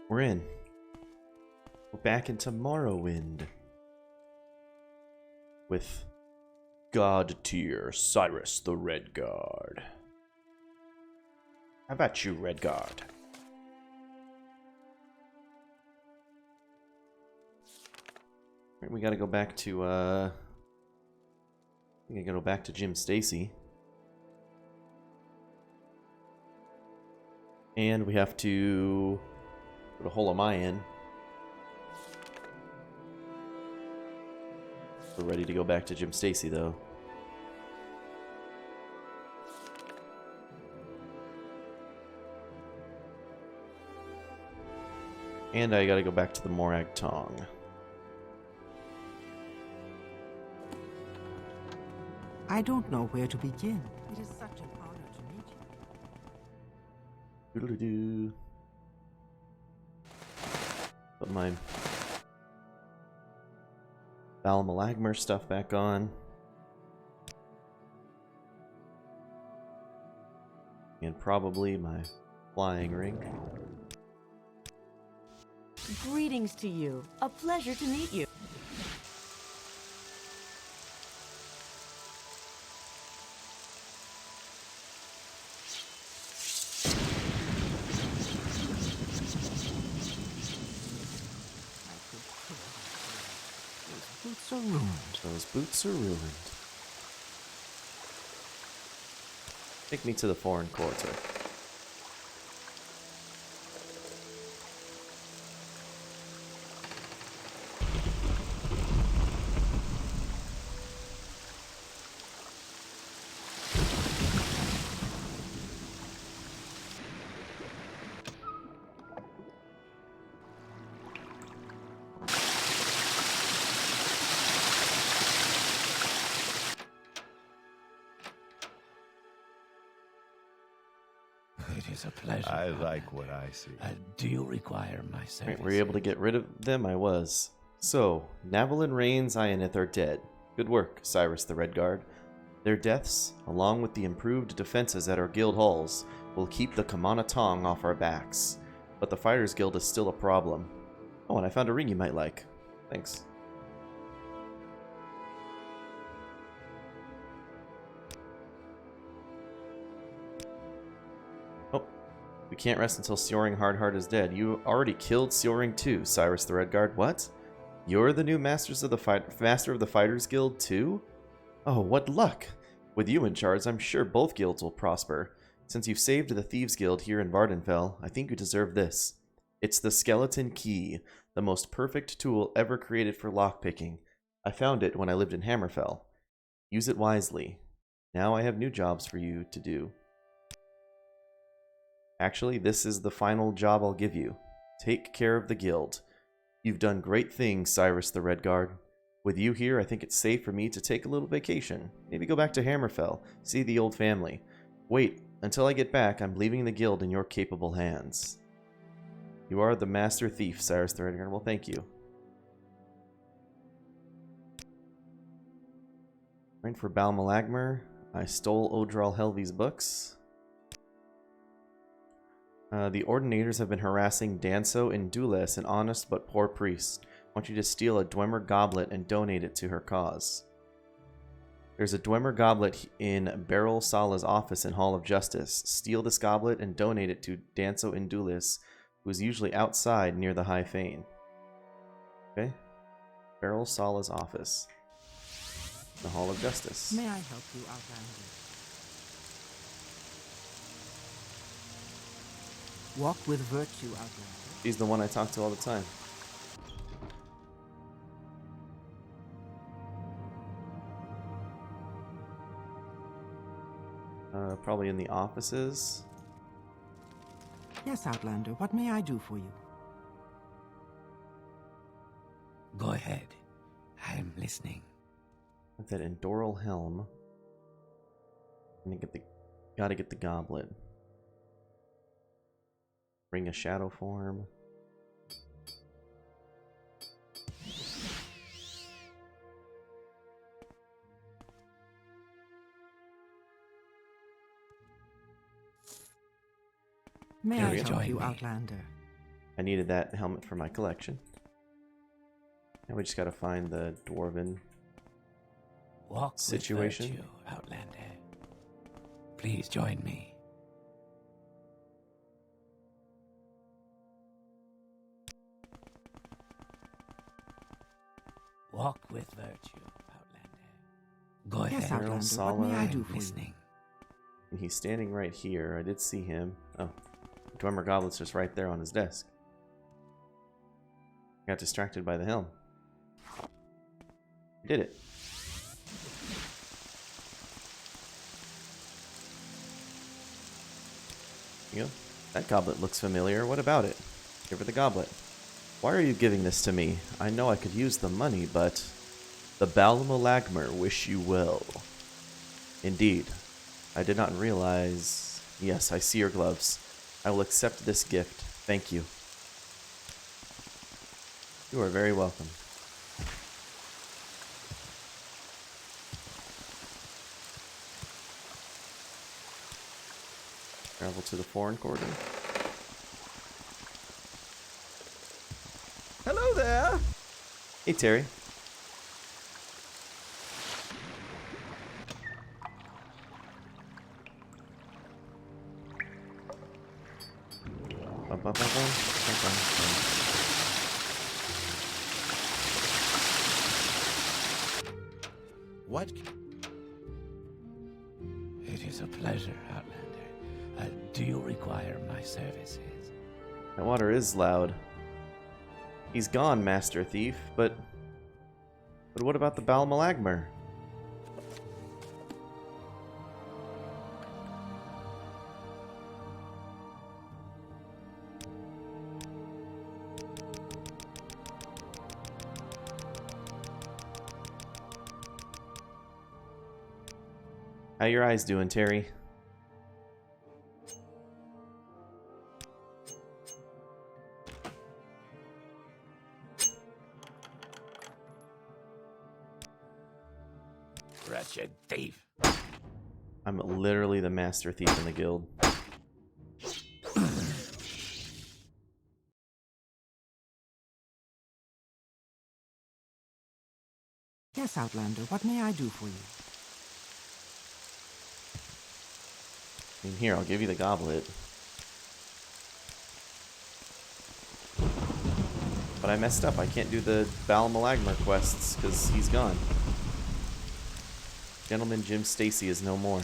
We're in. We're back into Morrowind. With God tier Cyrus the Redguard. How about you, Redguard? Right, we gotta go back to, I think I gotta go back to Jim Stacy. And we have to put a hole in my in. We're ready to go back to Jim Stacy, though. And I gotta go back to the Morag Tong. I don't know where to begin. It is such an honor to meet you. Doodle-doo. Put my Balmalagmer stuff back on. And probably my flying ring. Greetings to you. A pleasure to meet you. Boots are ruined. Those boots are ruined. Take me to the foreign quarter. It is a pleasure. I like what I see. Do you require my service? Right, were you able to get rid of them? I was. So, Navalin, Rains, Ionith are dead. Good work, Cyrus the Redguard. Their deaths, along with the improved defenses at our guild halls, will keep the Kamana Tong off our backs. But the Fighters Guild is still a problem. Oh, and I found a ring you might like. Thanks. Oh, we can't rest until Seoring Hardheart is dead. You already killed Seoring too, Cyrus the Redguard. What? You're the new Master of the Fighters Guild too? Oh, what luck! With you in charge, I'm sure both guilds will prosper. Since you've saved the Thieves Guild here in Vardenfell, I think you deserve this. It's the Skeleton Key, the most perfect tool ever created for lockpicking. I found it when I lived in Hammerfell. Use it wisely. Now I have new jobs for you to do. Actually, this is the final job I'll give you. Take care of the guild. You've done great things, Cyrus the Redguard. With you here, I think it's safe for me to take a little vacation. Maybe go back to Hammerfell, see the old family. Wait, until I get back, I'm leaving the guild in your capable hands. You are the master thief, Cyrus the Redguard. Well, thank you. Right for Balmalagmer, I stole Odral Helvi's books. The Ordinators have been harassing Danso Indules, an honest but poor priest. I want you to steal a Dwemer goblet and donate it to her cause. There's a Dwemer goblet in Beryl Sala's office in Hall of Justice. Steal this goblet and donate it to Danso Indules, who is usually outside near the High Fane. Okay. Beryl Sala's office. The Hall of Justice. May I help you, Outlander? Walk with virtue, Outlander. She's the one I talk to all the time. Probably in the offices. Yes, Outlander, what may I do for you? Go ahead. I am listening. With that Endoral helm. Gotta get the goblet. Bring a shadow form. May Here I we go. help Join you, me. Outlander? I needed that helmet for my collection. And we just gotta find the dwarven Walk situation. With virtue, Outlander. Please join me. Walk with virtue, Outlander. Go Yes, ahead. Outlander, what may I I'm do for you? listening. And he's standing right here. I did see him. Oh, Dwemer Goblet's just right there on his desk. Got distracted by the helm. Did it. There you go. That goblet looks familiar. What about it? Give her the goblet. Why are you giving this to me? I know I could use the money, but the Balmolagmer wish you well. Indeed. I did not realize... Yes, I see your gloves. I will accept this gift. Thank you. You are very welcome. Travel to the foreign quarter. Hello there! Hey, Terry. Bum, bum, bum, bum, bum, bum, bum. What? It is a pleasure, Outlander. Do you require my services? That water is loud. He's gone, Master Thief, but what about the Balmolagmer? How your eyes doing, Terry? Wretched thief. I'm literally the Master Thief in the guild. Yes, Outlander, what may I do for you? I mean, here, I'll give you the goblet. But I messed up. I can't do the Balmolagmer quests because he's gone. Gentleman Jim Stacy is no more.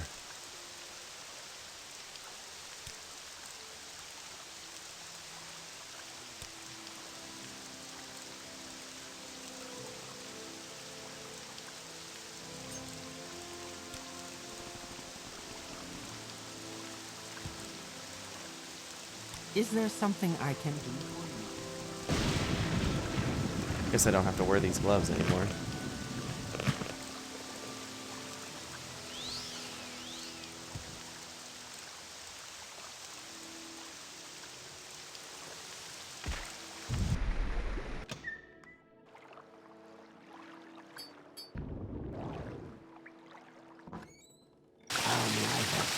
Is there something I can do for you? Guess I don't have to wear these gloves anymore. How may I help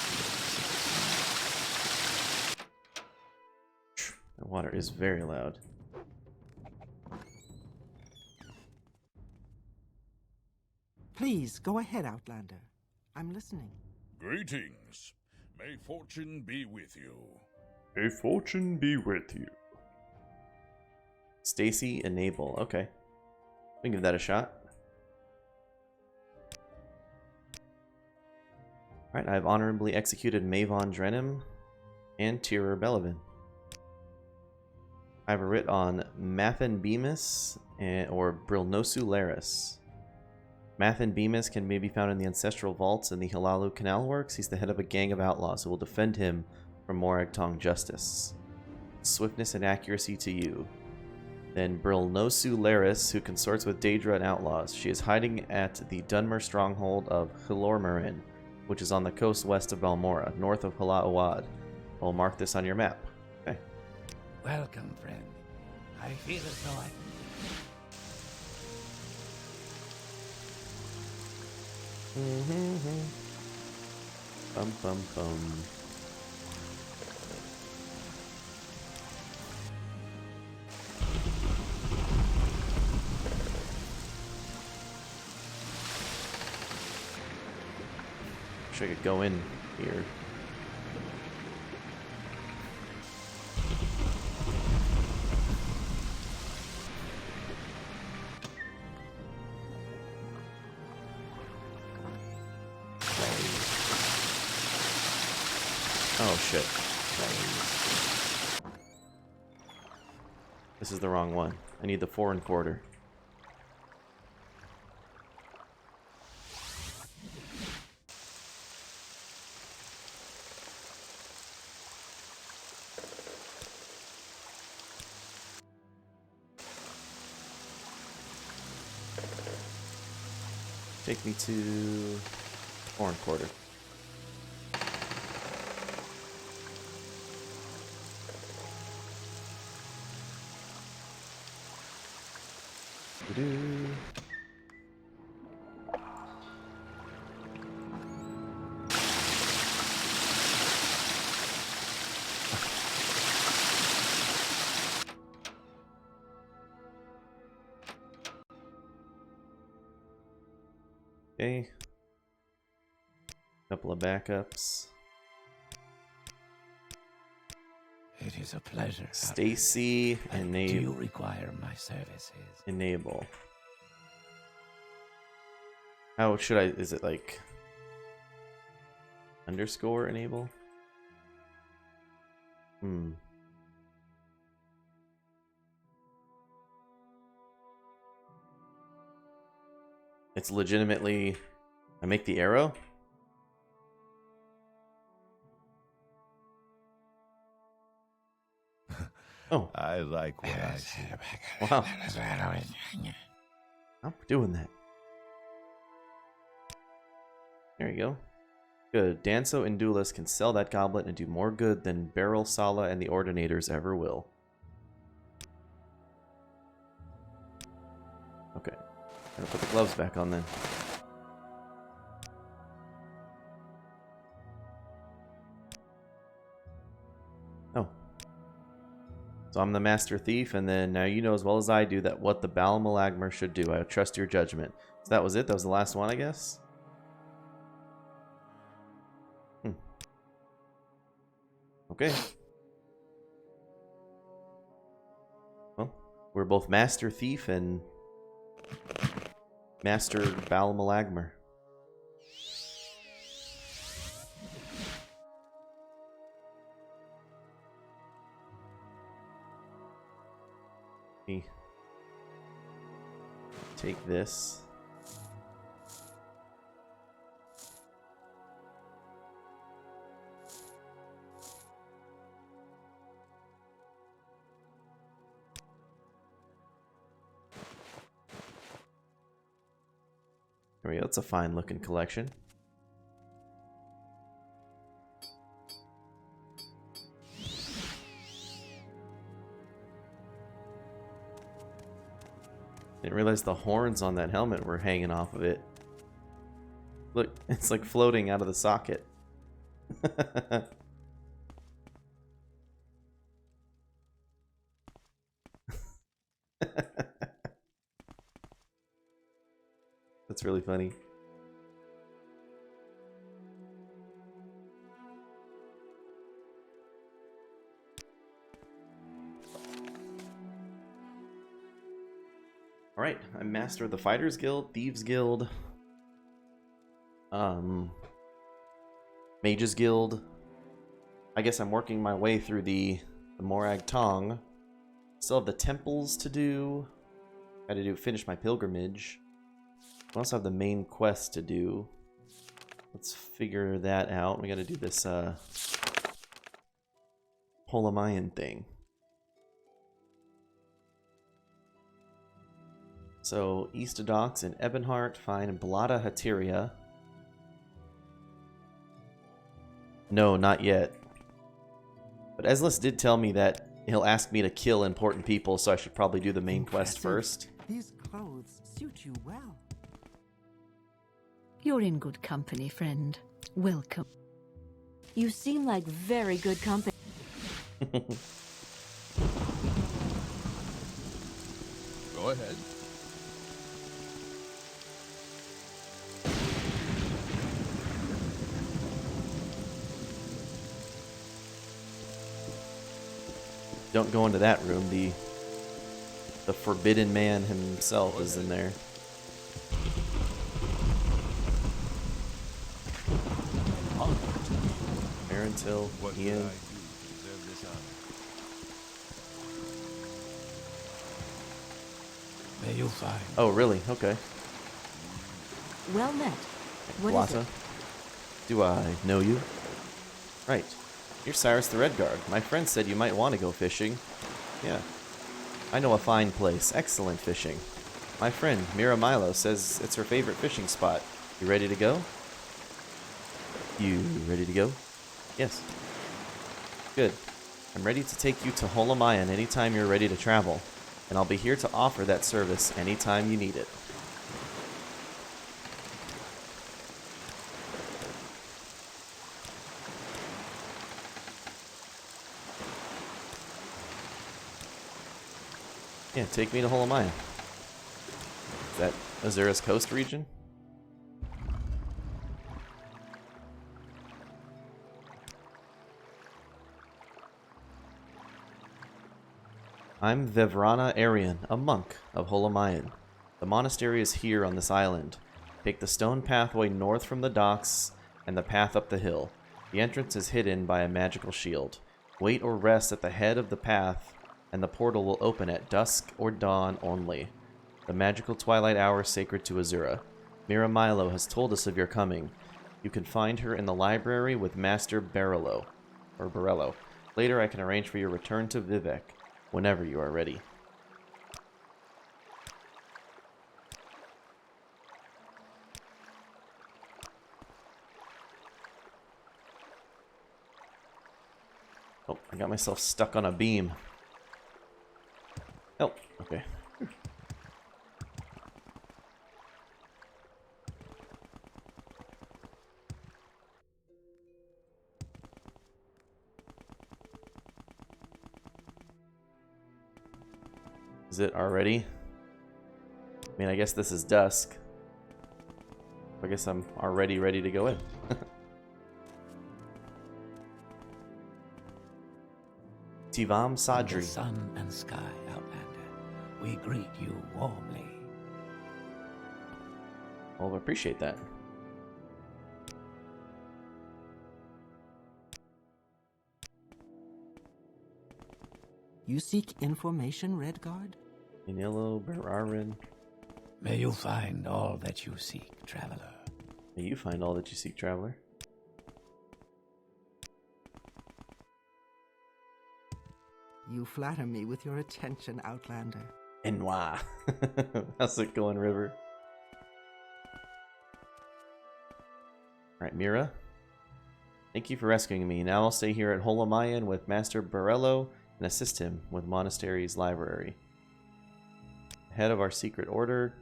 The water is very loud. Please, go ahead, Outlander. I'm listening. Greetings. May fortune be with you. May fortune be with you. Stacy, enable. Okay. We can give that a shot. Alright, I've honorably executed Mavon Drenim and Tyrer Belevin. I have a writ on Mathan Bemis or Brilnosu Laris. Mathan Bemis can maybe be found in the ancestral vaults in the Hilalu Canal Works. He's the head of a gang of outlaws who will defend him from Morag Tong justice. Swiftness and accuracy to you. Then Brilnosu Laris, who consorts with Daedra and outlaws. She is hiding at the Dunmer stronghold of Hilormarin, which is on the coast west of Balmora, north of Hala-Awad. I'll mark this on your map. Okay. Welcome, friend. I feel as though I... Bum bum bum. Wish I could go in here. Oh shit. This is the wrong one. I need the 4 1/4. Take me to 4 1/4. Doo-doo. Okay. Couple of backups. It is a pleasure. Stacy, Do you enable. require my services? Enable. How should I? Is it like underscore enable? It's legitimately. I make the arrow. Oh. I like what I see. Wow. I'm doing that. There you go. Good. Danso and Duelist can sell that goblet and do more good than Beryl, Sala, and the Ordinators ever will. Okay. Gotta put the gloves back on then. Oh. So I'm the Master Thief, and then now you know as well as I do that what the Balmalagmer should do. I trust your judgment. So that was it? That was the last one, I guess? Okay. Well, we're both Master Thief and Master Balmalagmer. Me take this. There we go. It's a fine looking collection. Didn't realize the horns on that helmet were hanging off of it. Look, it's like floating out of the socket. That's really funny. Alright, I'm Master of the Fighters Guild, Thieves Guild, Mages Guild. I guess I'm working my way through the Morag Tong. Still have the temples to do. Gotta finish my pilgrimage. I also have the main quest to do. Let's figure that out. We gotta do this Polamayan thing. So, East Docks and Ebonheart, fine. Blada Hateria. No, not yet. But Eslis did tell me that he'll ask me to kill important people, so I should probably do the main quest first. These clothes suit you well. You're in good company, friend. Welcome. You seem like very good company. Go ahead. Don't go into that room. The forbidden man himself is in there. There until Ian. May you find. Oh, really? Okay. Well met. What is Wata, it? do I know you? Right. You're Cyrus the Redguard. My friend said you might want to go fishing. Yeah. I know a fine place. Excellent fishing. My friend, Mira Milo, says it's her favorite fishing spot. You ready to go? You ready to go? Yes. Good. I'm ready to take you to Holamayan anytime you're ready to travel, and I'll be here to offer that service anytime you need it. Yeah, take me to Holamayan. Is that Azura's coast region? I'm Vevrana Arian, a monk of Holamayan. The monastery is here on this island. Take the stone pathway north from the docks and the path up the hill. The entrance is hidden by a magical shield. Wait or rest at the head of the path, and the portal will open at dusk or dawn only. The magical twilight hour sacred to Azura. Mira Milo has told us of your coming. You can find her in the library with Master Barello. Later I can arrange for your return to Vivek, whenever you are ready. Oh, I got myself stuck on a beam. Oh, okay. Is it already? I mean, I guess this is dusk. I guess I'm already ready to go in. Tivam Sadri. The sun and sky, Outlander, we greet you warmly. Well, I appreciate that. You seek information, Redguard? Inilo Berarin. May you find all that you seek, traveler. May you find all that you seek, traveler. You flatter me with your attention, Outlander. Enwa. How's it going, River? Alright, Mira. Thank you for rescuing me. Now I'll stay here at Holamayan with Master Barello and assist him with Monastery's library. Head of our secret order.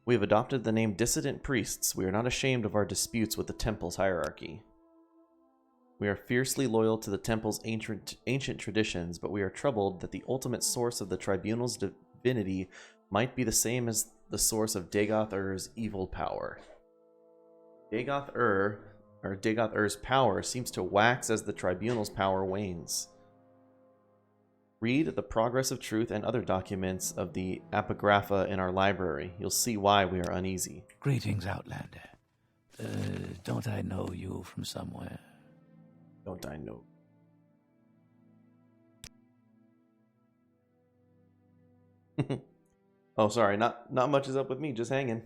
We have adopted the name Dissident Priests. We are not ashamed of our disputes with the temple's hierarchy. We are fiercely loyal to the temple's ancient traditions, but we are troubled that the ultimate source of the tribunal's divinity might be the same as the source of Dagoth-Ur's evil power. Dagoth-Ur's power seems to wax as the tribunal's power wanes. Read the Progress of Truth and other documents of the Apocrypha in our library. You'll see why we are uneasy. Greetings, Outlander. Don't I know you from somewhere? Don't I know? Oh, sorry. Not much is up with me. Just hanging.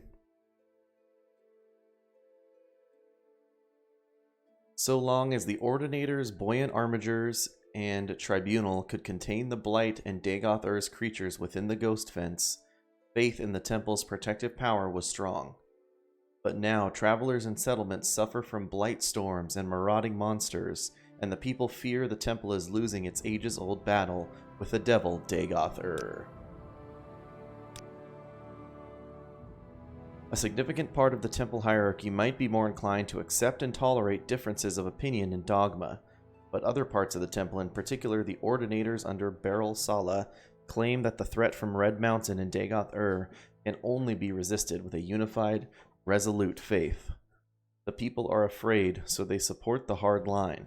So long as the Ordinators, Buoyant Armigers, and Tribunal could contain the Blight and Dagoth-Ur's creatures within the Ghost Fence, faith in the temple's protective power was strong. But now, travelers and settlements suffer from blight storms and marauding monsters, and the people fear the temple is losing its ages-old battle with the devil Dagoth-Ur. A significant part of the temple hierarchy might be more inclined to accept and tolerate differences of opinion and dogma, but other parts of the temple, in particular the Ordinators under Beryl Sala, claim that the threat from Red Mountain and Dagoth-Ur can only be resisted with a unified, resolute faith. The people are afraid, so they support the hard line.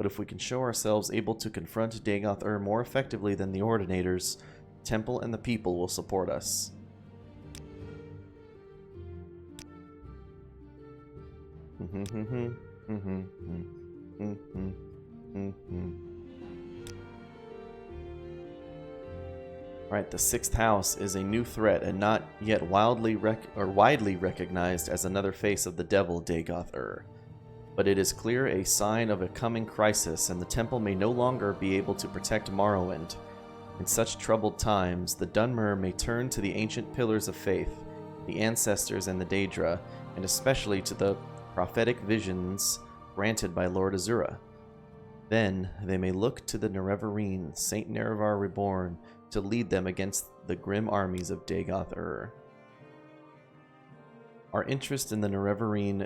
But if we can show ourselves able to confront Dagoth-Ur more effectively than the Ordinators, the Temple and the people will support us. Right, the 6th house is a new threat and not yet widely recognized as another face of the devil Dagoth-Ur. But it is clear a sign of a coming crisis, and the temple may no longer be able to protect Morrowind. In such troubled times, the Dunmer may turn to the ancient pillars of faith, the ancestors and the Daedra, and especially to the prophetic visions granted by Lord Azura. Then they may look to the Nerevarine, Saint Nerevar Reborn, to lead them against the grim armies of Dagoth-Ur. Our interest in the Nerevarine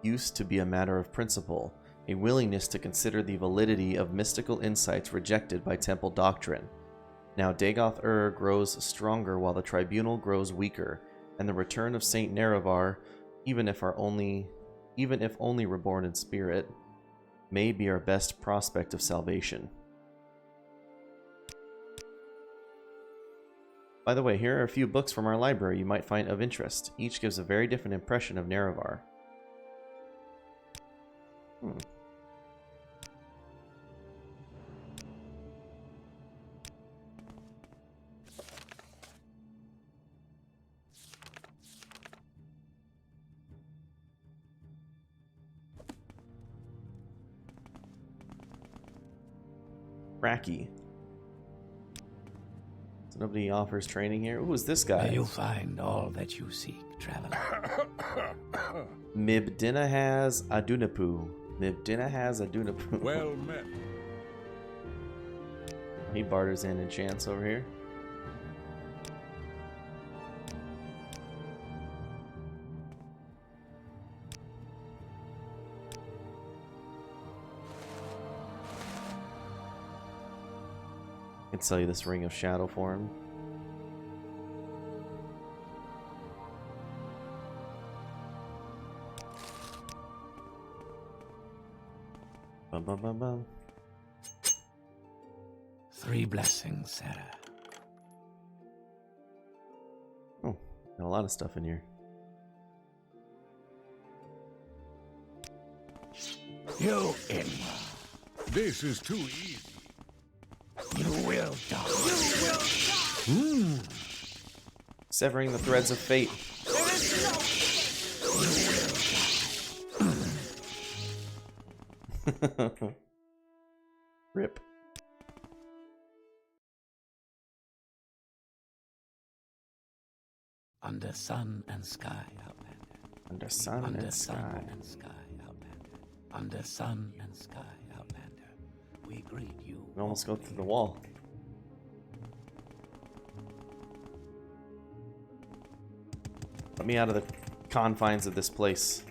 used to be a matter of principle, a willingness to consider the validity of mystical insights rejected by temple doctrine. Now Dagoth-Ur grows stronger while the tribunal grows weaker, and the return of Saint Nerevar, even if only reborn in spirit, may be our best prospect of salvation. By the way, here are a few books from our library you might find of interest. Each gives a very different impression of Nerevar. Cracky. So nobody offers training here. Who is this guy? May you find all that you seek, traveler. Mibdina has Adunapu. Mibdina has Adunapu. Well met. He barters in enchants over here. I can sell you this Ring of Shadow for him. Bum, bum, bum, bum. 3 blessings, Sarah. Oh, got a lot of stuff in here. You in. This is too easy. You will die. Severing the threads of fate. Rip. Under sun and sky, Outlander. Under sun Under and sun sky. and sky, Outlander. Under sun and sky, Outlander. We greet you. We almost go through the wall. Let me out of the confines of this place.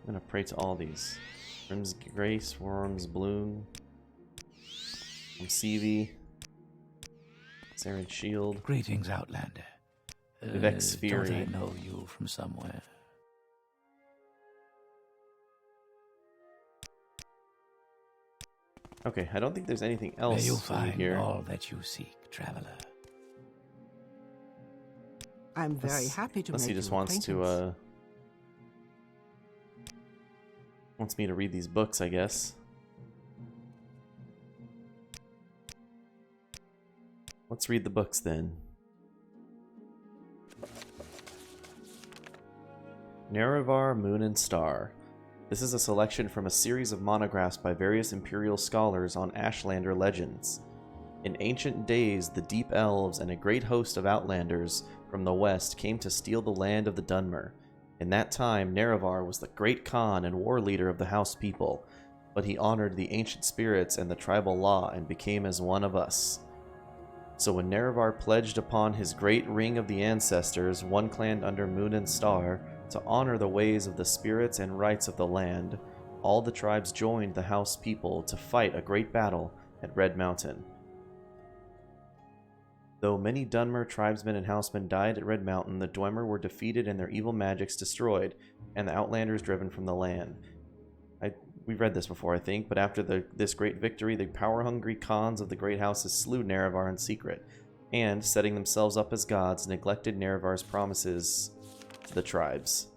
I'm gonna pray to all these. Rim's Grace, Worm's Bloom, Seavey, Saren's Shield. Greetings, Outlander. Vex Fury. Don't I know you from somewhere? Okay, I don't think there's anything May else you over find here. all that you seek, traveler. I'm very happy to Unless make he just your wants acquaintance. to wants me to read these books, I guess. Let's read the books then. Nerevar, Moon and Star. This is a selection from a series of monographs by various imperial scholars on Ashlander legends. In ancient days, the Deep Elves and a great host of Outlanders from the west came to steal the land of the Dunmer. In that time, Nerevar was the great Khan and war leader of the House people, but he honored the ancient spirits and the tribal law and became as one of us. So when Nerevar pledged upon his great ring of the ancestors, one clan under Moon and Star, to honor the ways of the spirits and rights of the land, all the tribes joined the House people to fight a great battle at Red Mountain. Though many Dunmer tribesmen and housemen died at Red Mountain, the Dwemer were defeated and their evil magics destroyed, and the Outlanders driven from the land. We've read this before, I think, but after this great victory, the power-hungry Khans of the Great Houses slew Nerevar in secret, and, setting themselves up as gods, neglected Nerevar's promises to the tribes.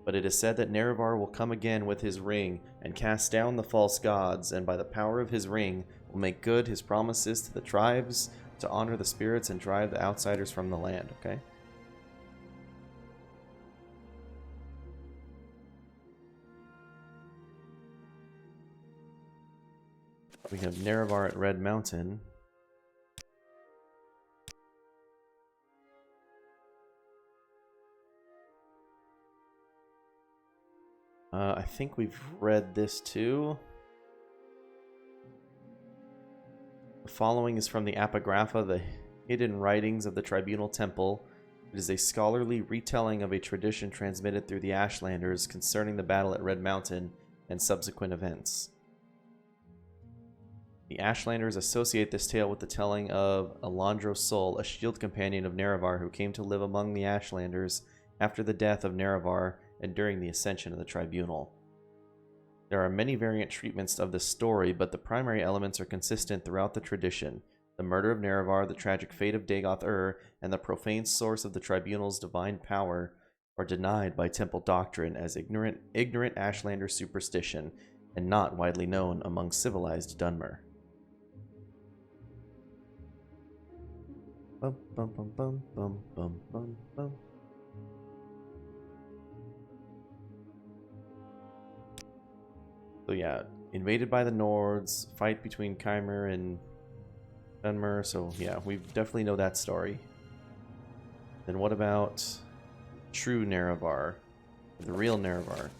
But it is said that Nerevar will come again with his ring and cast down the false gods, and by the power of his ring will make good his promises to the tribes to honor the spirits and drive the outsiders from the land, okay? We have Nerevar at Red Mountain. I think we've read this too. The following is from the Apocrypha, the hidden writings of the Tribunal Temple. It is a scholarly retelling of a tradition transmitted through the Ashlanders concerning the battle at Red Mountain and subsequent events. The Ashlanders associate this tale with the telling of Alandro Sol, a shield companion of Nerevar who came to live among the Ashlanders after the death of Nerevar and during the ascension of the Tribunal. There are many variant treatments of this story, but the primary elements are consistent throughout the tradition. The murder of Nerevar, the tragic fate of Dagoth-Ur, and the profane source of the Tribunal's divine power are denied by temple doctrine as ignorant Ashlander superstition and not widely known among civilized Dunmer. Bum, bum, bum, bum, bum, bum, bum, bum. So yeah, invaded by the Nords, fight between Chimer and Dunmer, so yeah, we definitely know that story. Then what about true Nerevar? The real Nerevar.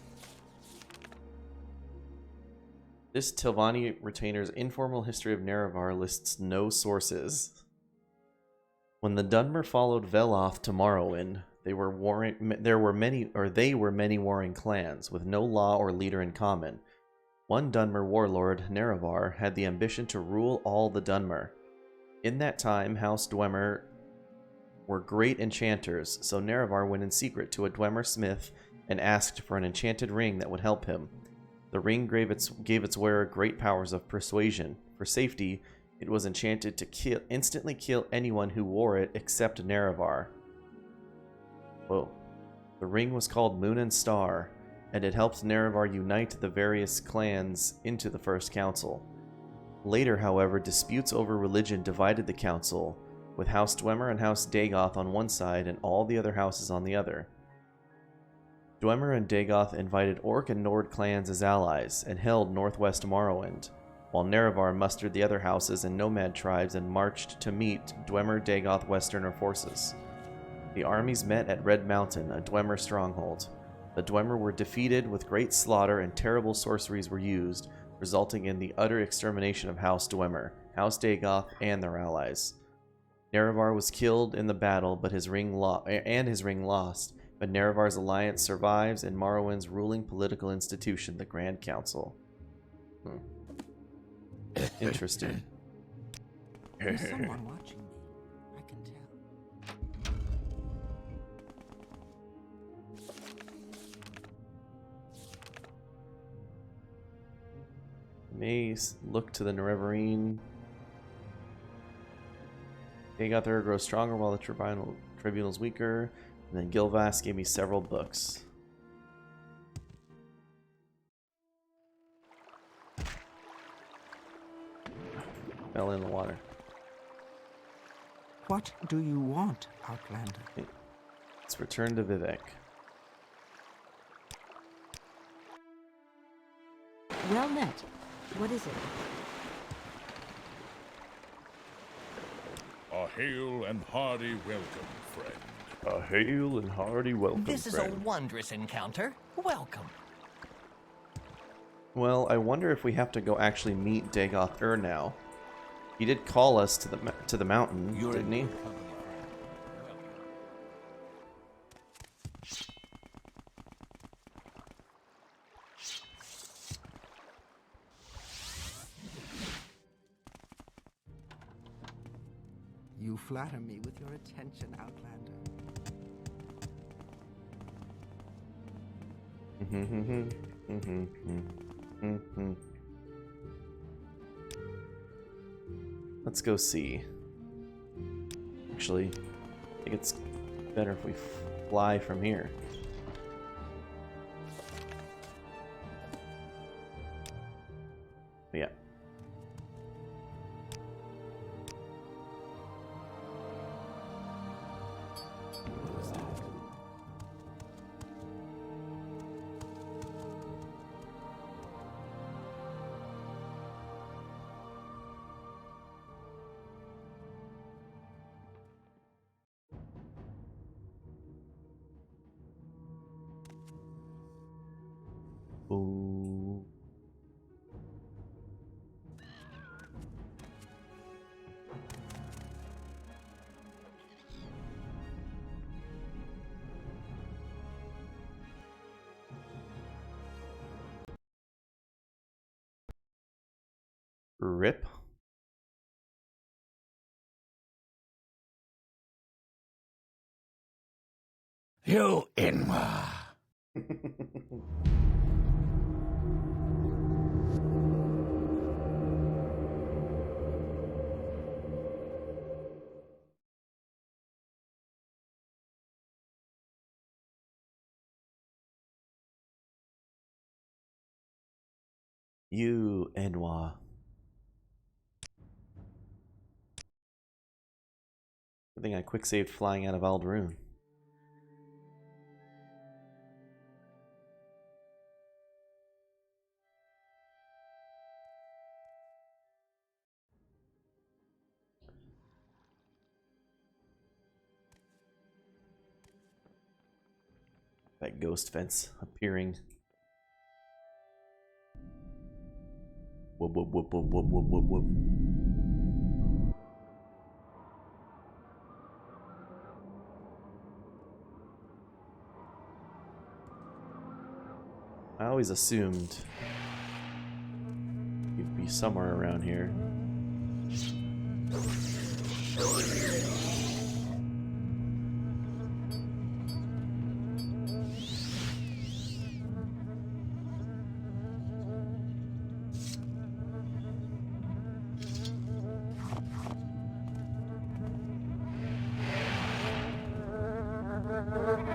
This Tilvani Retainer's informal history of Nerevar lists no sources. When the Dunmer followed Veloth to Morrowind, they were many warring clans, with no law or leader in common. One Dunmer warlord, Nerevar, had the ambition to rule all the Dunmer. In that time, House Dwemer were great enchanters, so Nerevar went in secret to a Dwemer smith and asked for an enchanted ring that would help him. The ring gave its wearer great powers of persuasion. For safety, it was enchanted to instantly kill anyone who wore it except Nerevar. Whoa. The ring was called Moon and Star, and it helped Nerevar unite the various clans into the First Council. Later, however, disputes over religion divided the council, with House Dwemer and House Dagoth on one side and all the other houses on the other. Dwemer and Dagoth invited Orc and Nord clans as allies and held northwest Morrowind, while Nerevar mustered the other houses and nomad tribes and marched to meet Dwemer-Dagoth Westerner forces. The armies met at Red Mountain, a Dwemer stronghold. The Dwemer were defeated with great slaughter and terrible sorceries were used, resulting in the utter extermination of House Dwemer, House Dagoth, and their allies. Nerevar was killed in the battle, but his ring lost, but Nerevar's alliance survives in Morrowind's ruling political institution, the Grand Council. Interesting. There's someone watching me. I can tell. Mace, look to the Nerevarine. Dagoth-Ur grows stronger while the tribunal's weaker. And then Gilvas gave me several books. Fell in the water. What do you want, Outlander? Let's return to Vivek. Well met. What is it? A hail and hearty welcome, friend. A hail and hearty welcome, This is friend. a wondrous encounter. Welcome. Well, I wonder if we have to go actually meet Dagoth-Ur now. He did call us to the mountain, didn't he? You flatter me with your attention, Outlander. Let's go see. Actually, I think it's better if we fly from here. But yeah. Ooh. Rip. You Inwa. You Enwa. I think I quick saved flying out of Aldaroon. That ghost fence appearing. Whoop whoop whoop whoop whoop whoop whoop whoop. I always assumed you'd be somewhere around here.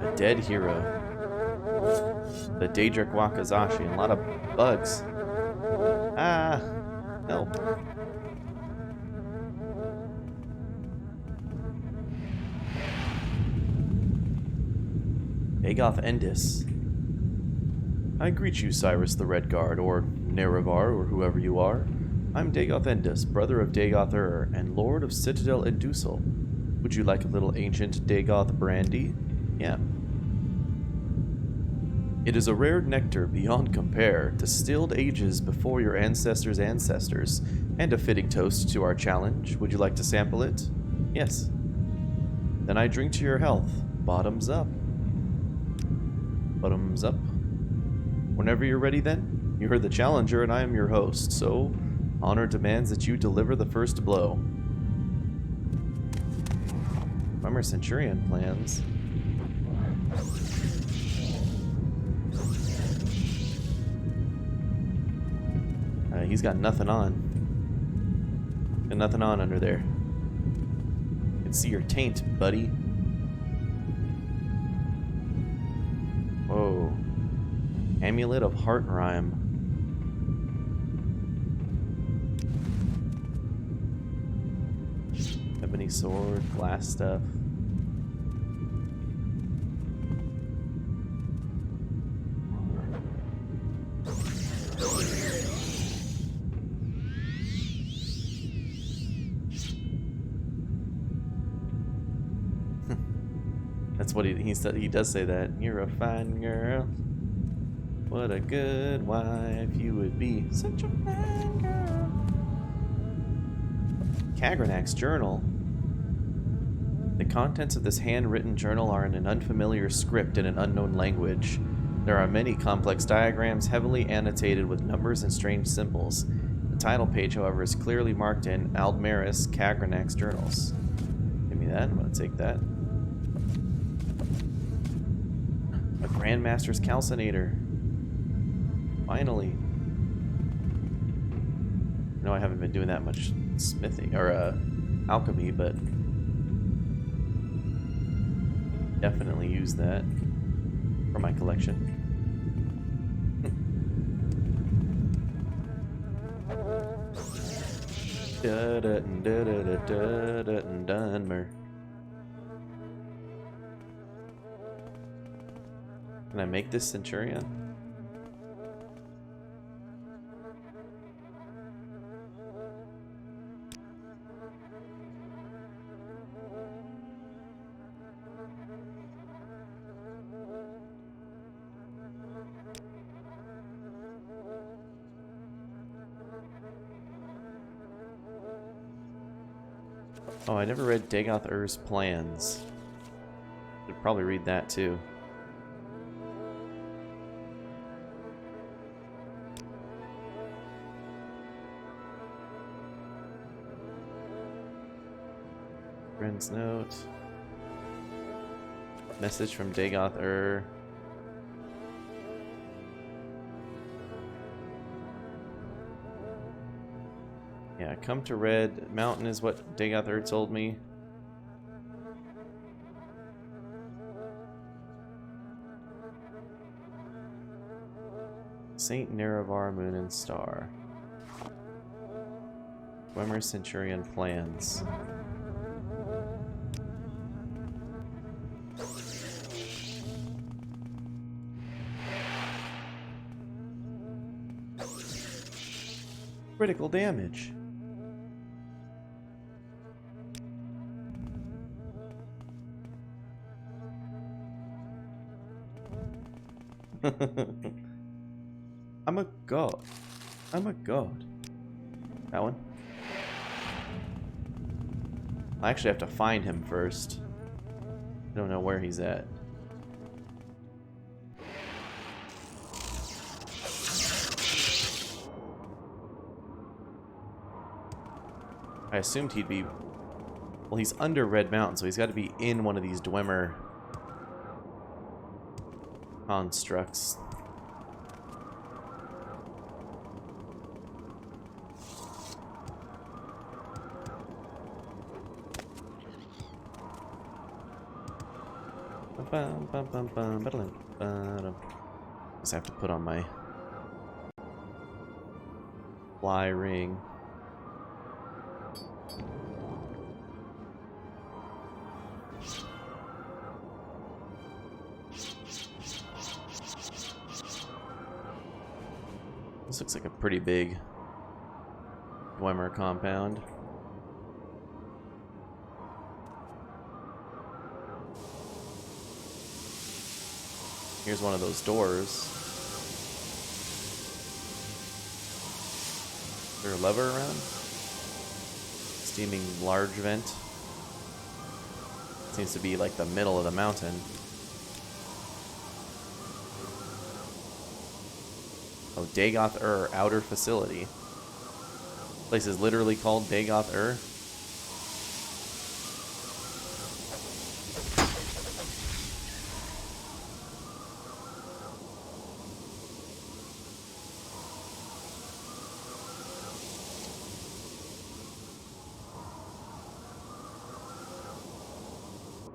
A dead hero. The Daedric Wakazashi and a lot of bugs. Ah, help. Dagoth Endis. I greet you, Cyrus the Redguard, or Nerevar, or whoever you are. I'm Dagoth Endis, brother of Dagoth Ur, and lord of Citadel Endusel. Would you like a little ancient Dagoth brandy? Yeah. It is a rare nectar beyond compare, distilled ages before your ancestors' ancestors, and a fitting toast to our challenge. Would you like to sample it? Yes. Then I drink to your health. Bottoms up. Bottoms up. Whenever you're ready then, you heard the challenger and I am your host, so honor demands that you deliver the first blow. Bummer Centurion plans. He's got nothing on. Got nothing on under there. You can see your taint, buddy. Whoa. Amulet of Heart Rhyme. Ebony sword, glass stuff. That's what he said. He does say that. You're a fine girl. What a good wife you would be. Such a fine girl. Kagranak's journal. The contents of this handwritten journal are in an unfamiliar script in an unknown language. There are many complex diagrams heavily annotated with numbers and strange symbols. The title page, however, is clearly marked in Aldmaris Kagranak's journals. that. I'm gonna take that. A Grandmaster's Calcinator. Finally. I know I haven't been doing that much smithing or alchemy, but definitely use that for my collection. Dunmer. Can I make this Centurion? Oh, I never read Dagoth Ur's plans. Should probably read that too. Friend's note. Message from Dagoth Ur. Yeah, come to Red Mountain is what Dagoth Ur told me. Saint Nerevar, Moon and Star. Dwemer Centurion plans. Critical damage. I'm a god. I'm a god. That one? I actually have to find him first. I don't know where he's at. I assumed he'd be... Well, he's under Red Mountain, so he's got to be in one of these Dwemer constructs. Just have to put on my fly ring. This looks like a pretty big Dwemer compound. Here's one of those doors. Is there a lever around? Steaming large vent. Seems to be like the middle of the mountain. Oh, Dagoth Ur Outer Facility. Place is literally called Dagoth Ur.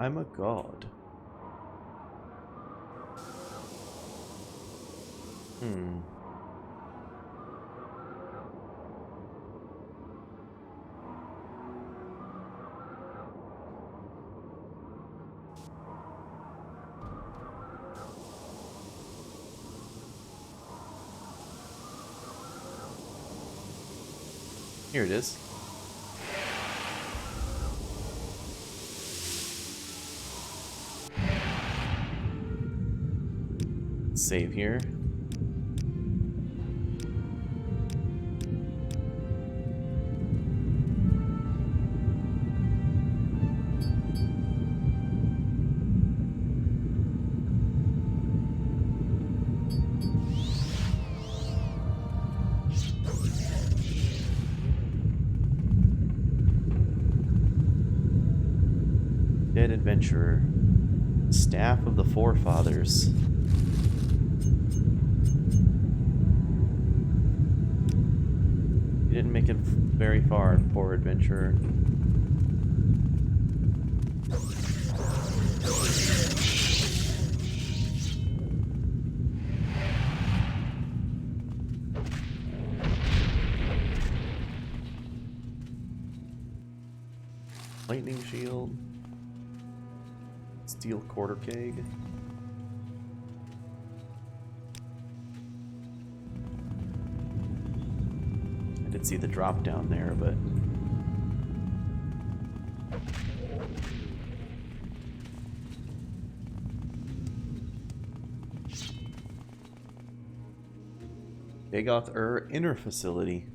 I'm a god. Here it is. Save here. adventurer. Staff of the Forefathers. You didn't make it very far, poor adventurer. Lightning shield. Steel quarter keg. I did see the drop down there, but Dagoth Inner Facility.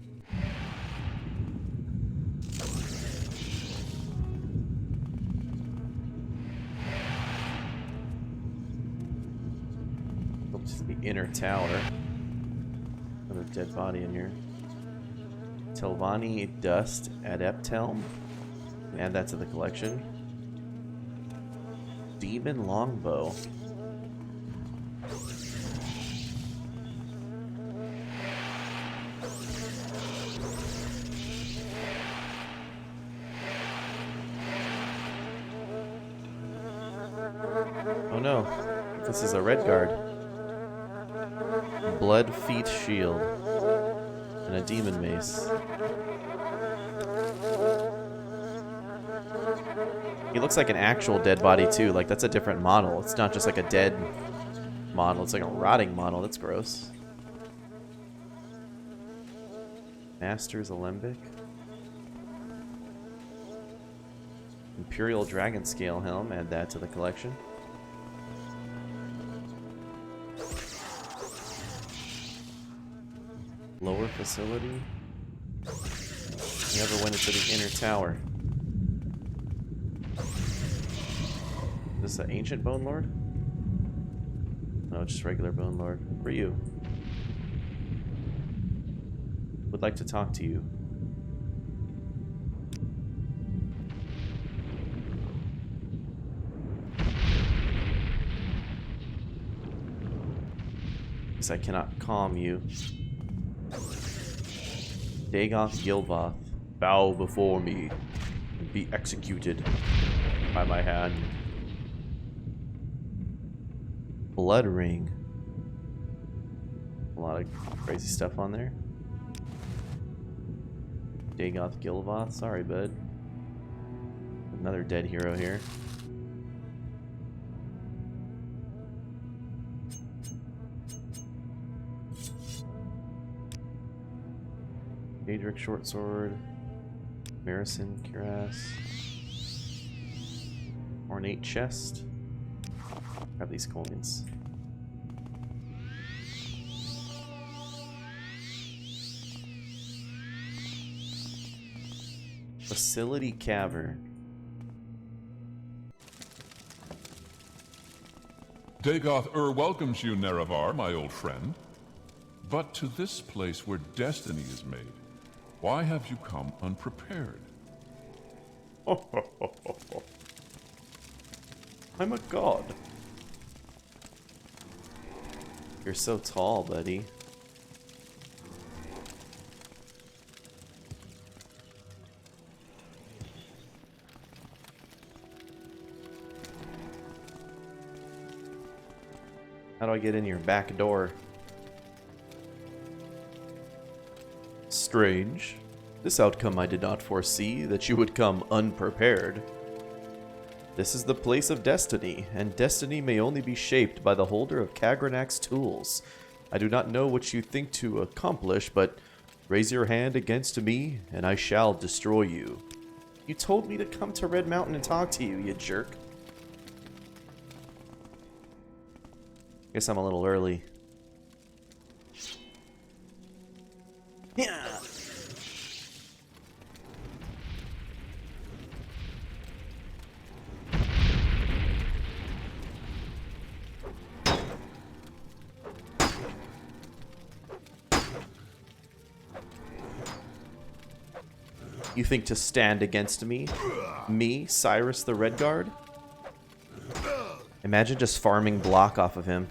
The inner tower. Another dead body in here. Telvanni Dust Adepthelm. Add that to the collection. Demon Longbow. Oh no, this is a Redguard. Blood Feet Shield. And a Demon Mace. He looks like an actual dead body too, like that's a different model. It's not just like a dead model, it's like a rotting model. That's gross. Master's Alembic. Imperial Dragon Scale Helm, add that to the collection. Lower facility. Never went into the inner tower. Is this an ancient Bone Lord? No, just regular Bone Lord. For you. Would like to talk to you. Guess I cannot calm you. Dagoth Gilvoth, bow before me and be executed by my hand. Blood Ring. A lot of crazy stuff on there. Dagoth Gilvoth, sorry bud. Another dead hero here. Daedric Shortsword, Marison Cuirass, Ornate Chest. Grab these coins. Facility Cavern. Dagoth welcomes you, Nerevar, my old friend. But to this place where destiny is made, why have you come unprepared? I'm a god. You're so tall, buddy. How do I get in your back door? Strange. This outcome I did not foresee, that you would come unprepared. This is the place of destiny, and destiny may only be shaped by the holder of Kagranak's tools. I do not know what you think to accomplish, but raise your hand against me, and I shall destroy you. You told me to come to Red Mountain and talk to you, you jerk. Guess I'm a little early. Yeah. You think to stand against me? Me, Cyrus the Redguard? Imagine just farming block off of him.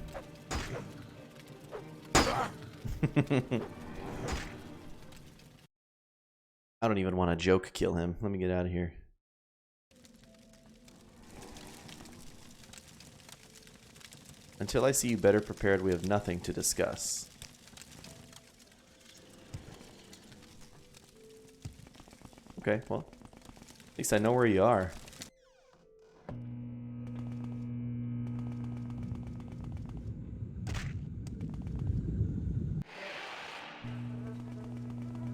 I don't even want to joke kill him. Let me get out of here. Until I see you better prepared, we have nothing to discuss. Okay, well, at least I know where you are.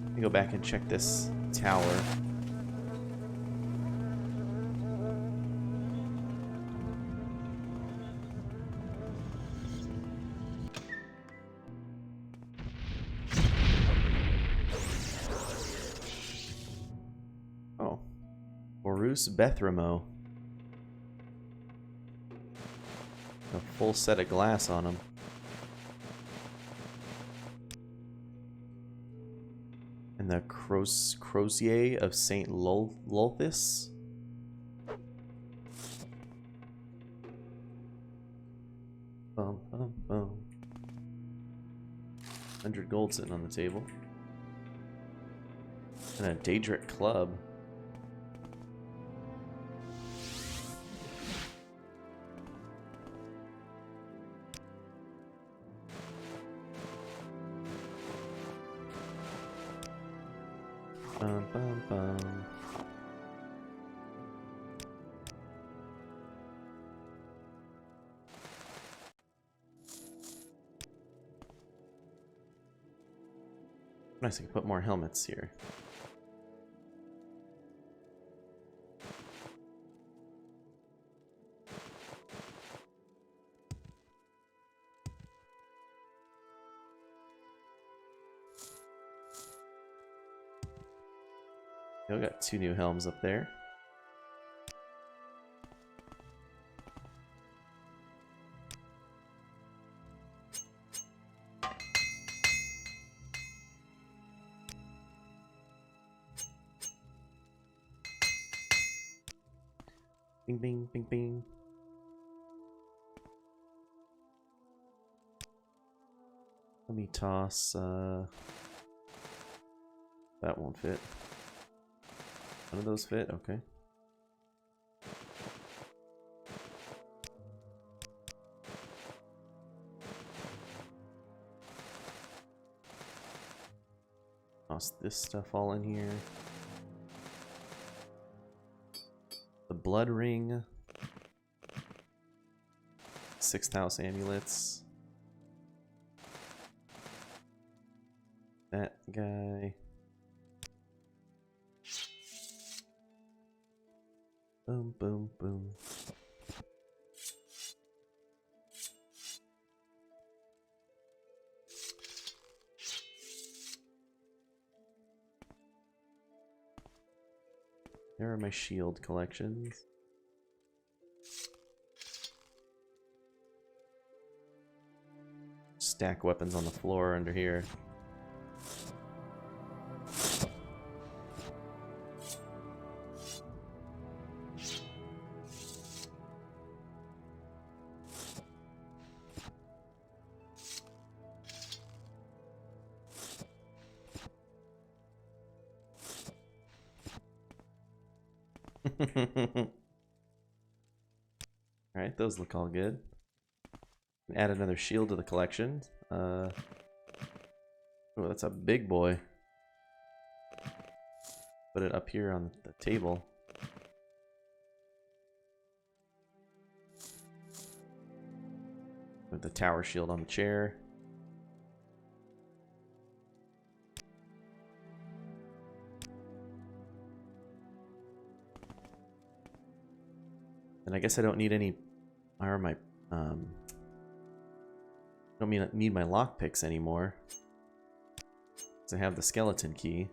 Let me go back and check this tower. Oh. Bruce Bethramo. A full set of glass on him. And the Crozier of St. Lulthus. Bum, bum, bum. 100 gold sitting on the table. And a Daedric club. Bum, bum, bum. Nice, I can put more helmets here. We got 2 new helms up there. Bing, bing, bing, bing. Let me toss, that won't fit. None of those fit? Okay. Toss this stuff all in here. The blood ring. 6th house amulets. That guy. Boom, boom, boom. There are my shield collections. Stack weapons on the floor under here. Alright, those look all good. Add another shield to the collection. Oh, that's a big boy. Put it up here on the table. Put the tower shield on the chair. And I guess I don't need any, or my, don't need my lockpicks anymore. Because I have the skeleton key.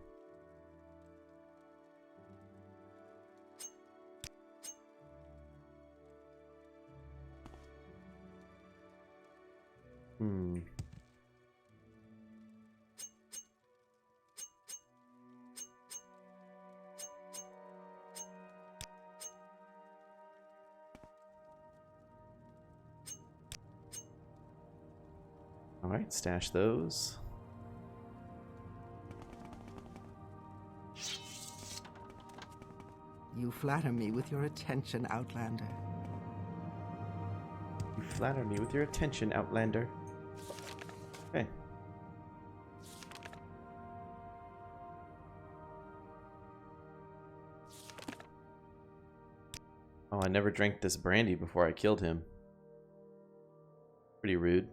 Alright, stash those. You flatter me with your attention, Outlander. You flatter me with your attention, Outlander. Okay. Oh, I never drank this brandy before I killed him. Pretty rude.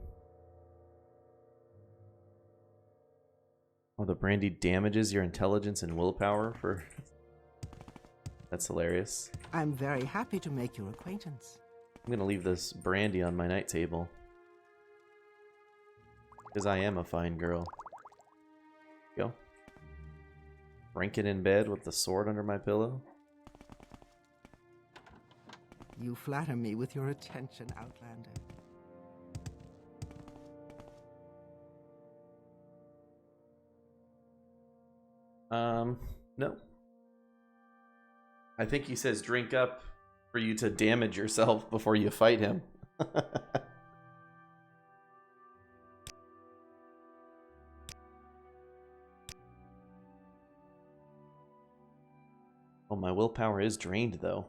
Oh, the brandy damages your intelligence and willpower for... That's hilarious. I'm very happy to make your acquaintance. I'm gonna leave this brandy on my night table. Because I am a fine girl. Go. Drink it in bed with the sword under my pillow. You flatter me with your attention, Outlander. No. I think he says drink up for you to damage yourself before you fight him. Oh, my willpower is drained though.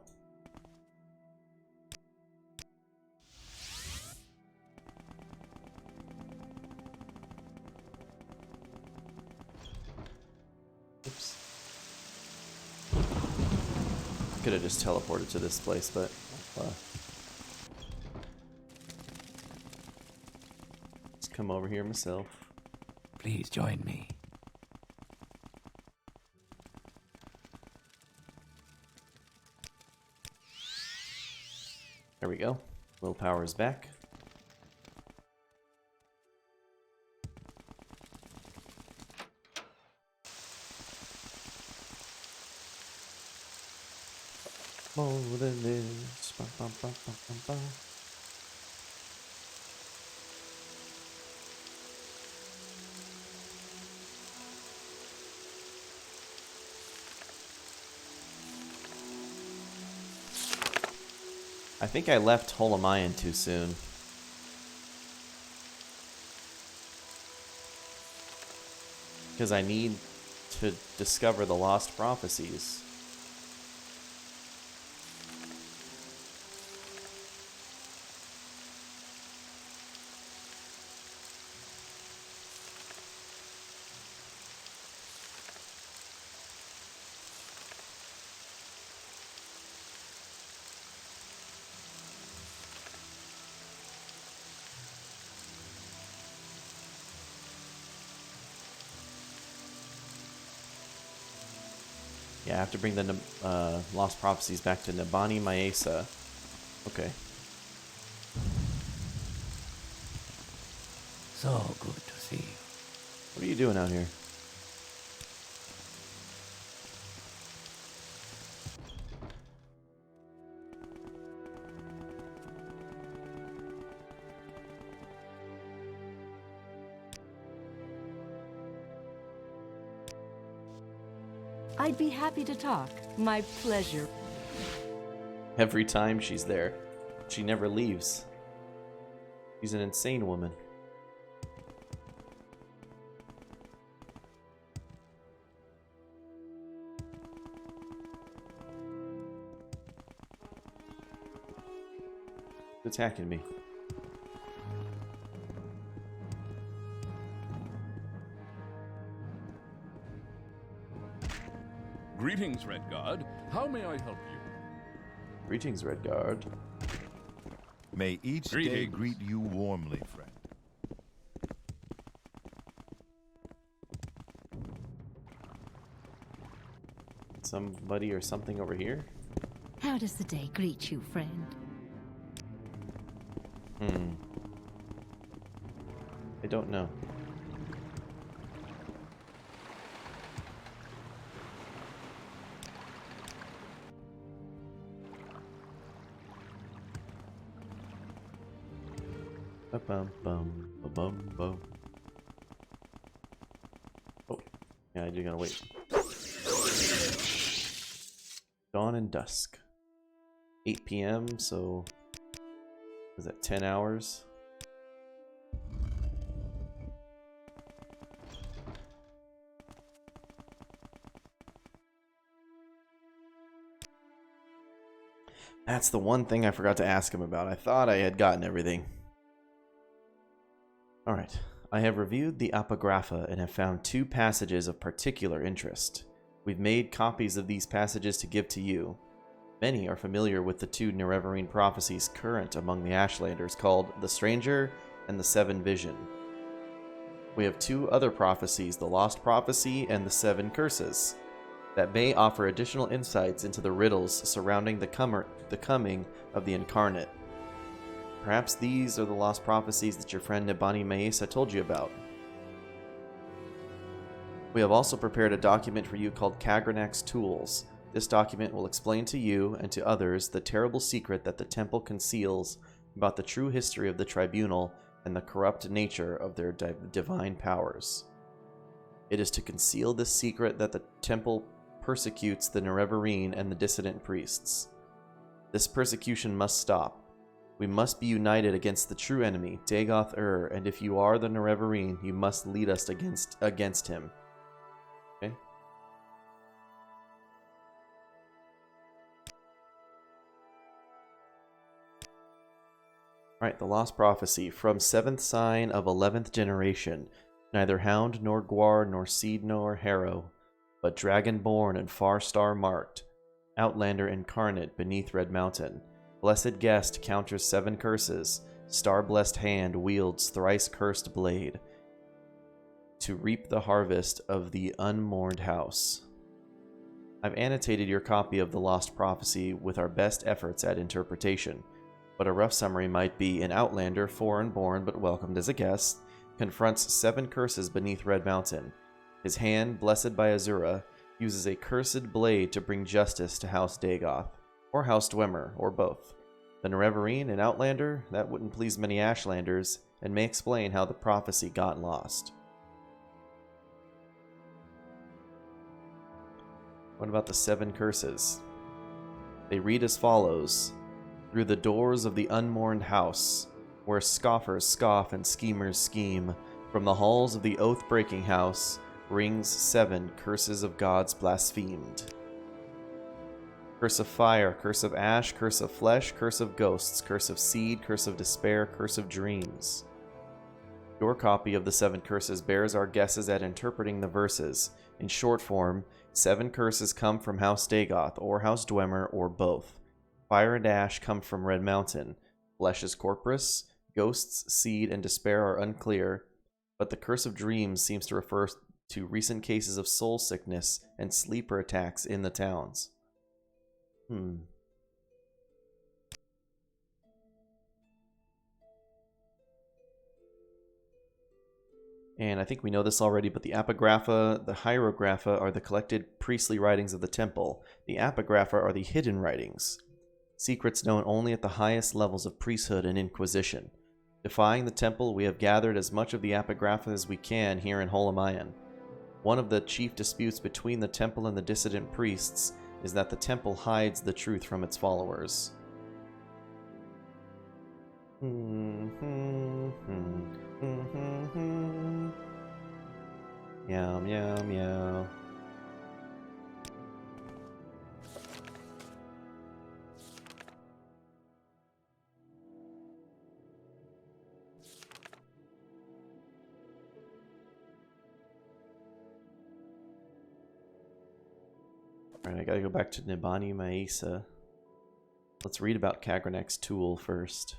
Oops. Could have just teleported to this place, but let's come over here myself. Please join me. There we go. Willpower is back. More than this. Bum, bum, bum, bum, bum, bum. I think I left Holamayan too soon. Because I need to discover the lost prophecies. Yeah, I have to bring the Lost Prophecies back to Nabani Maesa. Okay. So good to see you. What are you doing out here? I'd be happy to talk. My pleasure. Every time she's there, she never leaves. She's an insane woman. It's attacking me. Greetings, Redguard. How may I help you? Greetings, Redguard. May each day Greetings. greet you warmly, friend. Somebody or something over here? How does the day greet you, friend? I don't know. Bum bum bum bum. Oh, yeah, I do gotta wait. Dawn and dusk. 8 p.m. So is that 10 hours? That's the one thing I forgot to ask him about. I thought I had gotten everything. Alright. I have reviewed the Apocrypha and have found 2 passages of particular interest. We've made copies of these passages to give to you. Many are familiar with the 2 Nerevarine prophecies current among the Ashlanders called The Stranger and the 7 Vision. We have 2 other prophecies, the Lost Prophecy and the 7 Curses, that may offer additional insights into the riddles surrounding the coming of the Incarnate. Perhaps these are the lost prophecies that your friend Nibani Maesa told you about. We have also prepared a document for you called Kagranak's Tools. This document will explain to you and to others the terrible secret that the temple conceals about the true history of the tribunal and the corrupt nature of their divine powers. It is to conceal this secret that the temple persecutes the Nerevarine and the dissident priests. This persecution must stop. We must be united against the true enemy, Dagoth-Ur, and if you are the Nerevarine, you must lead us against him. Okay? Alright, the Lost Prophecy. From 7th sign of 11th generation, neither hound nor guar nor seed nor harrow, but dragon-born and far star-marked, outlander incarnate beneath Red Mountain. Blessed guest counters 7 curses. Star-blessed hand wields thrice-cursed blade to reap the harvest of the unmourned house. I've annotated your copy of the Lost Prophecy with our best efforts at interpretation, but a rough summary might be: an outlander, foreign-born but welcomed as a guest, confronts 7 curses beneath Red Mountain. His hand, blessed by Azura, uses a cursed blade to bring justice to House Dagoth, or House Dwemer, or both. The Nerevarine, an outlander, that wouldn't please many Ashlanders, and may explain how the prophecy got lost. What about the 7 curses? They read as follows: through the doors of the unmourned house, where scoffers scoff and schemers scheme, from the halls of the oath-breaking house, rings 7 curses of gods blasphemed. Curse of fire, curse of ash, curse of flesh, curse of ghosts, curse of seed, curse of despair, curse of dreams. Your copy of the 7 curses bears our guesses at interpreting the verses. In short form, 7 curses come from House Dagoth, or House Dwemer, or both. Fire and ash come from Red Mountain. Flesh is corpus. Ghosts, seed, and despair are unclear, but the curse of dreams seems to refer to recent cases of soul sickness and sleeper attacks in the towns. And I think we know this already, but the Apocrypha, the Hieroglypha are the collected priestly writings of the temple. The Apocrypha are the hidden writings, secrets known only at the highest levels of priesthood and inquisition. Defying the temple, we have gathered as much of the Apocrypha as we can here in Holamayan. One of the chief disputes between the temple and the dissident priests is that the temple hides the truth from its followers. Meow, meow, meow. Alright, I gotta go back to Nibani Maesa. Let's read about Kagranak's tool first.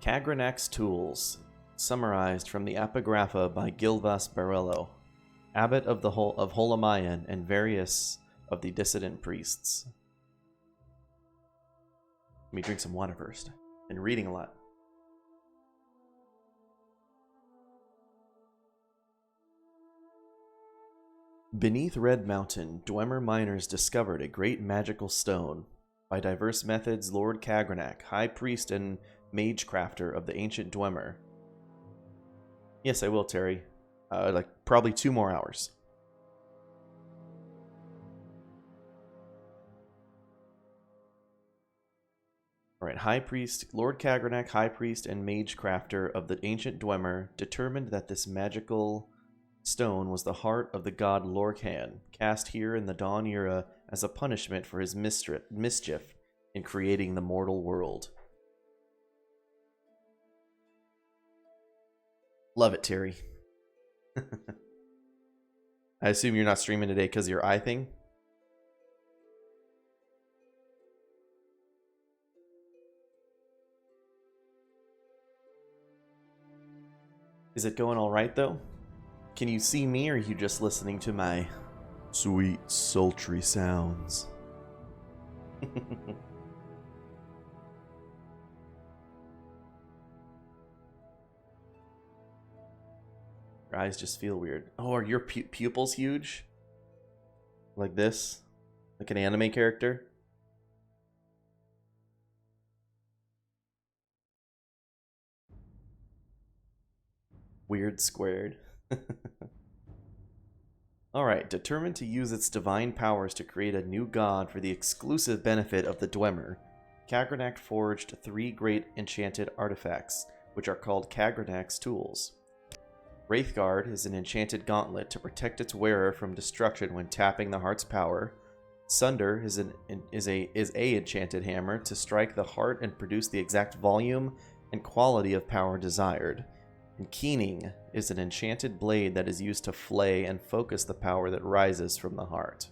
Kagranak's Tools, summarized from the Apocrypha by Gilvas Barello, abbot of Holamayan and various of the dissident priests. Let me drink some water first. Been reading a lot. Beneath Red Mountain, Dwemer miners discovered a great magical stone. By diverse methods, Lord Kagranak, high priest and magecrafter of the ancient Dwemer. Yes, I will, Terry. Like, probably 2 more hours. Right, High Priest, Lord Kagranak, High Priest, and Mage Crafter of the ancient Dwemer determined that this magical stone was the heart of the god Lorcan, cast here in the Dawn era as a punishment for his mischief in creating the mortal world. Love it, Terry. I assume you're not streaming today because of your eye thing? Is it going all right, though? Can you see me, or are you just listening to my sweet, sultry sounds? Your eyes just feel weird. Oh, are your pupils huge? Like this? Like an anime character? Weird squared. Alright, determined to use its divine powers to create a new god for the exclusive benefit of the Dwemer, Kagranak forged 3 great enchanted artifacts, which are called Kagranak's tools. Wraithguard is an enchanted gauntlet to protect its wearer from destruction when tapping the heart's power. Sunder is a enchanted hammer to strike the heart and produce the exact volume and quality of power desired. And Keening is an enchanted blade that is used to flay and focus the power that rises from the heart.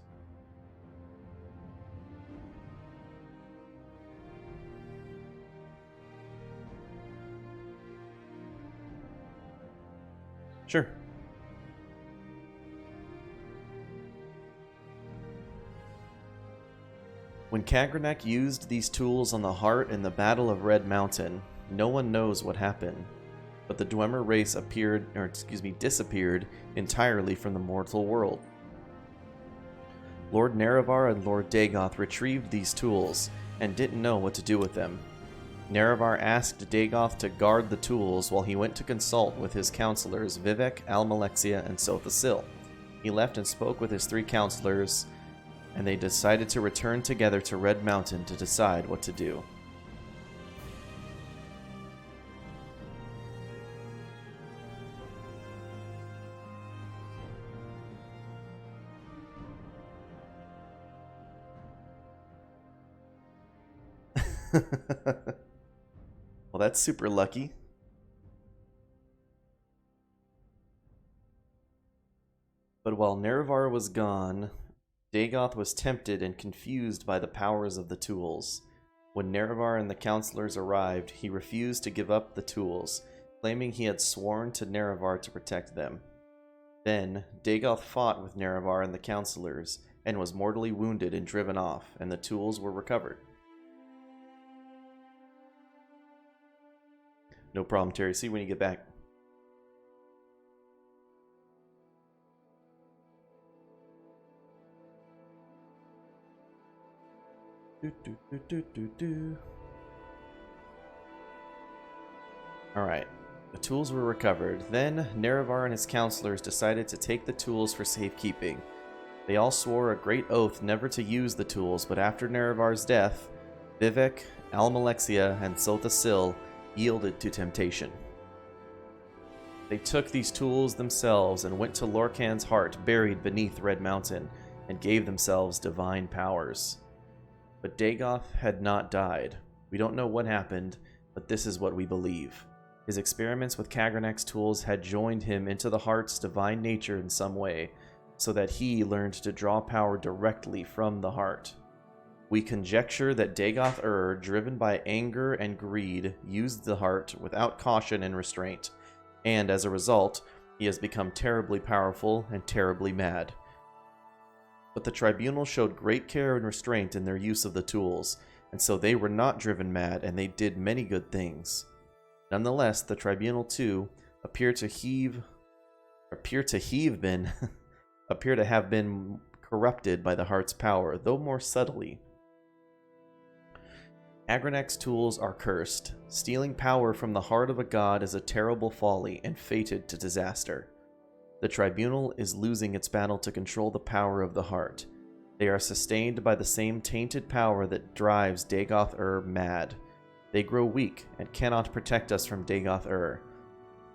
Sure. When Kagranak used these tools on the heart in the Battle of Red Mountain, no one knows what happened. But the Dwemer race disappeared entirely from the mortal world. Lord Nerevar and Lord Dagoth retrieved these tools and didn't know what to do with them. Nerevar asked Dagoth to guard the tools while he went to consult with his counselors Vivek, Almalexia, and Sothasil. He left and spoke with his 3 counselors, and they decided to return together to Red Mountain to decide what to do. Well, that's super lucky. But while Nerevar was gone, Dagoth was tempted and confused by the powers of the tools. When Nerevar and the counselors arrived, he refused to give up the tools, claiming he had sworn to Nerevar to protect them. Then, Dagoth fought with Nerevar and the counselors, and was mortally wounded and driven off, and the tools were recovered. No problem, Terry. See you when you get back. Alright. The tools were recovered. Then, Nerevar and his counselors decided to take the tools for safekeeping. They all swore a great oath never to use the tools, but after Nerevar's death, Vivek, Almalexia, and Sothasil yielded to temptation. They took these tools themselves and went to Lorcan's heart buried beneath Red Mountain and gave themselves divine powers. But Dagoth had not died. We don't know what happened, but this is what we believe. His experiments with Kagranak's tools had joined him into the heart's divine nature in some way, so that he learned to draw power directly from the heart. We conjecture that Dagoth driven by anger and greed, used the heart without caution and restraint, and as a result, he has become terribly powerful and terribly mad. But the tribunal showed great care and restraint in their use of the tools, and so they were not driven mad, and they did many good things. Nonetheless, the tribunal too appear to have been corrupted by the heart's power, though more subtly. Kagranak's tools are cursed. Stealing power from the heart of a god is a terrible folly and fated to disaster. The tribunal is losing its battle to control the power of the heart. They are sustained by the same tainted power that drives Dagoth mad. They grow weak and cannot protect us from Dagoth-Ur.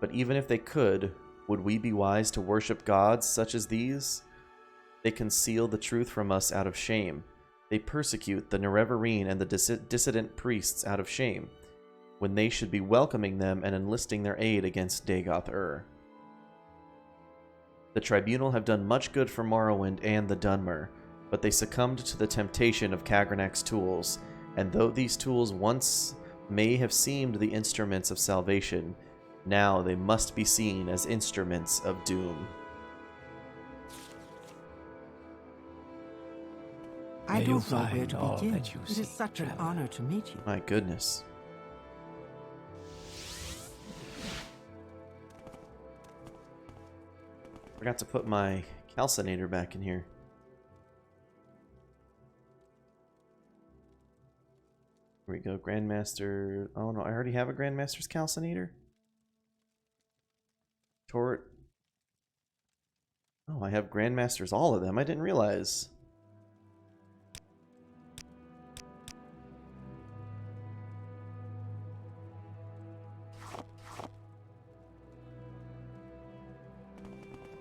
But even if they could, would we be wise to worship gods such as these? They conceal the truth from us out of shame. They persecute the Nerevarine and the dissident priests out of shame, when they should be welcoming them and enlisting their aid against Dagoth-Ur. The Tribunal have done much good for Morrowind and the Dunmer, but they succumbed to the temptation of Kagranak's tools, and though these tools once may have seemed the instruments of salvation, now they must be seen as instruments of doom. I May you don't know where find to all begin. that you It is seek, such an traveler. honor to meet you. My goodness. Forgot to put my calcinator back in here. Here we go, Grandmaster. Oh no, I already have a Grandmaster's calcinator? Tort. Oh, I have Grandmasters, all of them. I didn't realize.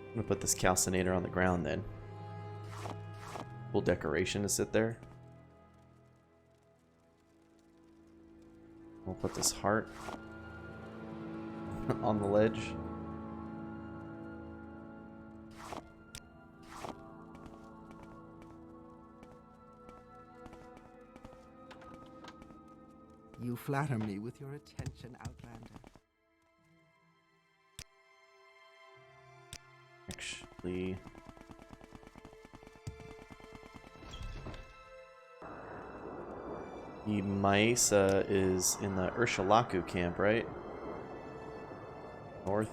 I'm gonna put this calcinator on the ground then. Cool decoration to sit there. We'll put this heart on the ledge. You flatter me with your attention, Outlander. Actually, the Maesa is in the Urshalaku camp, right? North.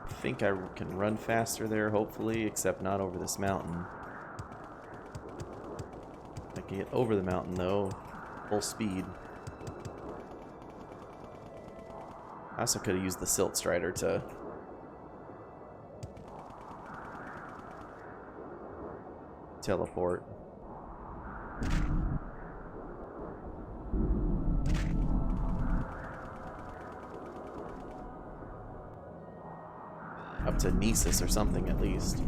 I think I can run faster there, hopefully, except not over this mountain. I can get over the mountain, though, full speed. I also could have used the Silt Strider to teleport. Up to Nisus or something, at least.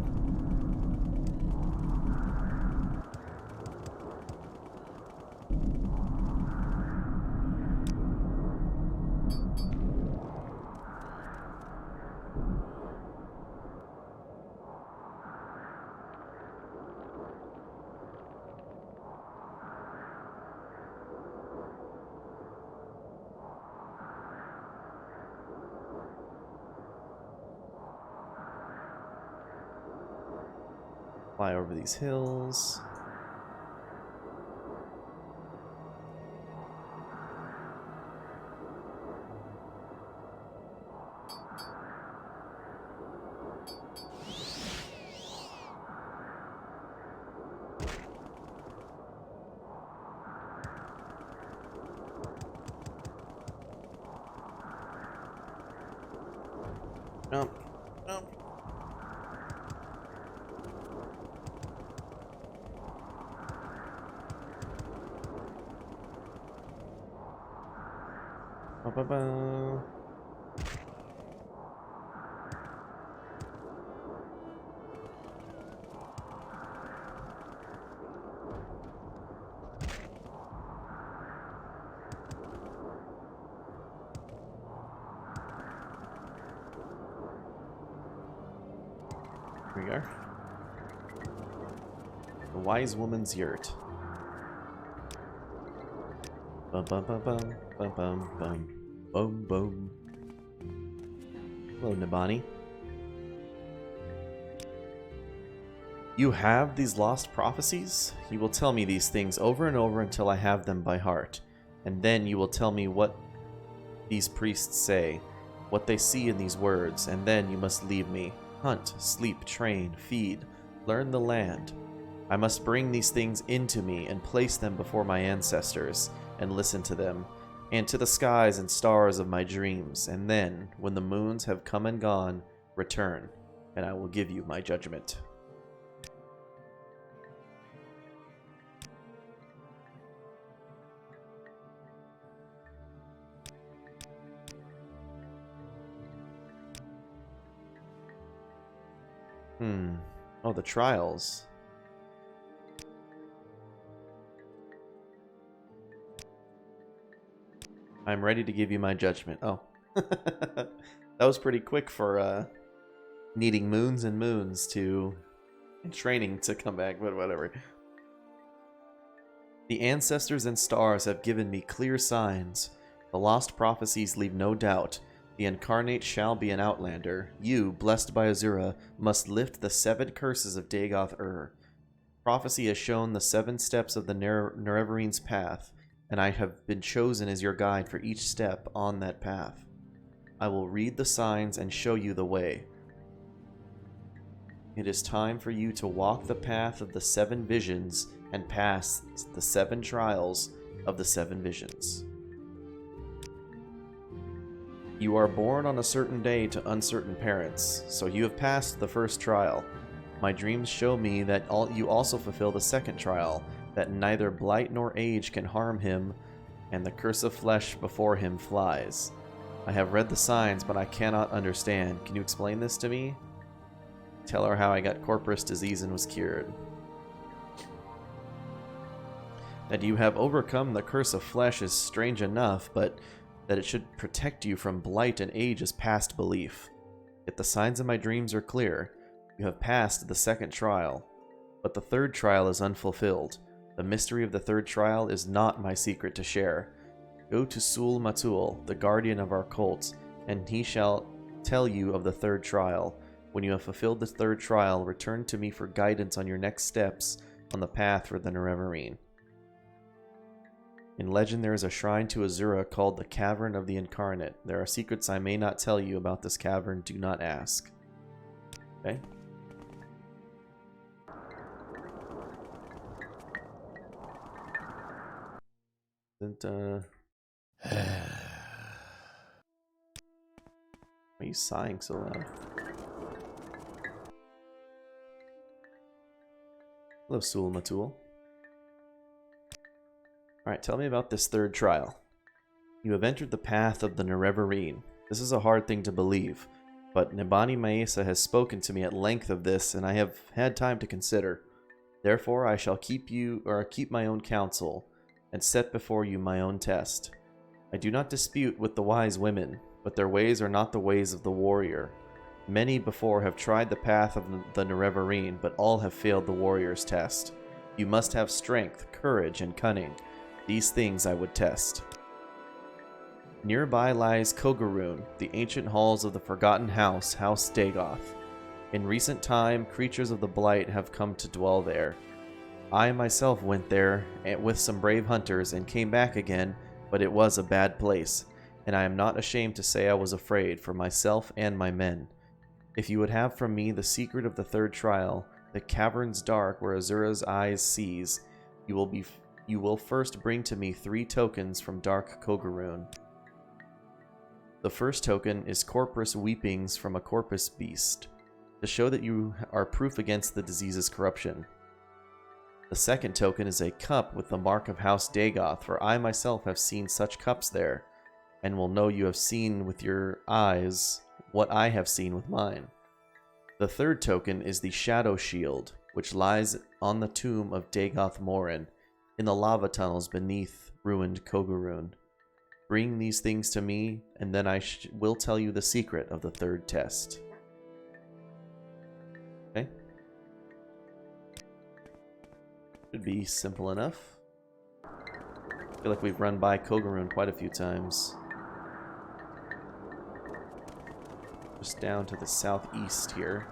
Fly over these hills. Jump, jump. Ba-ba-ba. Here we are. The Wise Woman's Yurt. Bum bum bum bum bum bum bum bum bum. Hello, Nabani. You have these lost prophecies? You will tell me these things over and over until I have them by heart, and then you will tell me what these priests say, what they see in these words, and then you must leave me. Hunt, sleep, train, feed, learn the land. I must bring these things into me and place them before my ancestors, and listen to them. and to the skies and stars of my dreams, and then, when the moons have come and gone, return, and I will give you my judgment. Oh, the trials. I'm ready to give you my judgment. Oh. That was pretty quick for needing moons and moons to and training to come back, but whatever. The ancestors and stars have given me clear signs. The lost prophecies leave no doubt. The Incarnate shall be an outlander. You, blessed by Azura, must lift the 7 curses of Dagoth-Ur. Prophecy has shown the 7 steps of the Nereverine's path, and I have been chosen as your guide for each step on that path. I will read the signs and show you the way. It is time for you to walk the path of the 7 visions and pass the 7 trials of the 7 visions. You are born on a certain day to uncertain parents, so you have passed the first trial. My dreams show me that you also fulfill the second trial, that neither blight nor age can harm him, and the curse of flesh before him flies. I have read the signs, but I cannot understand. Can you explain this to me? Tell her how I got corporous disease and was cured. That you have overcome the curse of flesh is strange enough, but that it should protect you from blight and age is past belief. Yet the signs of my dreams are clear. You have passed the second trial, but the third trial is unfulfilled. The mystery of the third trial is not my secret to share. Go to Sul Matul, the guardian of our cult, and he shall tell you of the third trial. When you have fulfilled the third trial, return to me for guidance on your next steps on the path for the Nerevarine. In legend, there is a shrine to Azura called the Cavern of the Incarnate. There are secrets I may not tell you about this cavern. Do not ask. Okay. Why are you sighing so loud? Hello, Sul Matul. Alright, tell me about this third trial. You have entered the path of the Nerevarine. This is a hard thing to believe, but Nibani Maesa has spoken to me at length of this, and I have had time to consider. Therefore, I shall keep my own counsel, and set before you my own test. I do not dispute with the wise women, but their ways are not the ways of the warrior. Many before have tried the path of the Nerevarine, but all have failed the warrior's test. You must have strength, courage, and cunning. These things I would test. Nearby lies Kogarun, the ancient halls of the forgotten house, House Dagoth. In recent time, creatures of the Blight have come to dwell there. I myself went there with some brave hunters and came back again, but it was a bad place, and I am not ashamed to say I was afraid for myself and my men. If you would have from me the secret of the third trial, the caverns dark where Azura's eyes sees, you will first bring to me 3 tokens from Dark Kogarun. The first token is corpus weepings from a corpus beast, to show that you are proof against the disease's corruption. The second token is a cup with the mark of House Dagoth, for I myself have seen such cups there, and will know you have seen with your eyes what I have seen with mine. The third token is the Shadow Shield, which lies on the tomb of Dagoth Morin, in the lava tunnels beneath ruined Kogarun. Bring these things to me, and then I will tell you the secret of the third test. Okay. Should be simple enough. I feel like we've run by Kogarun quite a few times. Just down to the southeast here.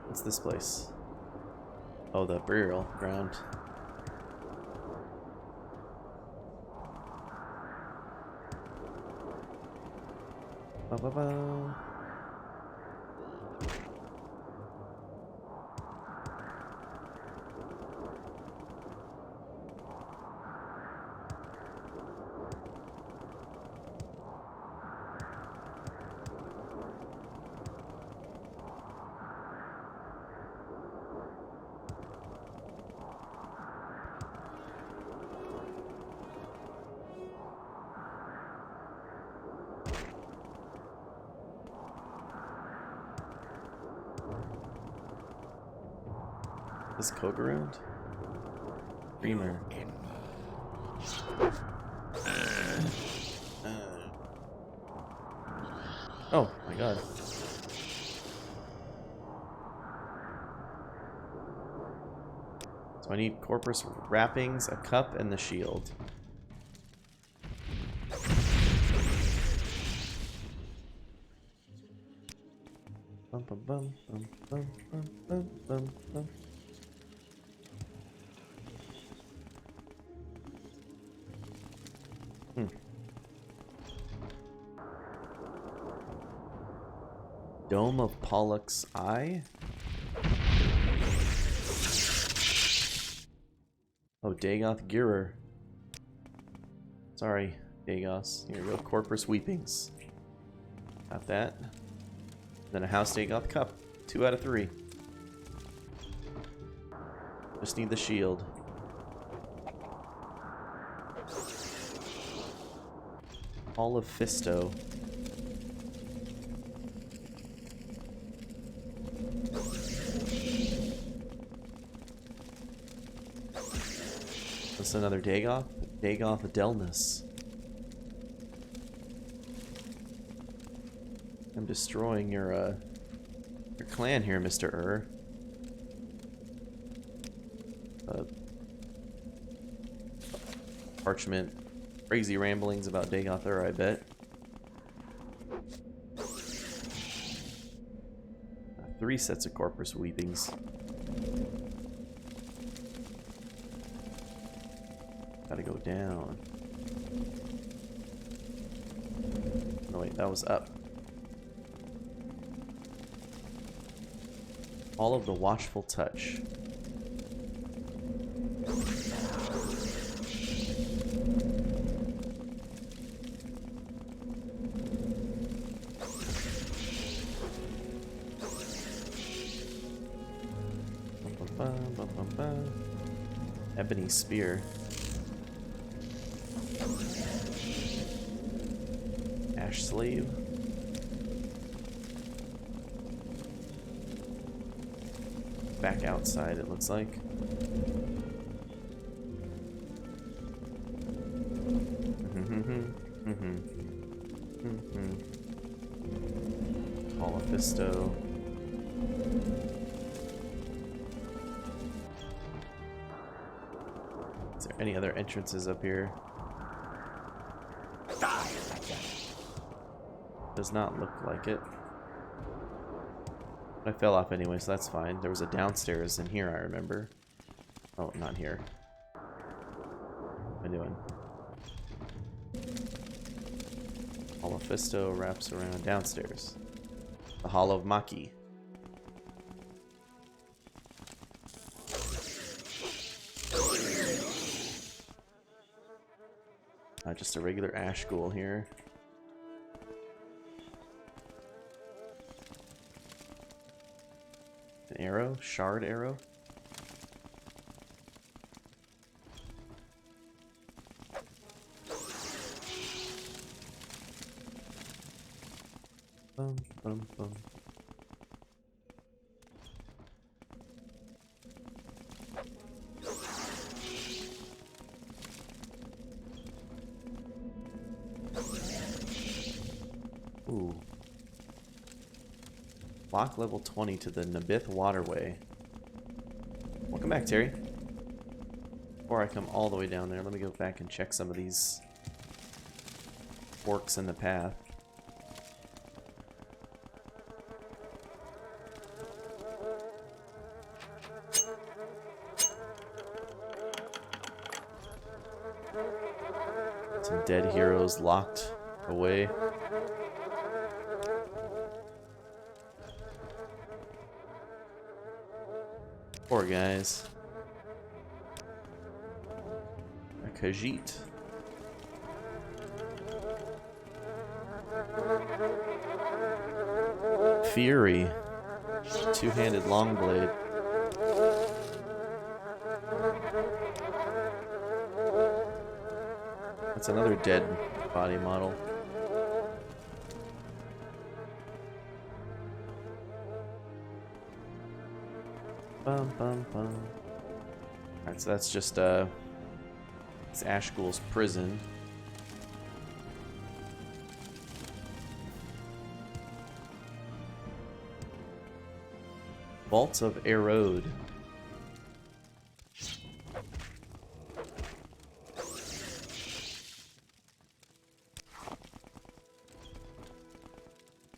What's this place? Oh, the burial ground. Ba -ba -ba. Is Coke around? Creamer. Oh my god. So I need corpus wrappings, a cup, and the shield. Bum, bum, bum, bum, bum, bum, bum, bum, bum. Dome of Pollux Eye? Oh, Dagoth Girer. Sorry, Dagos. Here we go. Corpus Weepings. Got that. Then a House Dagoth Cup. 2 out of 3. Just need the shield. Hall of Fisto. That's another Dagoth? Dagoth Delnus. I'm destroying your clan here, Mr. Parchment. Crazy ramblings about Dagoth I bet. 3 sets of Corpus Weepings. Gotta go down. Oh wait, that was up. All of the Watchful Touch. Ebony Spear. Ash Slave. Back outside, it looks like. Hall of Fisto. Is there any other entrances up here? Does not look like it. I fell off anyway, so that's fine. There was a downstairs in here, I remember. Oh, not here. What am I doing? Hall of Fisto wraps around downstairs. The Hall of Maki. Just a regular ash ghoul here. An arrow? Shard arrow? Bum, bum, bum. Ooh. Lock level 20 to the Nabith Waterway. Welcome back, Terry. Before I come all the way down there, let me go back and check some of these forks in the path. Some dead heroes locked away. Poor guys. A Khajiit. Fury. Two-handed longblade. That's another dead body model. Bum bum bum. Alright, so that's just it's Ashgul's prison. Vaults of Erode.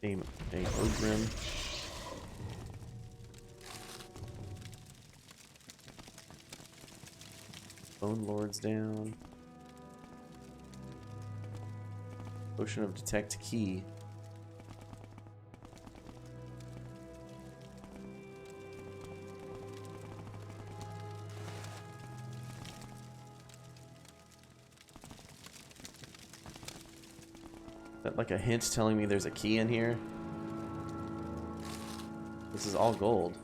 A Ogrim. Bone Lords down. Potion of Detect Key. Is that like a hint telling me there's a key in here? This is all gold.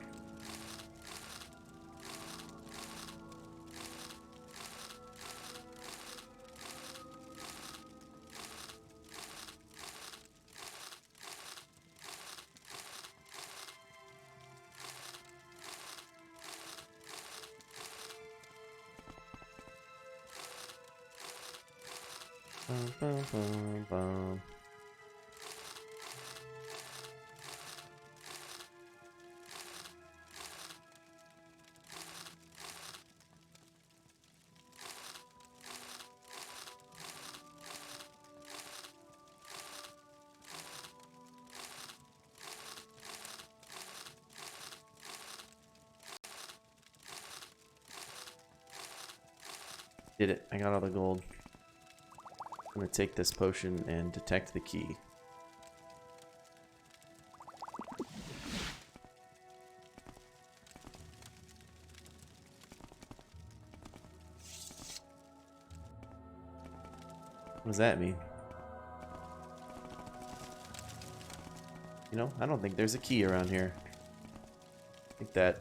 Bum, bum, bum, bum. Did it. I got all the gold. I'm gonna take this potion and detect the key. What does that mean? You know, I don't think there's a key around here. I think that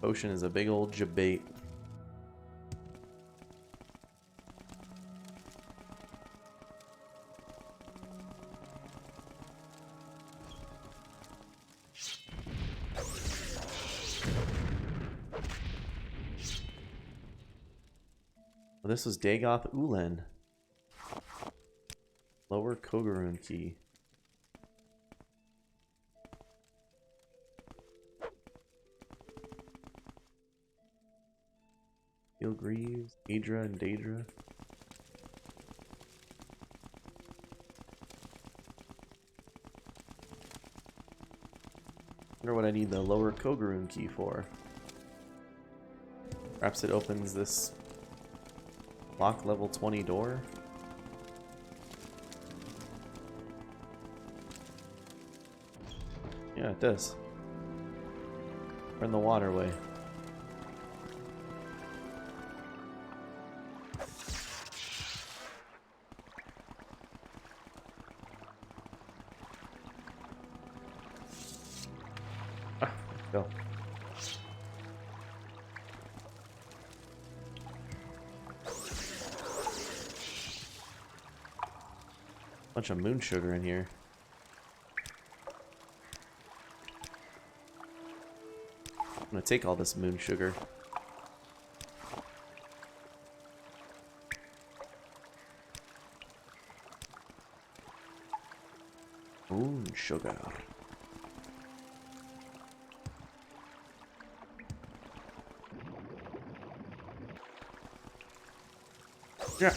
potion is a big old jabate. Well, this was Dagoth Ulen. Lower Kogarun key. Steel Greaves, Adra and Daedra. Wonder what I need the lower Kogarun key for. Perhaps it opens this lock level 20 door. Yeah, it does. We're in the waterway. Ah, let's go. Bunch of moon sugar in here. I'm gonna take all this moon sugar. Moon sugar. Yeah.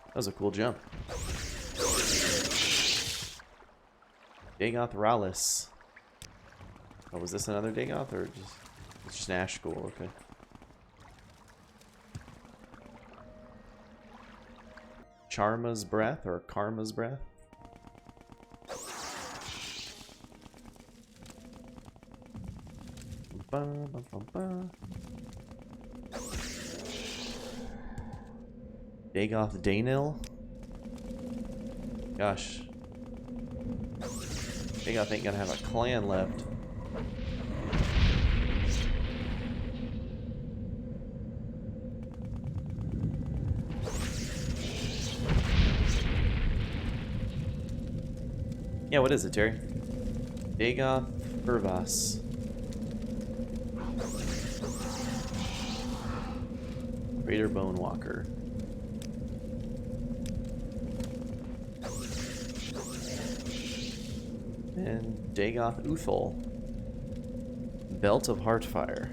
That was a cool jump. Dagoth Rallis. Oh, was this another Dagoth or just it's just an Ash School? Okay. Charma's Breath or Karma's Breath? Dagoth Daynil? Gosh. Dagoth ain't gonna have a clan left. Yeah, what is it, Terry? Dagoth Purvas. Raider Bonewalker. And Dagoth Uthal. Belt of Heartfire.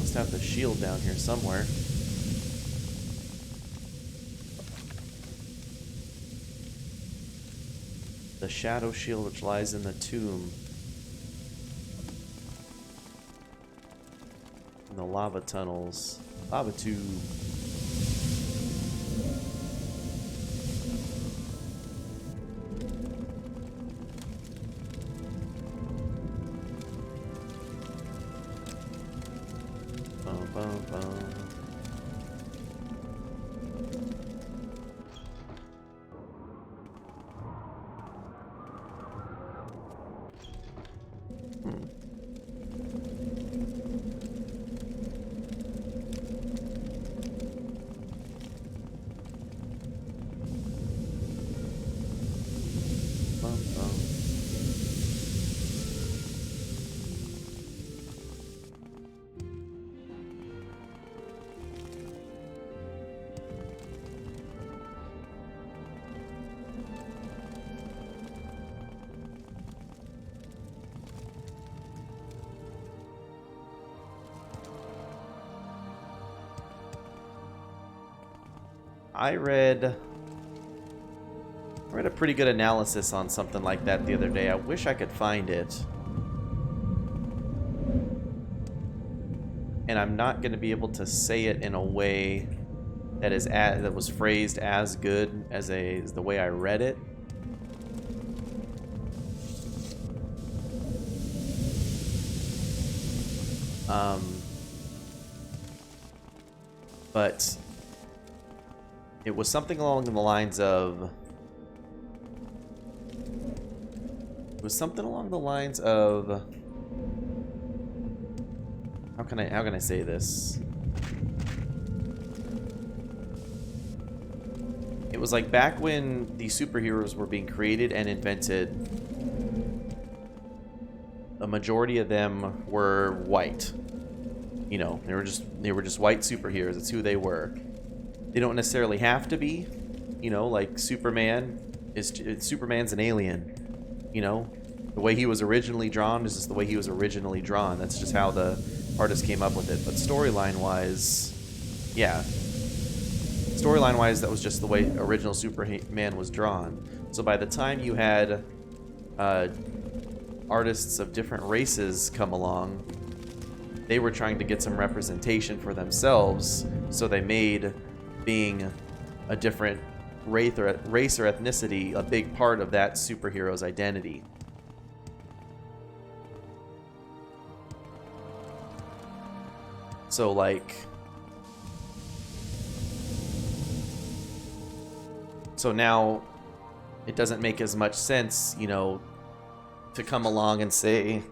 Must have the shield down here somewhere. The shadow shield which lies in the tomb. In the lava tunnels. Lava tube. Bum, bum, bum. I read a pretty good analysis on something like that the other day. I wish I could find it. And I'm not going to be able to say it in a way that was phrased as good as the way I read it. But it was something along the lines of... How can I say this? It was like back when the superheroes were being created and invented, a majority of them were white. You know, they were just white superheroes. It's who they were. They don't necessarily have to be, you know, like Superman's an alien, you know? The way he was originally drawn is just the way he was originally drawn. That's just how the artist came up with it. But storyline-wise, yeah. Storyline-wise, that was just the way original Superman was drawn. So by the time you had artists of different races come along, they were trying to get some representation for themselves, so they made being a different race or ethnicity a big part of that superhero's identity. So now it doesn't make as much sense, you know, to come along and say,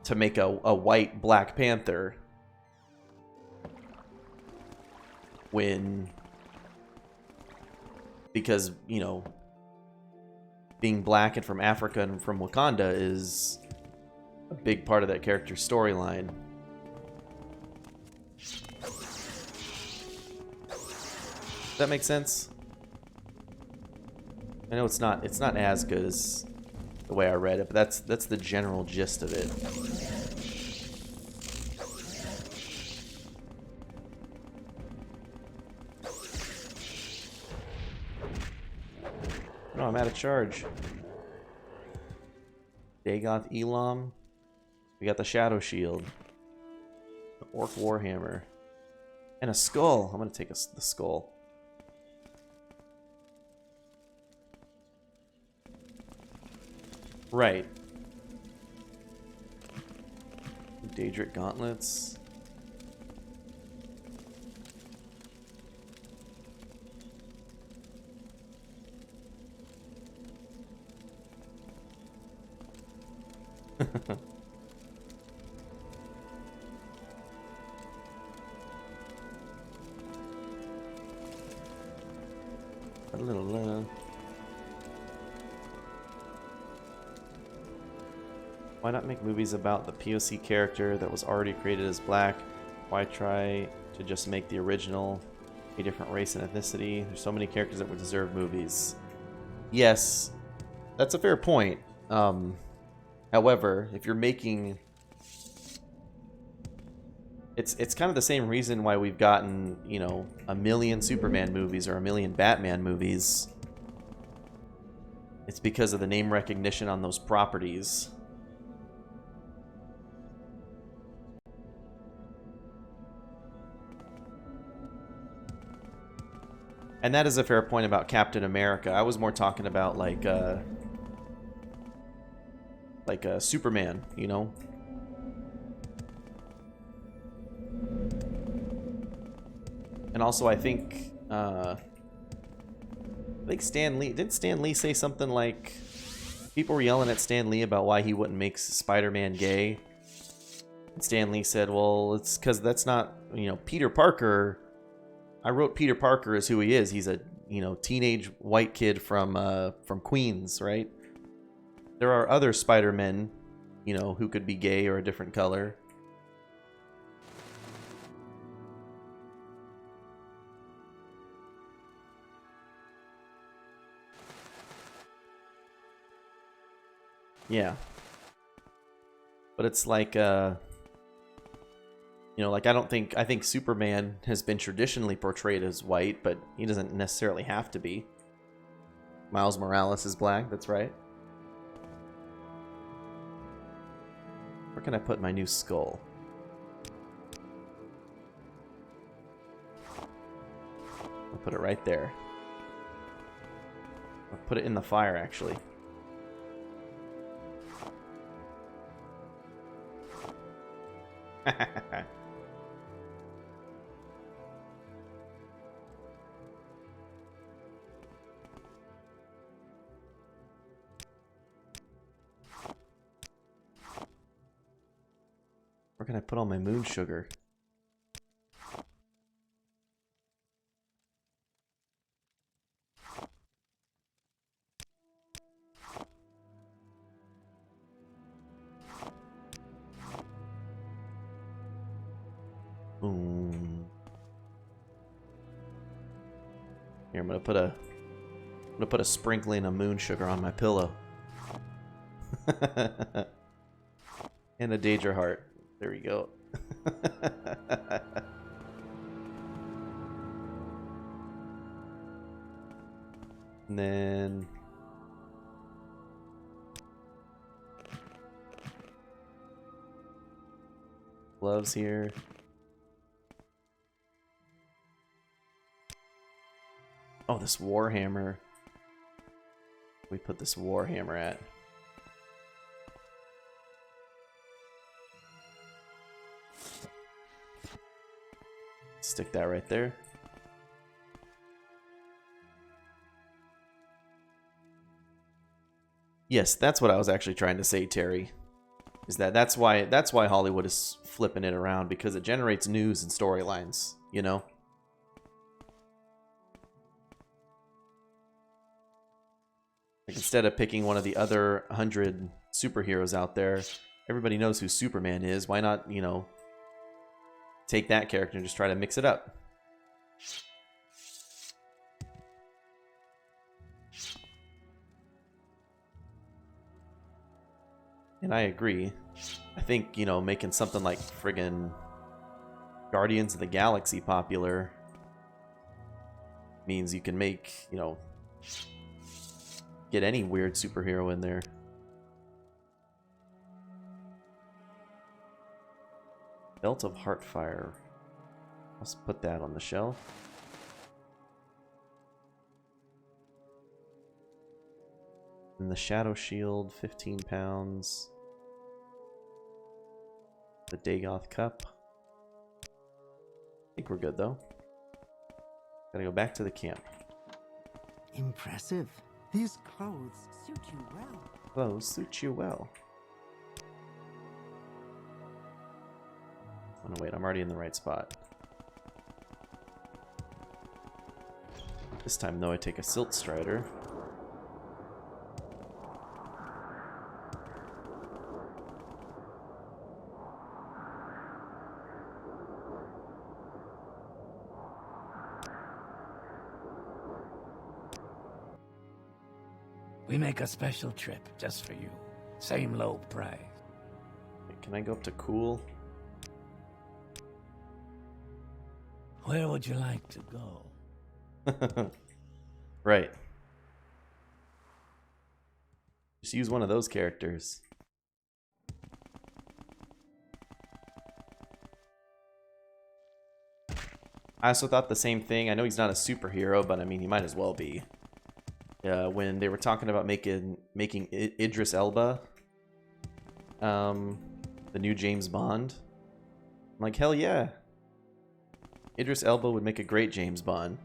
to make a white Black Panther because, you know, being black and from Africa and from Wakanda is a big part of that character's storyline. Does that make sense? I know it's not as good as the way I read it, but that's the general gist of it. No, I'm out of charge. Dagoth Elam. We got the Shadow Shield. The Orc Warhammer. And a skull. I'm gonna take the skull. Right. Daedric gauntlets. A little, why not make movies about the POC character that was already created as black? Why try to just make the original a different race and ethnicity? There's so many characters that would deserve movies. Yes, that's a fair point. However, if you're making... It's kind of the same reason why we've gotten, you know, a million Superman movies or a million Batman movies. It's because of the name recognition on those properties. And that is a fair point about Captain America. I was more talking about like Superman, you know? And also, I think Stan Lee... Didn't Stan Lee say something like... People were yelling at Stan Lee about why he wouldn't make Spider-Man gay. And Stan Lee said, well, it's because that's not... You know, Peter Parker... I wrote Peter Parker as who he is. He's a, you know, teenage white kid from Queens, right? There are other Spider-Men, you know, who could be gay or a different color. Yeah. But it's like, you know, like I think Superman has been traditionally portrayed as white, but he doesn't necessarily have to be. Miles Morales is black, that's right. Where can I put my new skull? I'll put it right there. I'll put it in the fire, actually. Where can I put all my moon sugar? Boom. Here, I'm gonna put a sprinkling of moon sugar on my pillow. And a Daedra heart. There we go. And then gloves here. Oh, this warhammer. We put this warhammer at. Stick that right there. Yes, that's what I was actually trying to say, Terry. Is that's why Hollywood is flipping it around, because it generates news and storylines, you know? Like, instead of picking one of the other 100 superheroes out there, everybody knows who Superman is. Why not, you know, take that character and just try to mix it up? And I agree. I think, you know, making something like friggin' Guardians of the Galaxy popular means you can make, you know, get any weird superhero in there. Belt of Heartfire. Let's put that on the shelf. And the Shadow Shield, 15 pounds. The Dagoth Cup. I think we're good though. Gotta go back to the camp. Impressive. These clothes suit you well. Clothes suit you well. Oh no, wait, I'm already in the right spot. This time though, I take a Silt Strider. We make a special trip just for you. Same low price. Wait, can I go up to cool? Where would you like to go? Right. Just use one of those characters. I also thought the same thing. I know he's not a superhero, but I mean, he might as well be. When they were talking about making Idris Elba, the new James Bond, I'm like, hell yeah. Idris Elba would make a great James Bond.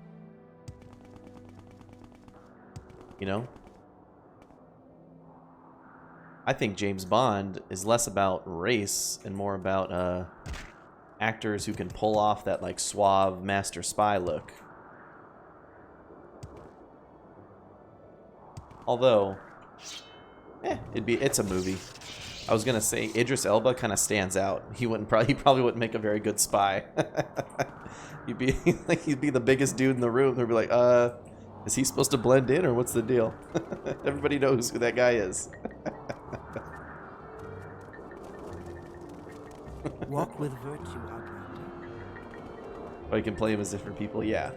You know? I think James Bond is less about race and more about actors who can pull off that like suave master spy look. Although, it's a movie. I was gonna say Idris Elba kind of stands out. He probably wouldn't make a very good spy. he'd be the biggest dude in the room. They'd be like, is he supposed to blend in or what's the deal? Everybody knows who that guy is. Walk with virtue, Outlander. Oh, you can play him as different people, yeah.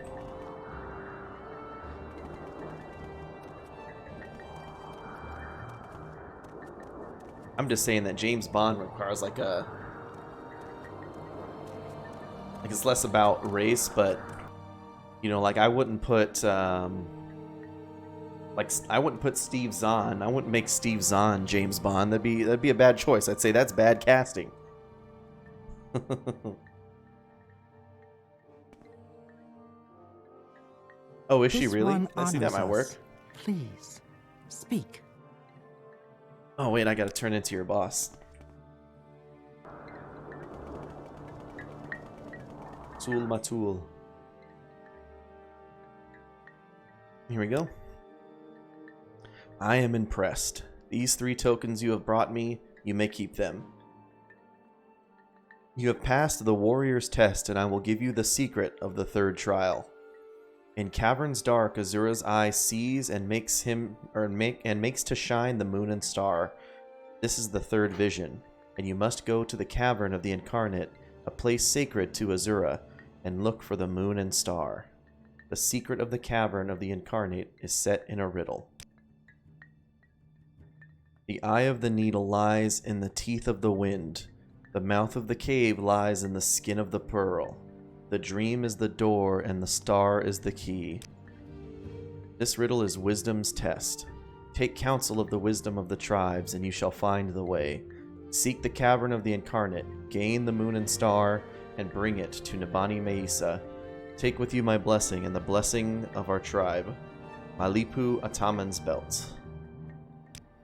I'm just saying that James Bond requires like it's less about race, but you know, like I wouldn't put I wouldn't put Steve Zahn. I wouldn't make Steve Zahn James Bond. That'd be a bad choice. I'd say that's bad casting. Oh, is she This really? one I see that honors might work. us. Please, speak. Oh wait, I gotta turn into your boss. Tool Matul. Here we go. I am impressed. These 3 tokens you have brought me, you may keep them. You have passed the warrior's test, and I will give you the secret of the 3rd trial. In caverns dark, Azura's eye sees and makes to shine the moon and star. This is the 3rd vision, and you must go to the cavern of the Incarnate, a place sacred to Azura, and look for the moon and star. The secret of the cavern of the Incarnate is set in a riddle. The eye of the needle lies in the teeth of the wind. The mouth of the cave lies in the skin of the pearl. The dream is the door, and the star is the key. This riddle is wisdom's test. Take counsel of the wisdom of the tribes, and you shall find the way. Seek the cavern of the Incarnate, gain the moon and star, and bring it to Nabani Meisa. Take with you my blessing and the blessing of our tribe. Malipu Ataman's belt.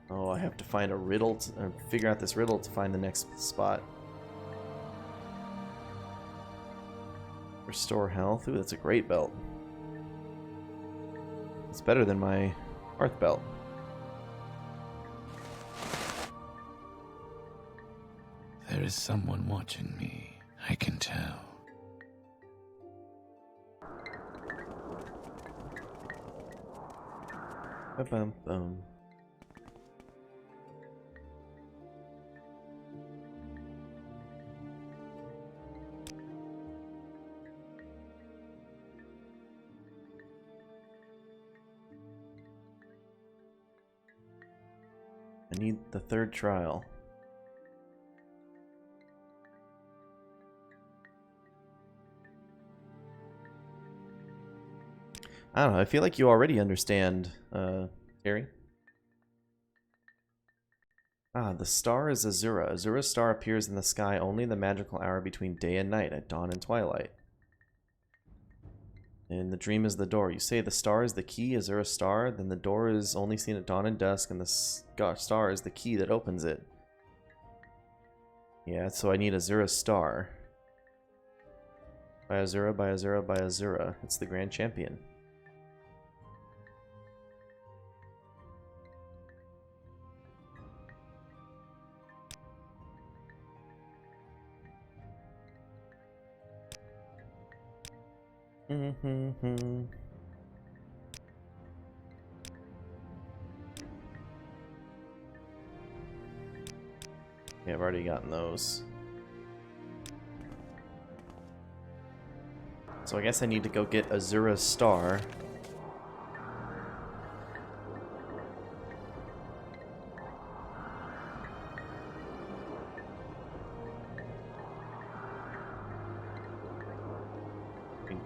Oh, I have to find a riddle, figure out this riddle to find the next spot. Restore health. Ooh, that's a great belt. It's better than my Hearth belt. There is someone watching me. I can tell. Ba-bum-bum. I need the 3rd trial. I don't know, I feel like you already understand, Terry. Ah, the star is Azura. Azura's star appears in the sky only in the magical hour between day and night, at dawn and twilight. And the dream is the door. You say the star is the key, Azura's star, then the door is only seen at dawn and dusk, and the star is the key that opens it. Yeah, so I need Azura's star. By Azura, by Azura, by Azura. It's the Grand Champion. Yeah, I've already gotten those. So I guess I need to go get Azura's star.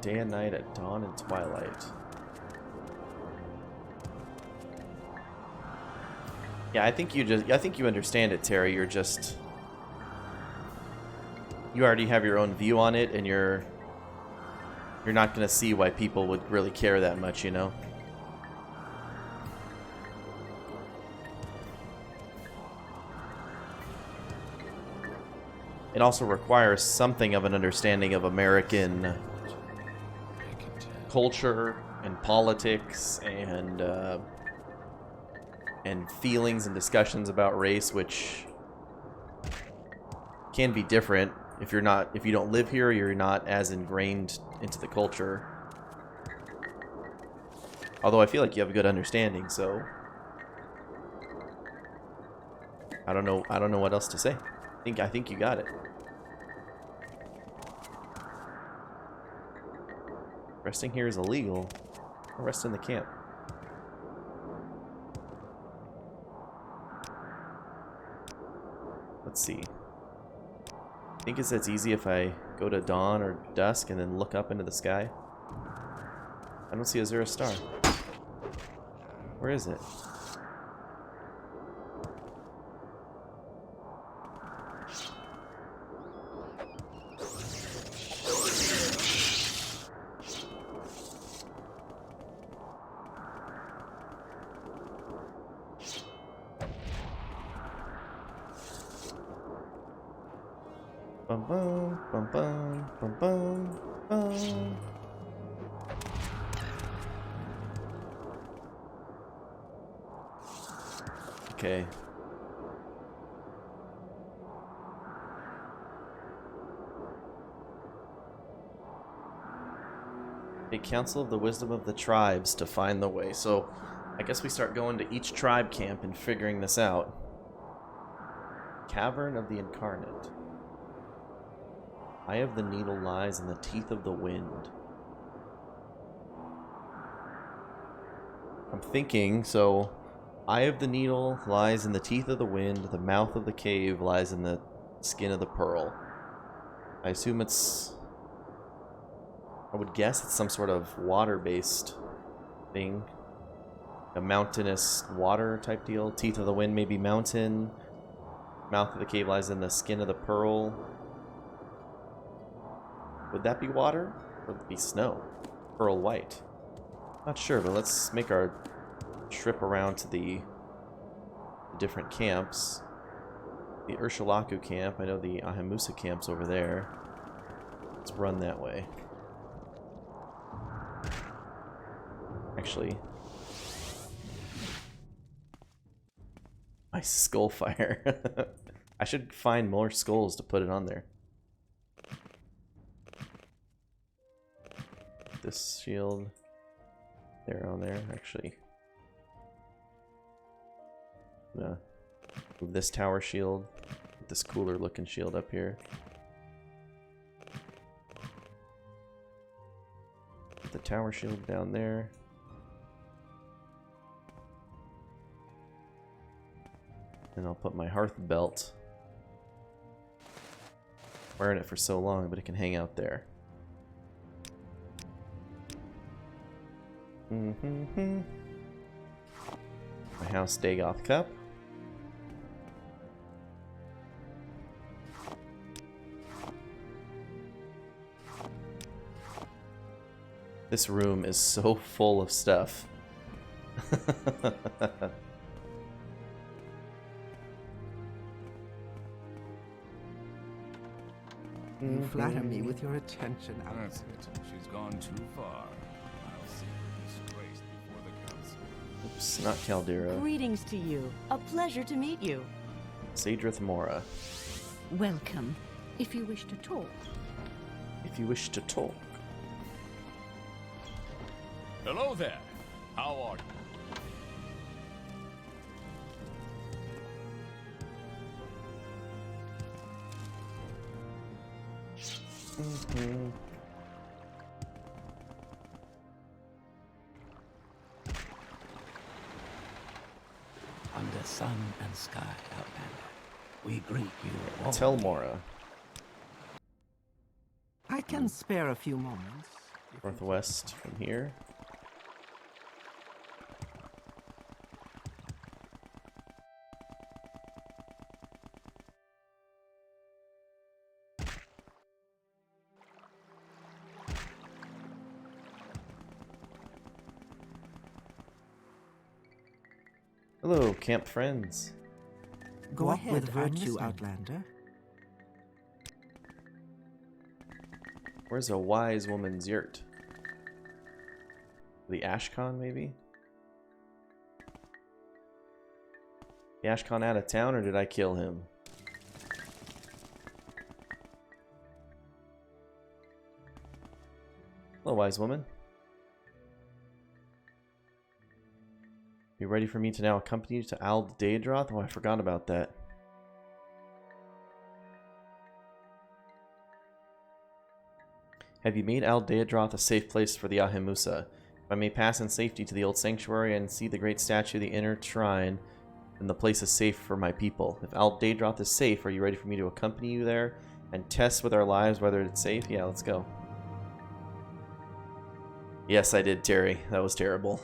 Day and night, at dawn and twilight. Yeah, I think you understand it, Terry. You already have your own view on it, and you're not gonna see why people would really care that much, you know? It also requires something of an understanding of American culture and politics and feelings and discussions about race, which can be different if you don't live here, or you're not as ingrained into the culture. Although I feel like you have a good understanding, so I don't know what else to say. I think you got it. Resting here is illegal. I'll rest in the camp. Let's see. I think it's easy if I go to dawn or dusk and then look up into the sky. I don't see Azura's star. Where is it? Bum bum bum bum bum bum bum. Okay. A council of the wisdom of the tribes to find the way. So, I guess we start going to each tribe camp and figuring this out. Cavern of the Incarnate. Eye of the Needle lies in the teeth of the wind. I'm thinking, so Eye of the Needle lies in the teeth of the wind, the mouth of the cave lies in the skin of the pearl. I assume I would guess it's some sort of water-based thing. A mountainous water type deal. Teeth of the wind maybe mountain. Mouth of the cave lies in the skin of the pearl. Would that be water? Or would it be snow? Pearl white. Not sure, but let's make our trip around to the different camps. The Ursulaku camp. I know the Ahamusa camp's over there. Let's run that way. Actually, my skull fire. I should find more skulls to put it on there. This shield there on there, actually. I'm gonna move this tower shield, with this cooler looking shield up here. Put the tower shield down there. And I'll put my hearth belt. Wearing it for so long, but it can hang out there. My house Dagoth cup. This room is so full of stuff. You flatter me with your attention, That's Alice. it. She's gone too far. I'll see her disgraced before the council. Oops, not Caldera. Greetings to you. A pleasure to meet you. Sadrith Mora. Welcome. If you wish to talk. If you wish to talk. Hello there. How are you? Under sun and sky, Outlander, we greet you all. Tell Mora. I can spare a few moments. Northwest from here. Hello, camp friends. Go Walk ahead, with I'm virtue, listening. Outlander. Where's a wise woman's yurt? The Ashcon, maybe? The Ashcon out of town, or did I kill him? Hello, wise woman. You ready for me to now accompany you to Al Daedroth? Oh, I forgot about that. Have you made Al Daedroth a safe place for the Ahimusa? If I may pass in safety to the old sanctuary and see the great statue of the inner shrine, then the place is safe for my people. If Al Daedroth is safe, are you ready for me to accompany you there and test with our lives whether it's safe? Yeah, let's go. Yes, I did, Terry. That was terrible.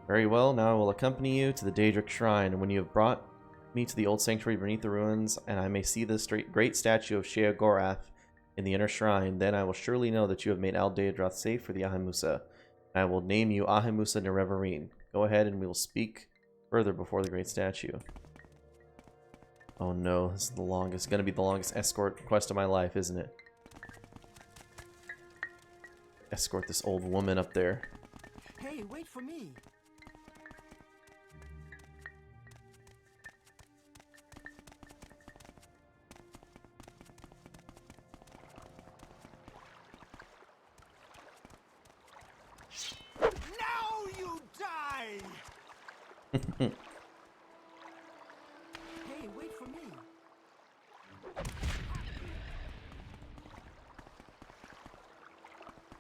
Very well, now I will accompany you to the Daedric Shrine, and when you have brought me to the old sanctuary beneath the ruins, and I may see the great statue of Sheogorath in the inner shrine, then I will surely know that you have made Al Daedroth safe for the Ahimusa. I will name you Ahimusa Nerevarine. Go ahead and we will speak further before the great statue. Oh no, this is the longest, gonna be the longest escort quest of my life, isn't it? Escort this old woman up there. Hey, wait for me. Now you die! Hey, wait for me.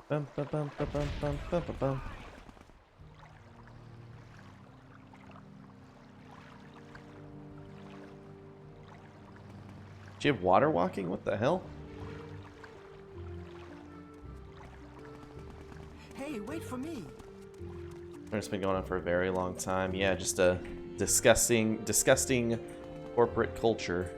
Bum, bum, bum, bum, bum, bum, bum, bum, bum. Do you have water walking? What the hell? Hey, wait for me. It's been going on for a very long time. Yeah, just a disgusting corporate culture.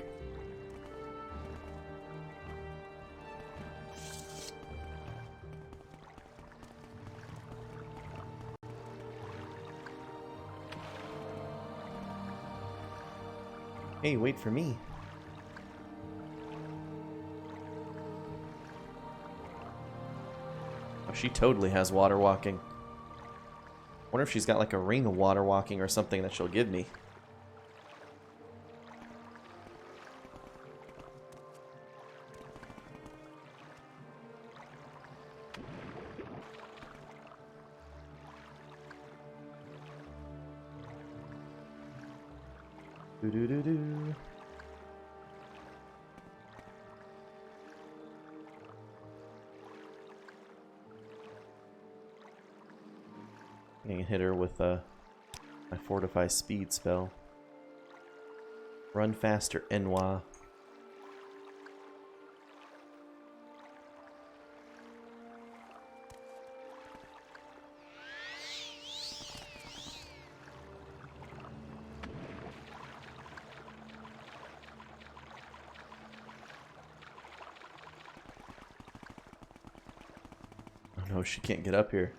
Hey, wait for me. Oh, she totally has water walking. Wonder if she's got like a ring of water walking or something that she'll give me. Do-do-do-do. I can hit her with my Fortify Speed spell. Run faster, Enwa. No, she can't get up here.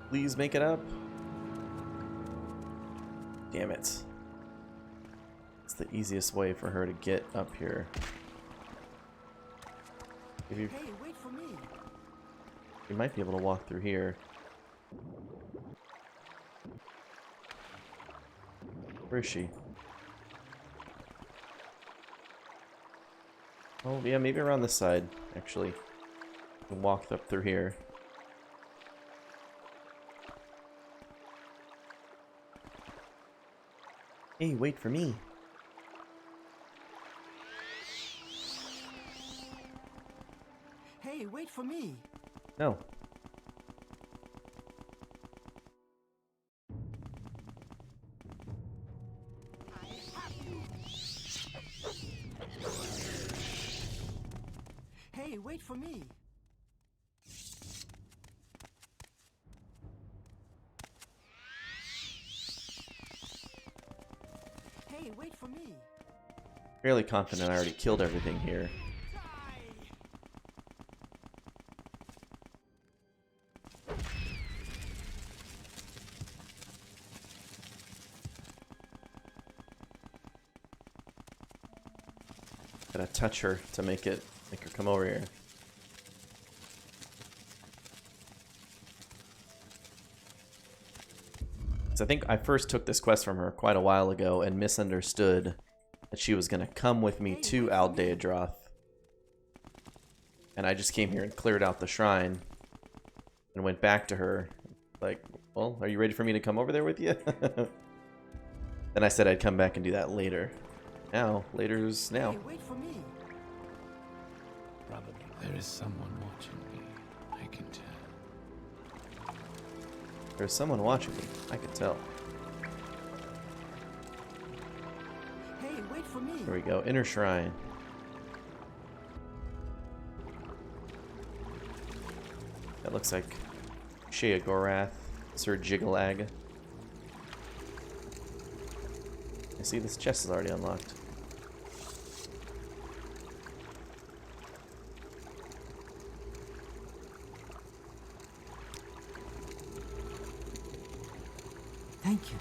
Please make it up. Damn it. It's the easiest way for her to get up here. If you, Hey, wait for me. you might be able to walk through here. Where is she? Oh, yeah, maybe around this side, actually. You can walk up through here. Hey, wait for me. Hey, wait for me. No. Hey, wait for me. Hey, wait for me. Fairly confident I already killed everything here. Gotta touch her to make her come over here. So I think I first took this quest from her quite a while ago and misunderstood that she was gonna come with me to Aldeadroth. And I just came here and cleared out the shrine and went back to her like, well, are you ready for me to come over there with you? Then I said I'd come back and do that later. Now, later's now. Hey, wait for me. Probably there is someone watching me. I can tell. There's someone watching me, I can tell. Hey, wait for me. There we go, inner shrine. That looks like Shea Gorath, Sir Jiggalag. I see this chest is already unlocked. Thank you.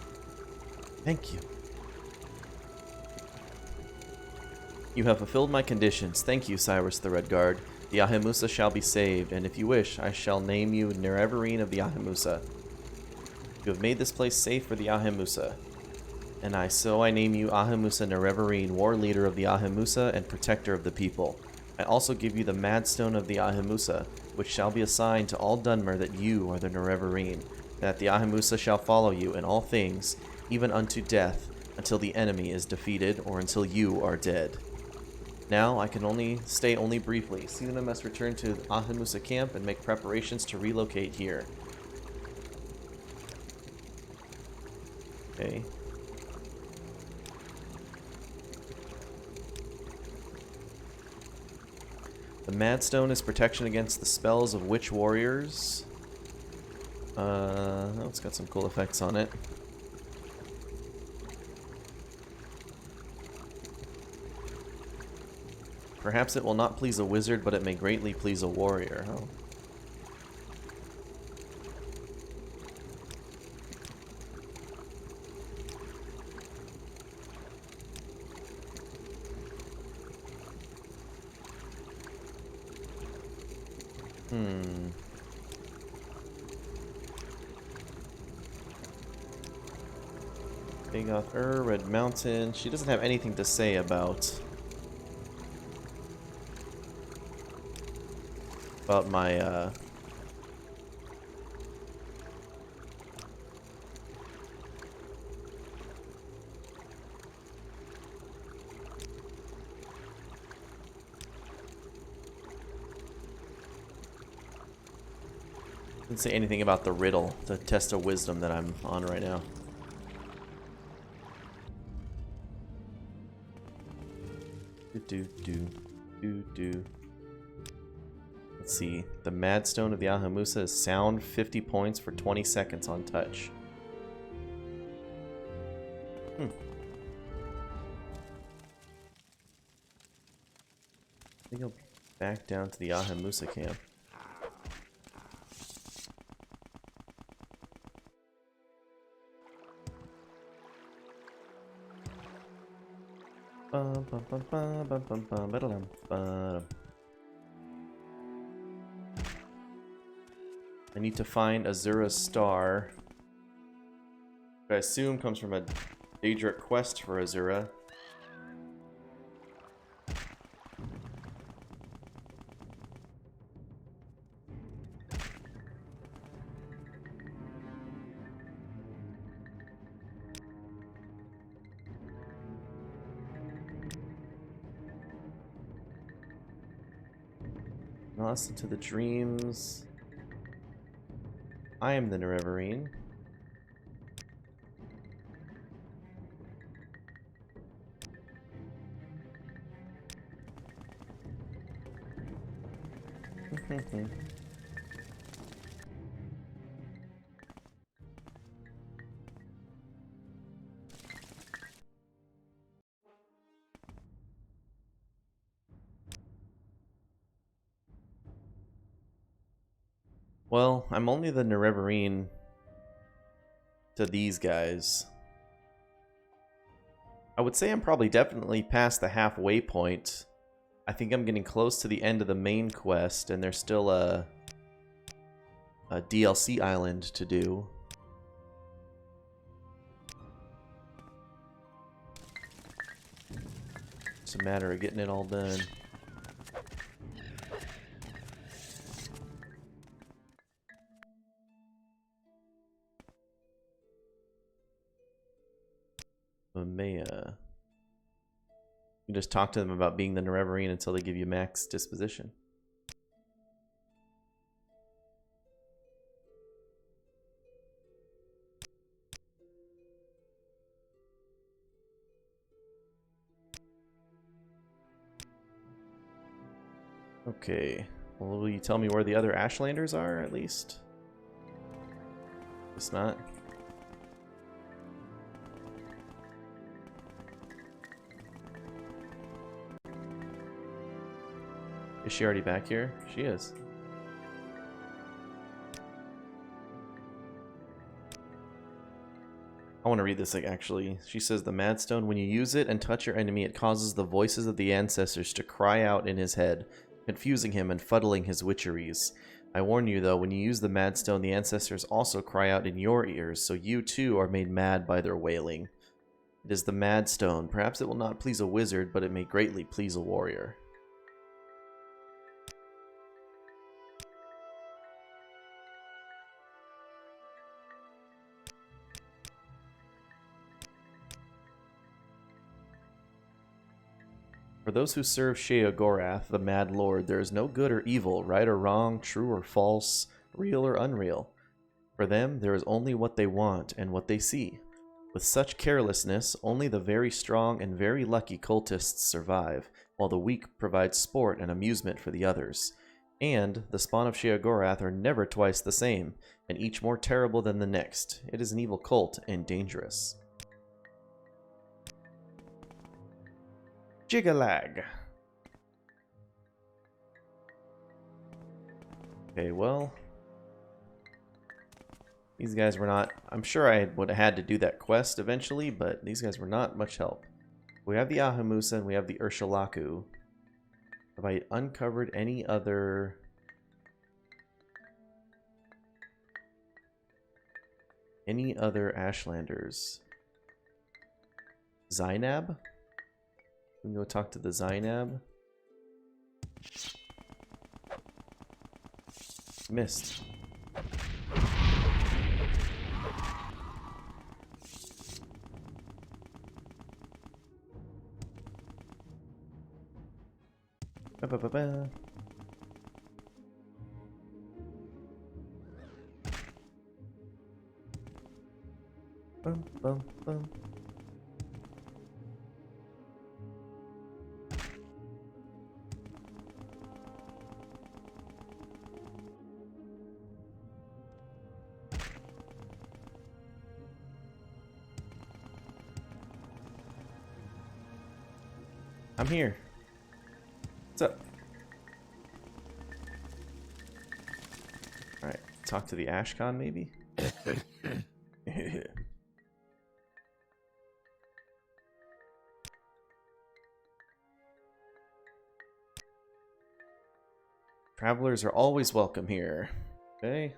Thank you. You have fulfilled my conditions. Thank you, Cyrus the Redguard. The Ahimusa shall be saved, and if you wish, I shall name you Nerevarine of the Ahimusa. You have made this place safe for the Ahimusa. And I name you Ahimusa Nerevarine, war leader of the Ahimusa and protector of the people. I also give you the Madstone of the Ahimusa, which shall be assigned to all Dunmer that you are the Nerevarine, and that the Ahimusa shall follow you in all things, even unto death, until the enemy is defeated or until you are dead. Now I can stay only briefly. Soon I must return to Ahimusa camp and make preparations to relocate here. Okay. The Madstone is protection against the spells of witch warriors. Oh, it's got some cool effects on it. Perhaps it will not please a wizard, but it may greatly please a warrior. Oh. Dagoth Red Mountain. She doesn't have anything to say about my didn't say anything about the riddle, the test of wisdom that I'm on right now. Do. Let's see. The Mad Stone of the Ahamusa is sound 50 points for 20 seconds on touch. I think I'll back down to the Ahamusa camp. I need to find Azura's star. I assume comes from a Daedric quest for Azura. Lost into the dreams. I am the Nerevarine. Well, I'm only the Nerevarine to these guys. I would say I'm probably definitely past the halfway point. I think I'm getting close to the end of the main quest, and there's still a DLC island to do. It's a matter of getting it all done. Maya. You just talk to them about being the Nerevarine until they give you max disposition. Okay. Well, will you tell me where the other Ashlanders are, at least? It's not. Is she already back here? She is. I want to read this, like, actually. She says, the Mad Stone, when you use it and touch your enemy, it causes the voices of the ancestors to cry out in his head, confusing him and fuddling his witcheries. I warn you, though, when you use the Mad Stone, the ancestors also cry out in your ears, so you, too, are made mad by their wailing. It is the Mad Stone. Perhaps it will not please a wizard, but it may greatly please a warrior. For those who serve Sheogorath, the Mad Lord, there is no good or evil, right or wrong, true or false, real or unreal. For them, there is only what they want and what they see. With such carelessness, only the very strong and very lucky cultists survive, while the weak provide sport and amusement for the others. And the spawn of Sheogorath are never twice the same, and each more terrible than the next. It is an evil cult and dangerous. Jigalag. Okay, well, these guys were not... I'm sure I would have had to do that quest eventually, but these guys were not much help. We have the Ahamusa and we have the Urshalaku. Have I uncovered any other... Ashlanders? Zainab? We can go talk to the Zainab. Missed. Ba-ba-ba-ba. Bum, bum, bum. I'm here. What's up? Alright, talk to the Ashcon maybe? Travelers are always welcome here. Okay.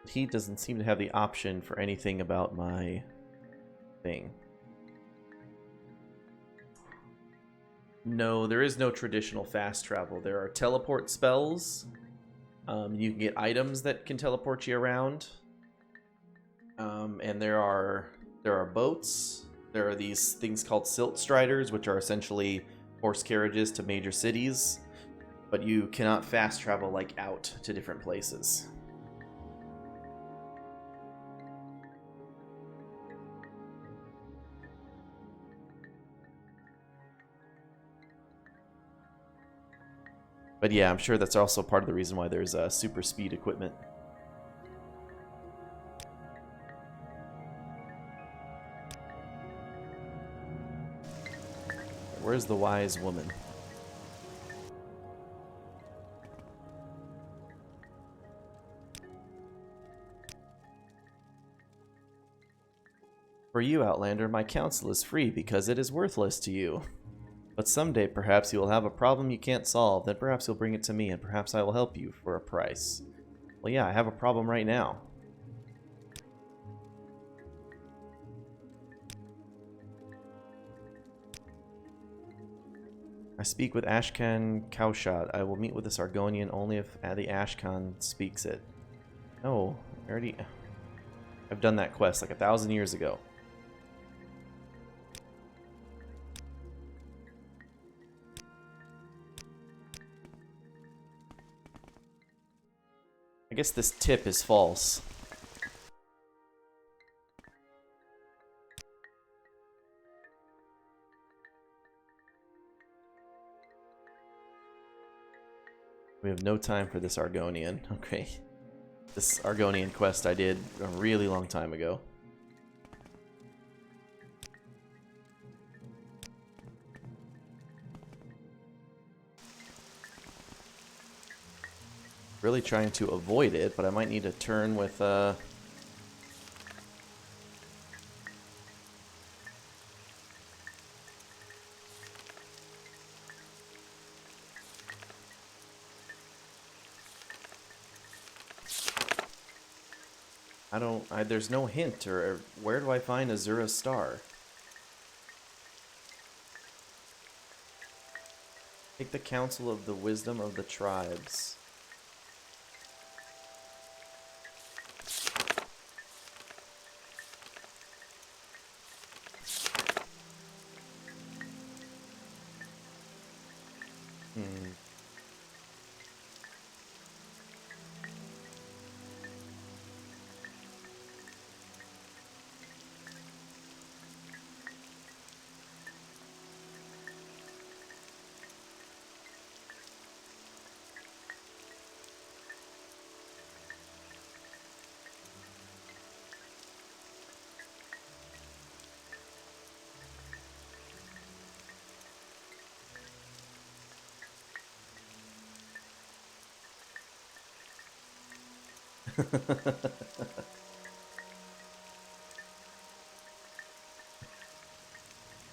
He doesn't seem to have the option for anything about my thing. No, there is no traditional fast travel. There are teleport spells. You can get items that can teleport you around. And there are boats. There are these things called silt striders, which are essentially horse carriages to major cities. But you cannot fast travel like out to different places. But yeah, I'm sure that's also part of the reason why there's super speed equipment. Where's the wise woman? For you, Outlander, my counsel is free because it is worthless to you. But someday, perhaps you will have a problem you can't solve, then perhaps you'll bring it to me, and perhaps I will help you for a price. Well, yeah, I have a problem right now. I speak with Ashkan Kaushad. I will meet with the Sargonian only if the Ashkan speaks it. No, I've done that quest like 1,000 years ago. I guess this tip is false. We have no time for this Argonian. Okay. This Argonian quest I did a really long time ago. Really trying to avoid it, but I might need to turn with there's no hint, or where do I find Azura's star? Take the counsel of the wisdom of the tribes.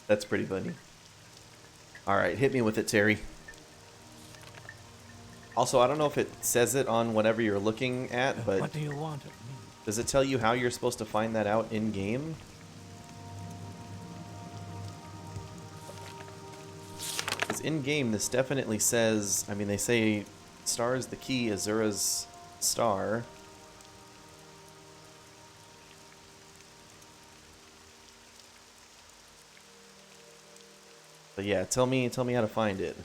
That's pretty funny. Alright, hit me with it, Terry. Also, I don't know if it says it on whatever you're looking at, but What do you want of me? does it tell you how you're supposed to find that out in-game? Because in-game, this definitely says... I mean, they say star is the key, Azura's star. But yeah, tell me how to find it.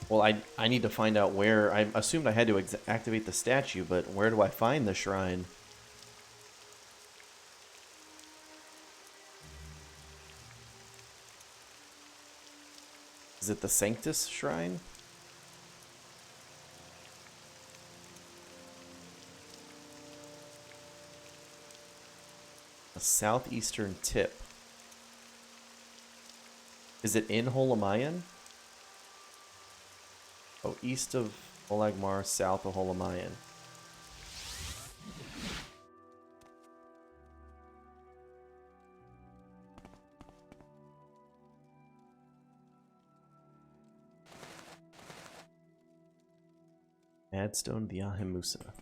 Well, I need to find out where... I assumed I had to activate the statue, but where do I find the shrine? Is it the Sanctus shrine? A southeastern tip. Is it in Holamayan? Oh, east of Olagmar, south of Holamayan. Adstone Viahemusa.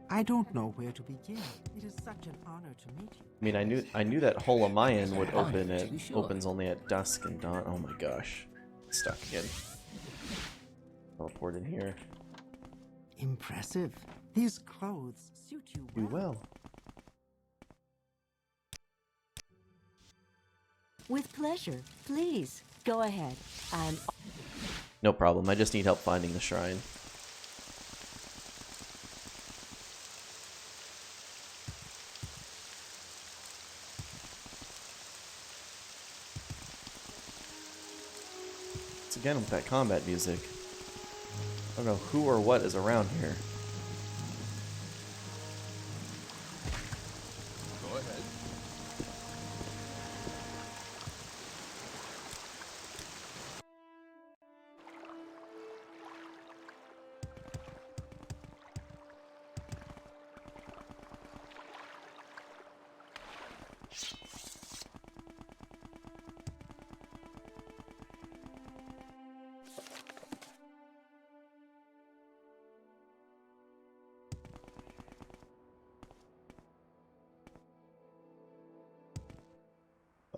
I don't know where to begin. It is such an honor to meet you. I mean, I knew that Holamayan would open at opens only at dusk and dawn. Oh my gosh, stuck again. Teleport in here. Impressive. These clothes suit you Do well. well. With pleasure. Please, go ahead. I'm... No problem. I just need help finding the shrine. It's again with that combat music. I don't know who or what is around here. Go ahead.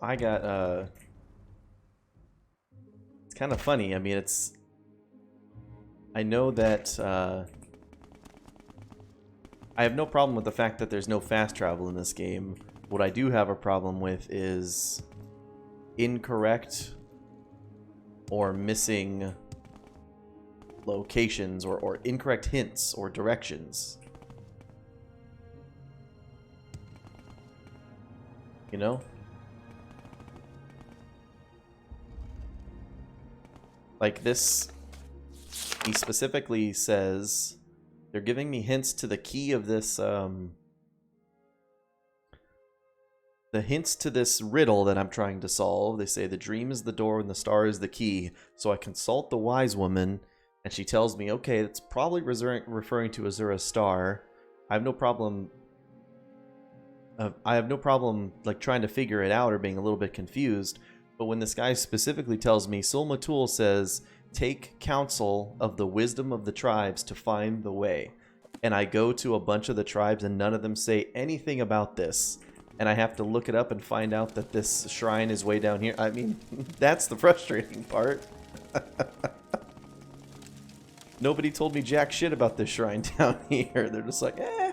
I got, it's kind of funny. I mean, I know that, I have no problem with the fact that there's no fast travel in this game. What I do have a problem with is incorrect or missing locations or incorrect hints or directions. You know? Like this, he specifically says, they're giving me hints to the key of this, the hints to this riddle that I'm trying to solve. They say the dream is the door and the star is the key. So I consult the wise woman, and she tells me, okay, it's probably referring to Azura's star. I have no problem, like trying to figure it out or being a little bit confused. But when this guy specifically tells me, Sul-Matul says, take counsel of the wisdom of the tribes to find the way. And I go to a bunch of the tribes and none of them say anything about this. And I have to look it up and find out that this shrine is way down here. I mean, that's the frustrating part. Nobody told me jack shit about this shrine down here. They're just like, eh.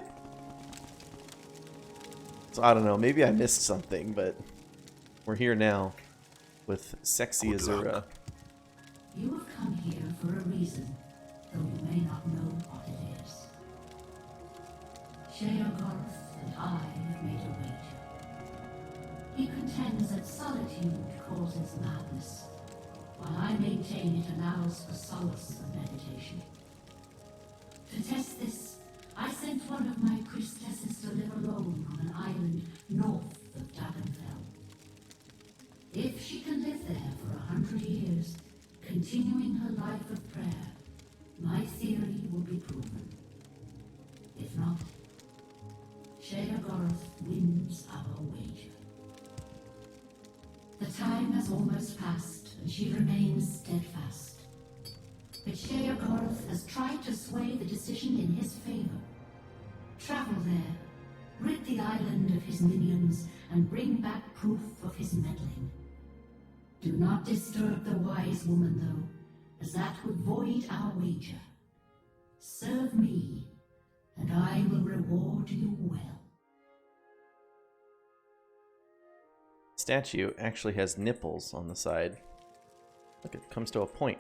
So I don't know, maybe I missed something, but we're here now. With sexy Azura. You have come here for a reason, though you may not know what it is. Sheogoth and I have made a wager. He contends that solitude causes madness, while I maintain it allows for solace and meditation. To test this, I sent one of my priestesses to live alone on an island north of Dagonfell. If she can live there for 100 years, continuing her life of prayer, my theory will be proven. If not, Sheogoth wins our wager. The time has almost passed, and she remains steadfast. But Sheogoth has tried to sway the decision in his favor. Travel there, rid the island of his minions, and bring back proof of his meddling. Do not disturb the wise woman, though, as that would void our wager. Serve me, and I will reward you well. Statue actually has nipples on the side. Look, it comes to a point.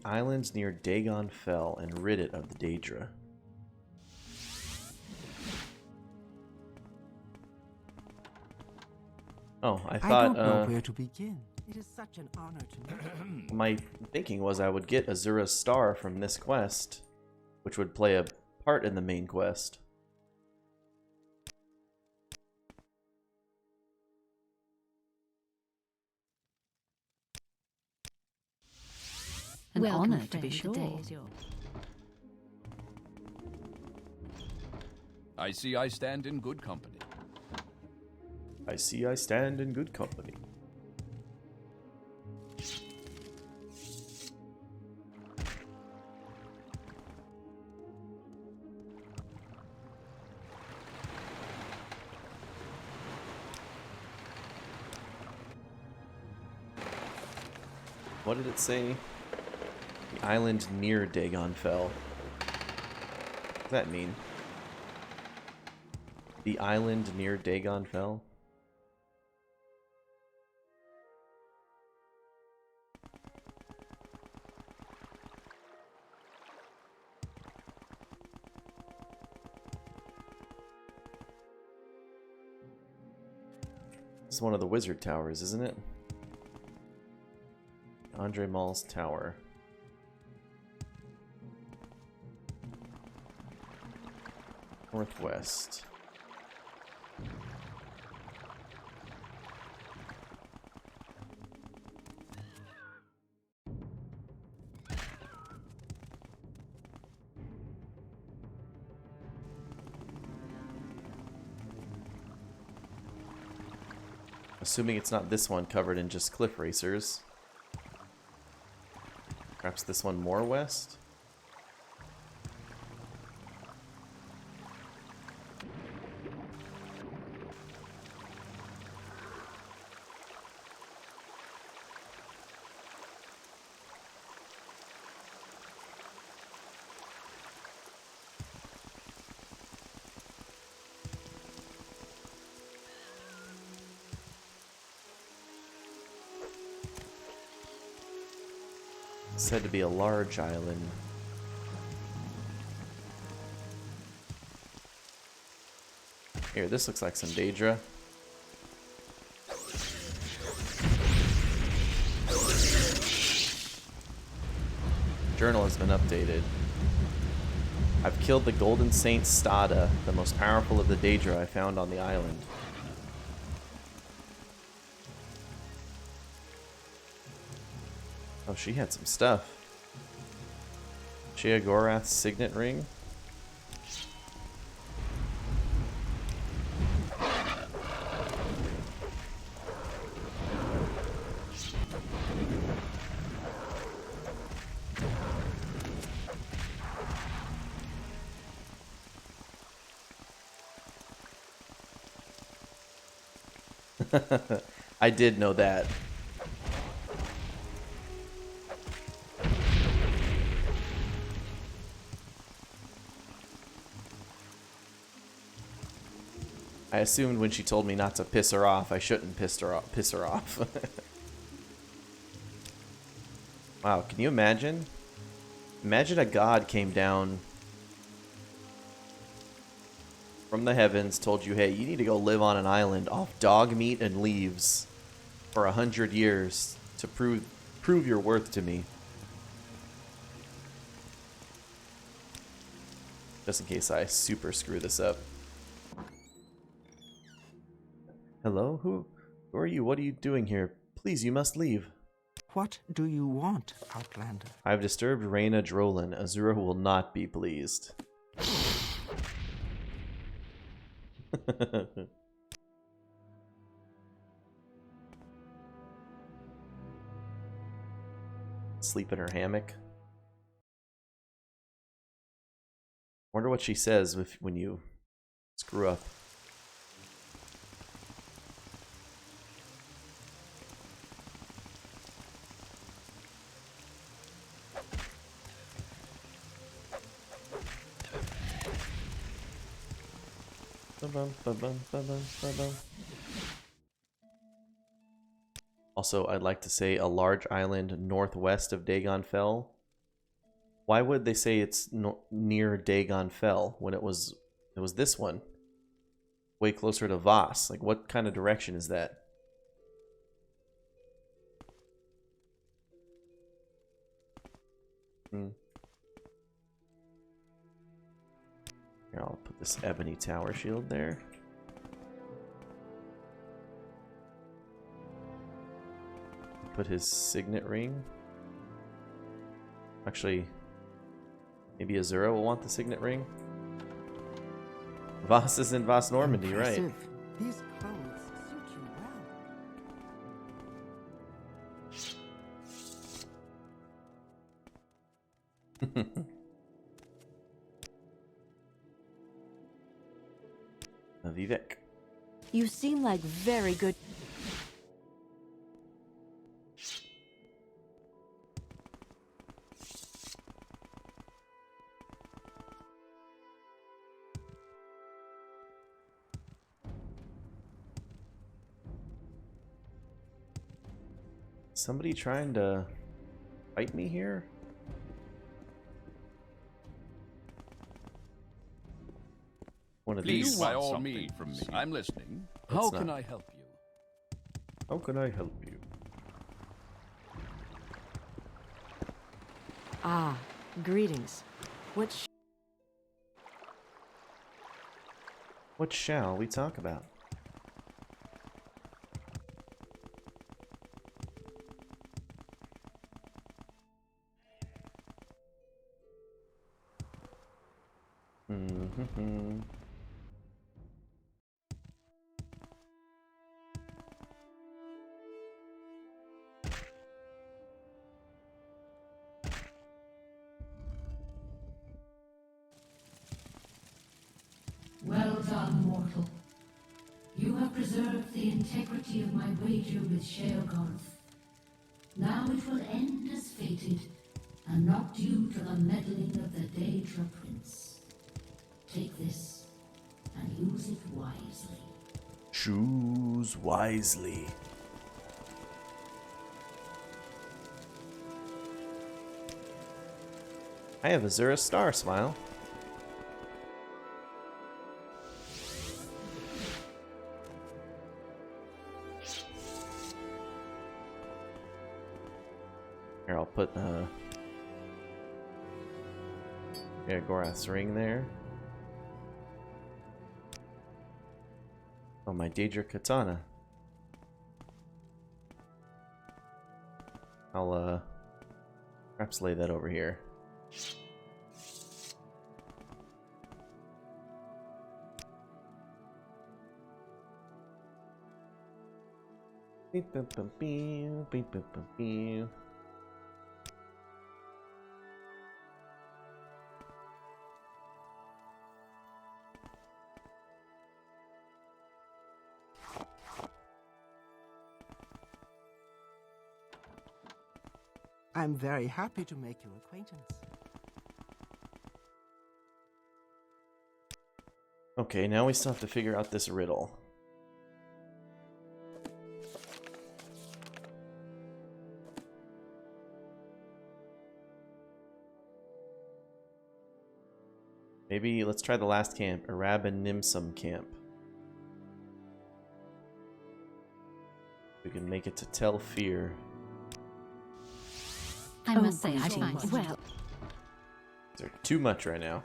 Islands near Dagon fell and rid it of the Daedra. Oh, I I thought don't know where to begin. It is such an honor to meet you. my thinking was I would get Azura's star from this quest, which would play a part in the main quest. An Welcome, honor, to be friend. The day sure. is yours. I see I stand in good company. I see I stand in good company. What did it say? The island near Dagon fell. What does that mean? The island near Dagon fell? This is one of the wizard towers, isn't it? Andre Mall's tower. Northwest. Assuming it's not this one covered in just cliff racers. Perhaps this one more west? Said to be a large island. Here, this looks like some Daedra. Journal has been updated. I've killed the Golden Saint Stada, the most powerful of the Daedra I found on the island. Oh, she had some stuff. Sheogorath's signet ring. I did know that. I assumed when she told me not to piss her off, I shouldn't piss her off. Wow, can you imagine? Imagine a god came down from the heavens, told you, hey, you need to go live on an island off dog meat and leaves for 100 years to prove your worth to me. Just in case I super screw this up. Hello? Who are you? What are you doing here? Please, you must leave. What do you want, Outlander? I've disturbed Reyna Drolin. Azura will not be pleased. Sleep in her hammock. Wonder what she says when you screw up. Also, I'd like to say a large island northwest of Dagon Fell. Why would they say it's near Dagon Fell when it was this one? Way closer to Voss. Like, what kind of direction is that? Here, I'll put this ebony tower shield there. Put his signet ring. Actually, maybe Azura will want the signet ring. Voss is in Voss Normandy, right? Impressive. These clothes suit you well. Vivek. You seem like very good. Somebody trying to fight me here? One of Please, these. by all means, from me. I'm listening. How It's can not. I help you? How can I help you? Ah, greetings. What shall we talk about? Well done, mortal. You have preserved the integrity of my wager with Sheogoth. Now it will end as fated, and not due to the meddling of the Daedra Prince. Take this, and use it wisely. Choose wisely. I have Azura Star Smile. Here, I'll put Gorath's ring there. Oh, my Daedra Katana. I'll perhaps lay that over here. Beep, boop, boop, beep, beep, boop, boop, beep. I'm very happy to make your acquaintance. Okay, now we still have to figure out this riddle. Maybe let's try the last camp, Arab and Nimsum camp. We can make it to Tel Fear. I must say, I find well. They're too much right now.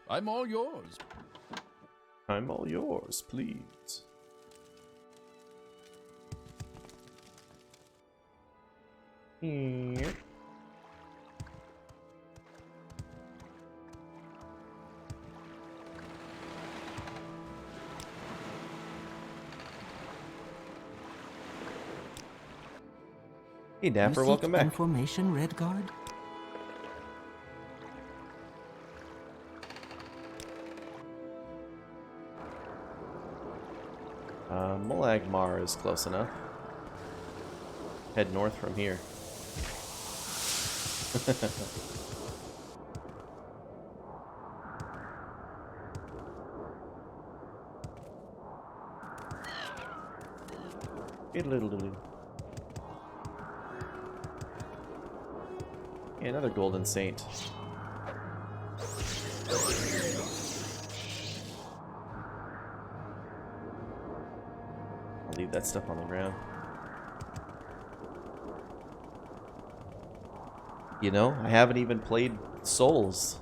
I'm all yours. I'm all yours, please. Here. Hey Dapper, You welcome seek back. Information, Redguard? Molagmar is close enough. Head north from here. Yeah, another golden saint. I'll leave that stuff on the ground. You know, I haven't even played Souls.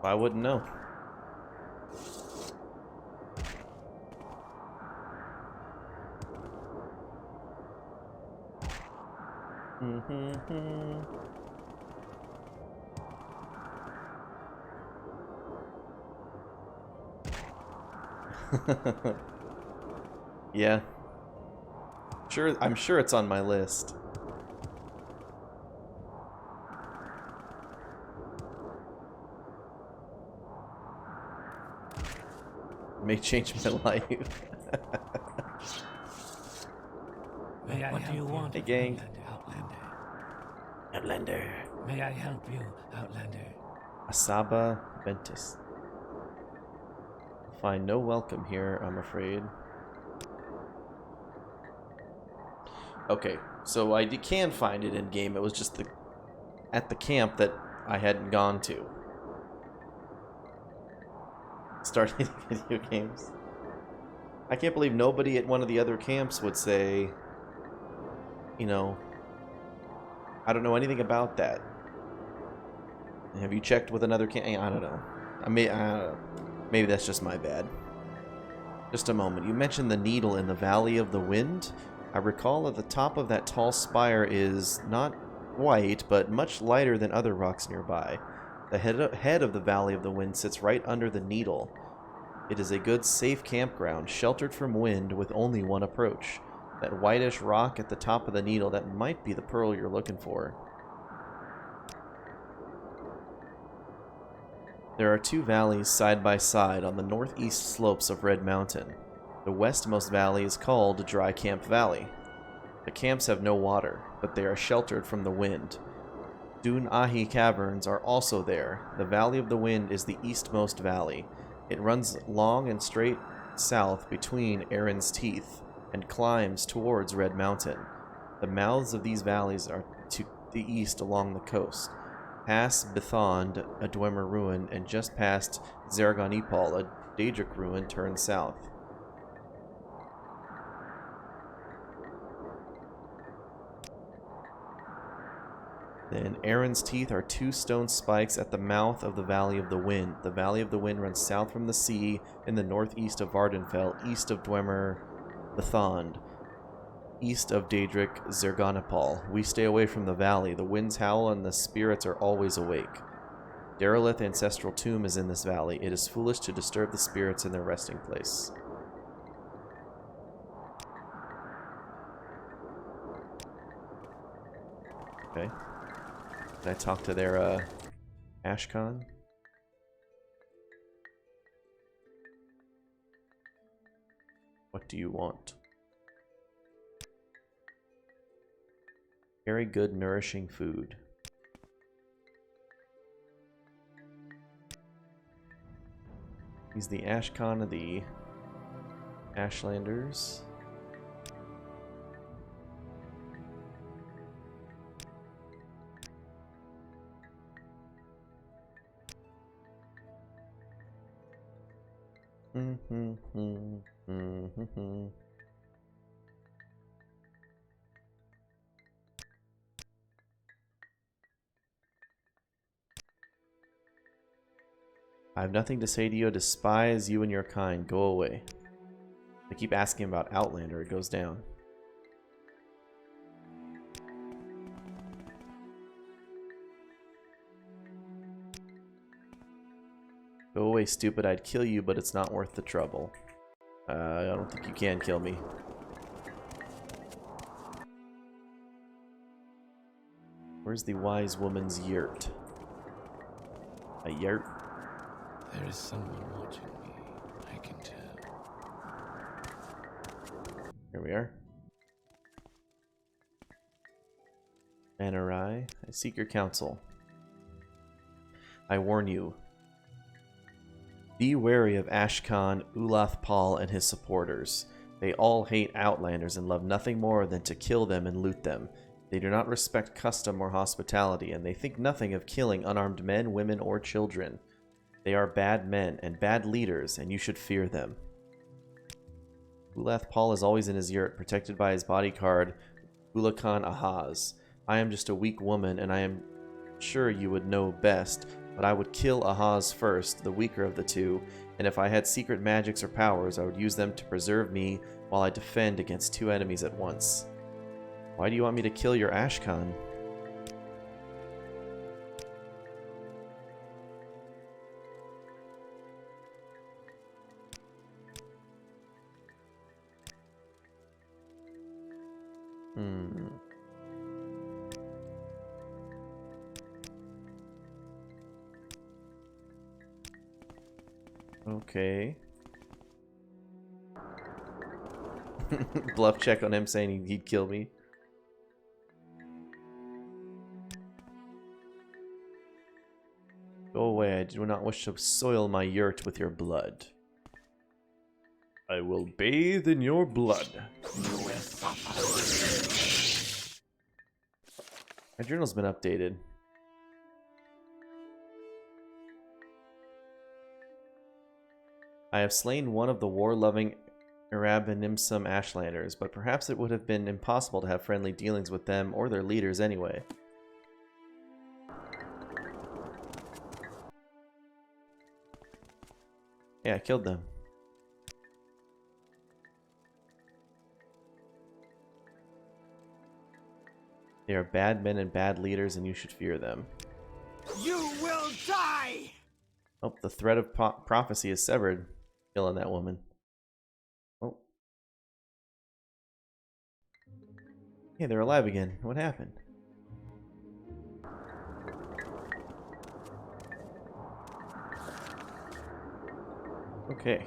I wouldn't know. Yeah. Sure, I'm sure it's on my list. May change my life. What do you want? Hey, gang. Outlander? Outlander. May I help you, Outlander? Asaba Ventus. Find no welcome here, I'm afraid. Okay, so I can find it in game. It was just at the camp that I hadn't gone to. Starting video games. I can't believe nobody at one of the other camps would say, you know, I don't know anything about that. Have you checked with another camp? I don't know. Maybe that's just my bad. Just a moment. You mentioned the needle in the Valley of the Wind. I recall that the top of that tall spire is not white, but much lighter than other rocks nearby. The head of the Valley of the Wind sits right under the needle. It is a good, safe campground, sheltered from wind with only one approach. That whitish rock at the top of the needle, that might be the pearl you're looking for. There are two valleys side by side on the northeast slopes of Red Mountain. The westmost valley is called Dry Camp Valley. The camps have no water, but they are sheltered from the wind. Dun Ahi Caverns are also there. The Valley of the Wind is the eastmost valley. It runs long and straight south between Erin's Teeth and climbs towards Red Mountain. The mouths of these valleys are to the east along the coast. Past Bithond, a Dwemer ruin, and just past Zerganipal, a Daedric ruin, turn south. Then Erin's Teeth are two stone spikes at the mouth of the Valley of the Wind. The Valley of the Wind runs south from the sea in the northeast of Vardenfell, east of Dwemer Bithond, east of Daedric Zerganipal. We stay away from the valley. The winds howl and the spirits are always awake. Derelith Ancestral Tomb is in this valley. It is foolish to disturb the spirits in their resting place. Okay. Did I talk to their, Ashkan? What do you want? Very good, nourishing food. He's the Ashkan of the Ashlanders. I have nothing to say to you. I despise you and your kind. Go away. I keep asking about Outlander. It goes down. Go away, stupid. I'd kill you, but it's not worth the trouble. I don't think you can kill me. Where's the wise woman's yurt? A yurt? There is someone watching me, I can tell. Here we are. Manarai, I seek your counsel. I warn you. Be wary of Ashkan, Ulath Pal, and his supporters. They all hate Outlanders and love nothing more than to kill them and loot them. They do not respect custom or hospitality, and they think nothing of killing unarmed men, women, or children. They are bad men and bad leaders, and you should fear them. Ulath Pal is always in his yurt, protected by his bodyguard, Ulakan Ahaz. I am just a weak woman, and I am sure you would know best, but I would kill Ahaz first, the weaker of the two, and if I had secret magics or powers, I would use them to preserve me while I defend against two enemies at once. Why do you want me to kill your Ashkan? Okay. Bluff check on him saying he'd kill me. Go away, I do not wish to soil my yurt with your blood. I will bathe in your blood. My journal's been updated. I have slain one of the war-loving Arabanimsum Ashlanders, but perhaps it would have been impossible to have friendly dealings with them or their leaders anyway. Yeah, I killed them. They are bad men and bad leaders, and you should fear them. You will die! Oh, the thread of prophecy is severed. Killing that woman. Oh. Hey, they're alive again. What happened? Okay.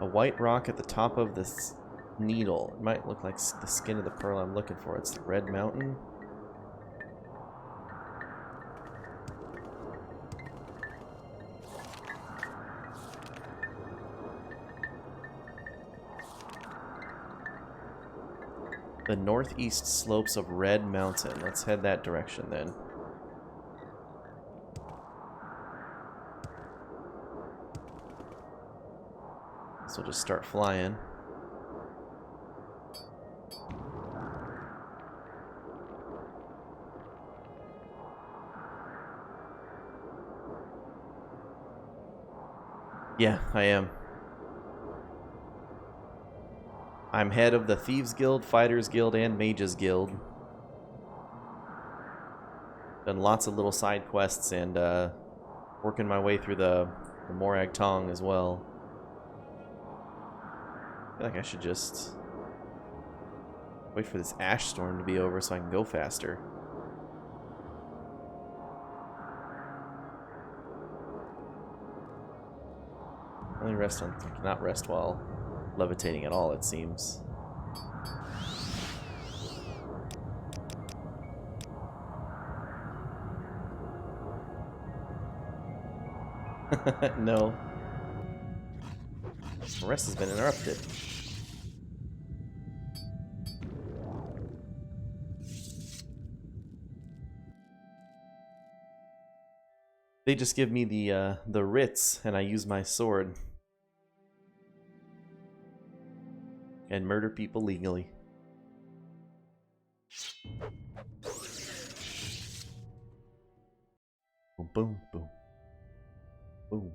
A white rock at the top of this needle. It might look like the skin of the pearl I'm looking for. It's the Red Mountain. The northeast slopes of Red Mountain. Let's head that direction then. So we'll just start flying. Yeah, I am. I'm head of the Thieves Guild, Fighters Guild, and Mages Guild. Done lots of little side quests and working my way through the Morag Tong as well. I feel like I should just wait for this ash storm to be over so I can go faster. Only rest on, not rest while levitating at all, it seems. No. The rest has been interrupted. They just give me the writs, and I use my sword. And murder people legally. Boom, boom, boom. Boom.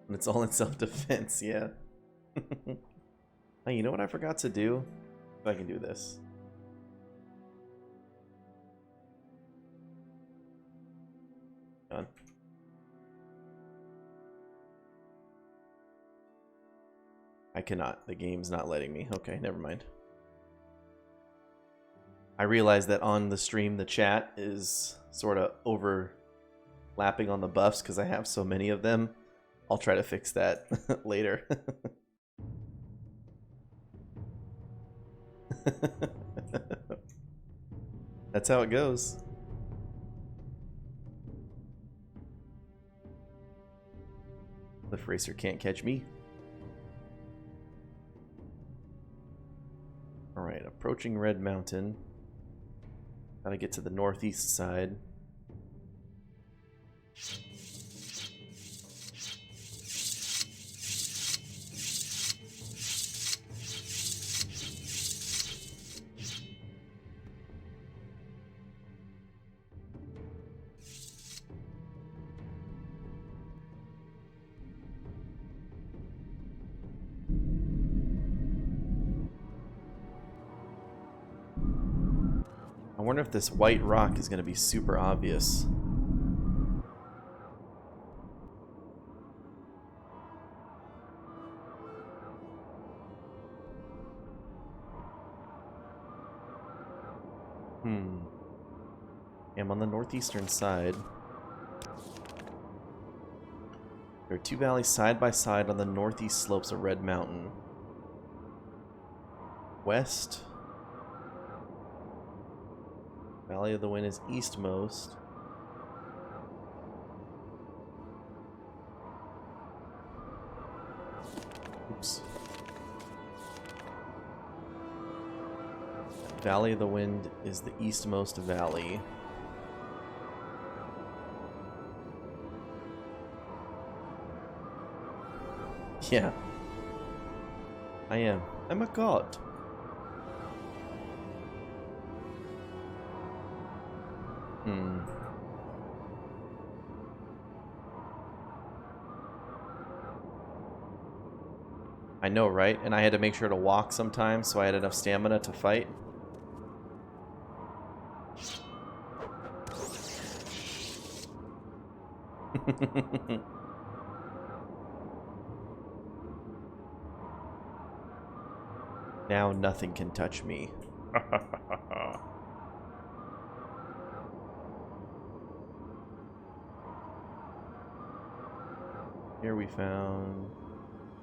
And it's all in self-defense, yeah. Hey, you know what I forgot to do? If I can do this. Done. I cannot. The game's not letting me. Okay, never mind. I realize that on the stream the chat is sort of overlapping on the buffs because I have so many of them. I'll try to fix that later. That's how it goes. Cliff Racer can't catch me. Alright, approaching Red Mountain. Gotta get to the northeast side. I wonder if this white rock is going to be super obvious. I'm on the northeastern side. There are two valleys side by side on the northeast slopes of Red Mountain. West. Valley of the Wind is eastmost. Oops. Valley of the Wind is the eastmost valley. Yeah. I am. I'm a god. I know, right? And I had to make sure to walk sometimes so I had enough stamina to fight. Now nothing can touch me. Here we found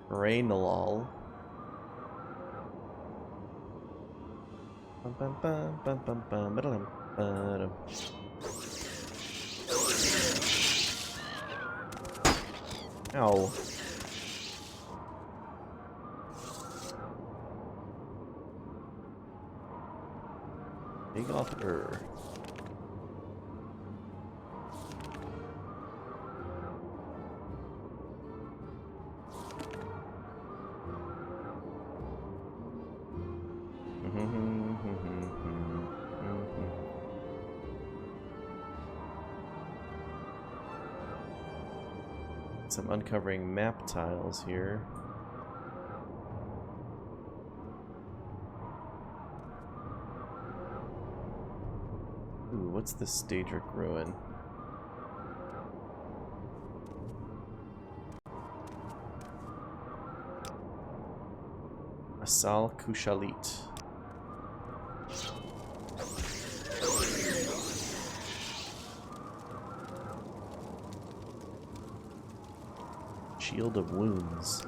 Raynalal. Ow. Take off her. Some uncovering map tiles here. Ooh, what's this Daedric ruin? Asal Kushalit. Shield of Wounds.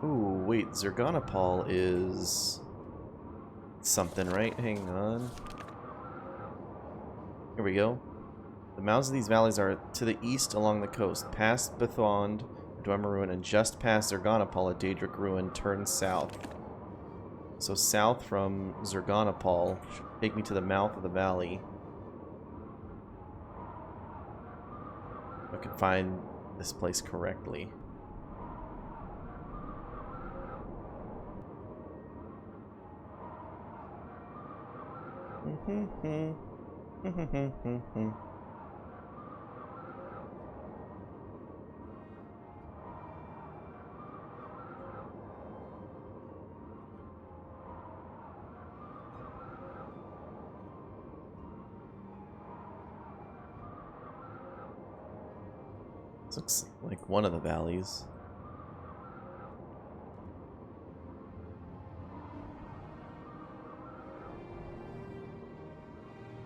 Ooh, wait, Zerganopal is something, right? Hang on. Here we go. The mouths of these valleys are to the east along the coast. Past Bethond, Dwemer Ruin, and just past Zerganopal, a Daedric ruin turns south. So south from Zerganopal should take me to the mouth of the valley. If I can find this place correctly. This looks like one of the valleys.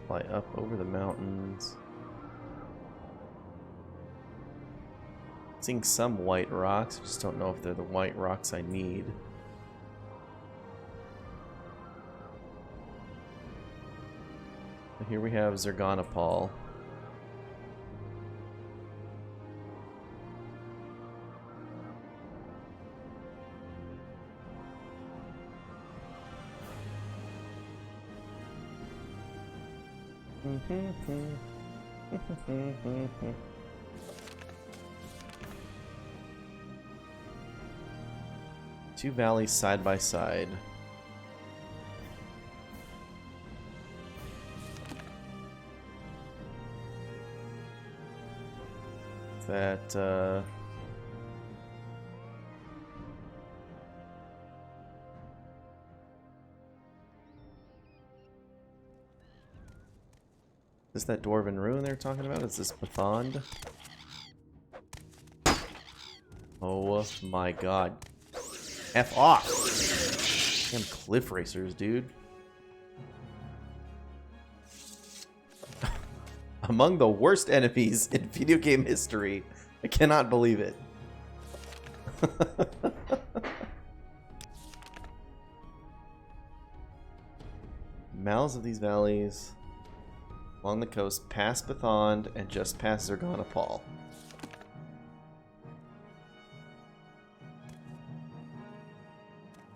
Fly up over the mountains. Seeing some white rocks, I just don't know if they're the white rocks I need. Here we have Zergonopol. Two valleys side by side. That is that Dwarven ruin they're talking about? Is this Bethond? Oh my god. F off! Damn cliff racers, dude. Among the worst enemies in video game history. I cannot believe it. Mouths of these valleys along the coast, past Bethond and just past Zergonopol.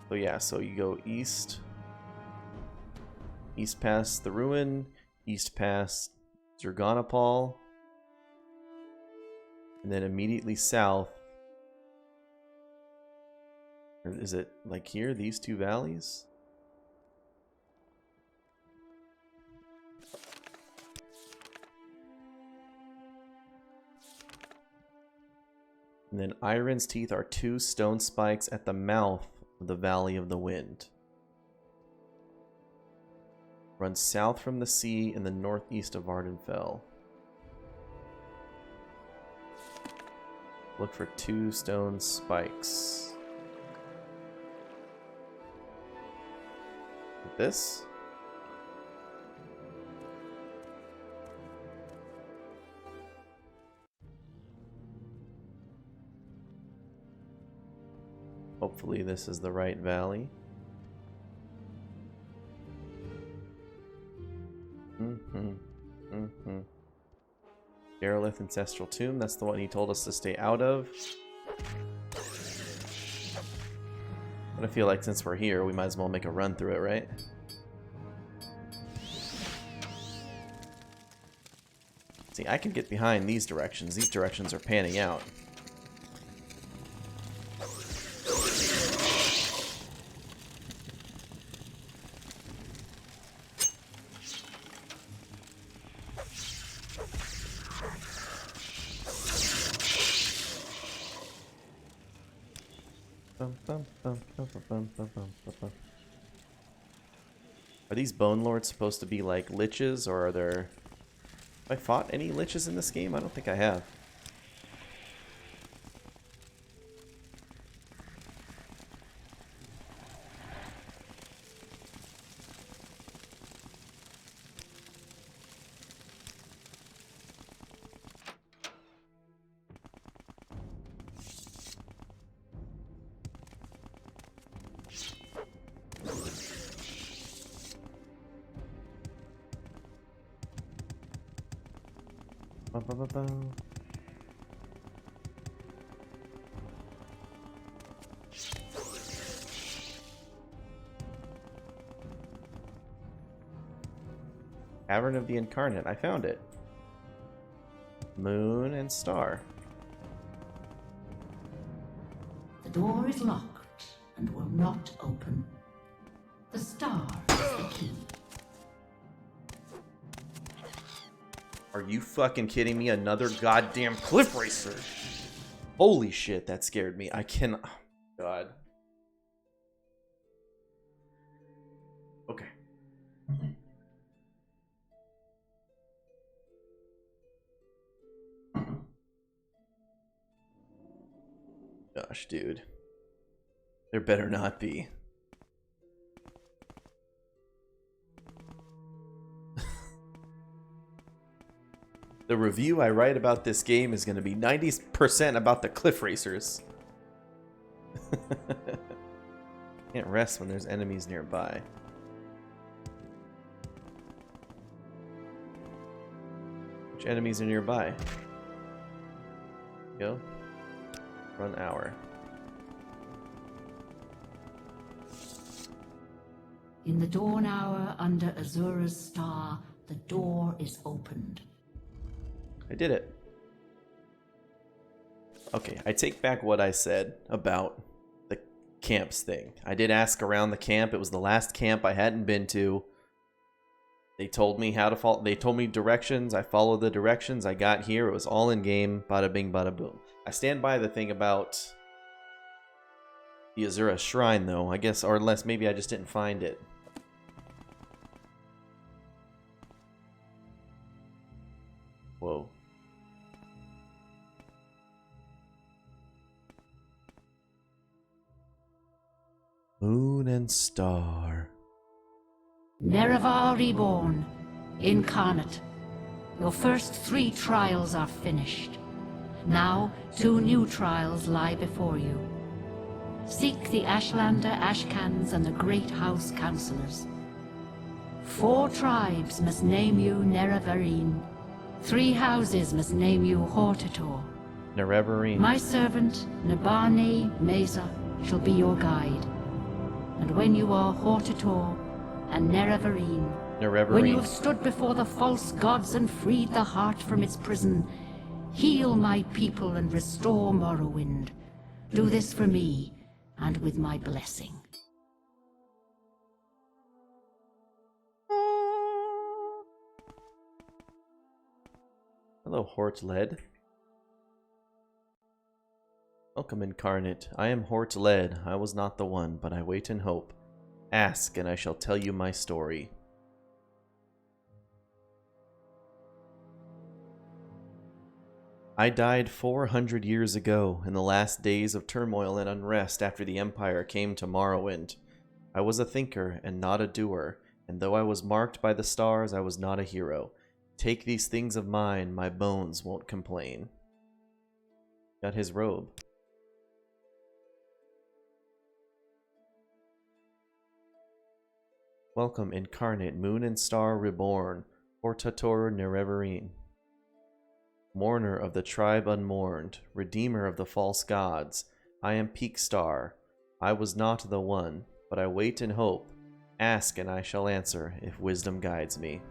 So yeah, so you go east past the ruin, east past Zergonopol, and then immediately south. Or is it like here, these two valleys? And then Iron's Teeth are two stone spikes at the mouth of the Valley of the Wind. Runs south from the sea in the northeast of Ardenfell. Look for two stone spikes. Like this? Hopefully this is the right valley. Garelith Ancestral Tomb, that's the one he told us to stay out of. But I feel like since we're here, we might as well make a run through it, right? See, I can get behind these directions. These directions are panning out. Are these Bone Lords supposed to be like liches, or are there... Have I fought any liches in this game? I don't think I have. Cavern of the Incarnate. I found it. Moon and star. The door is locked and will not open. The star is the key. Are you fucking kidding me? Another goddamn cliff racer. Holy shit, that scared me. I cannot... Oh, God. Okay. Gosh, dude. There better not be. The review I write about this game is going to be 90% about the cliff racers. Can't rest when there's enemies nearby. Which enemies are nearby? Go. Run hour. In the dawn hour under Azura's star, the door is opened. I did it. Okay, I take back what I said about the camps thing. I did ask around the camp. It was the last camp I hadn't been to. They told me how to follow. They told me directions. I followed the directions. I got here. It was all in game. Bada bing, bada boom. I stand by the thing about the Azura Shrine, though. I guess, or unless maybe I just didn't find it. Whoa. Moon and star. Nerevar reborn, Incarnate. Your first 3 trials are finished. Now 2 new trials lie before you. Seek the Ashlander Ashcans and the Great House Councillors. 4 tribes must name you Nerevarine. 3 houses must name you Hortator. Nerevarine. My servant, Nabane Mesa, shall be your guide. And when you are Hortator and Nerevarine, when you have stood before the false gods and freed the heart from its prison, heal my people and restore Morrowind. Do this for me, and with my blessing. Hello, Hortled. Welcome, Incarnate. I am Hortled. I was not the one, but I wait in hope. Ask, and I shall tell you my story. I died 400 years ago, in the last days of turmoil and unrest after the Empire came to Morrowind. I was a thinker and not a doer, and though I was marked by the stars, I was not a hero. Take these things of mine, my bones won't complain. Got his robe. Welcome, Incarnate, Moon and Star Reborn, Hortator Nerevarine. Mourner of the tribe unmourned, Redeemer of the false gods, I am Peak Star. I was not the one, but I wait in hope. Ask and I shall answer, if wisdom guides me.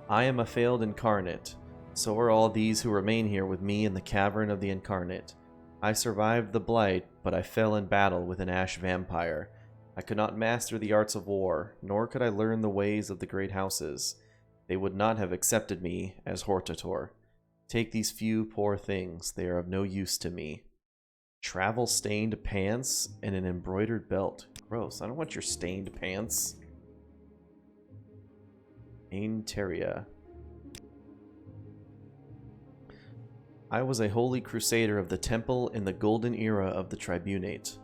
I am a failed Incarnate. So are all these who remain here with me in the cavern of the Incarnate. I survived the Blight, but I fell in battle with an ash vampire. I could not master the arts of war, nor could I learn the ways of the great houses. They would not have accepted me as Hortator. Take these few poor things, they are of no use to me. Travel-stained pants and an embroidered belt. Gross, I don't want your stained pants. Ainteria. I was a holy crusader of the temple in the golden era of the tribunate.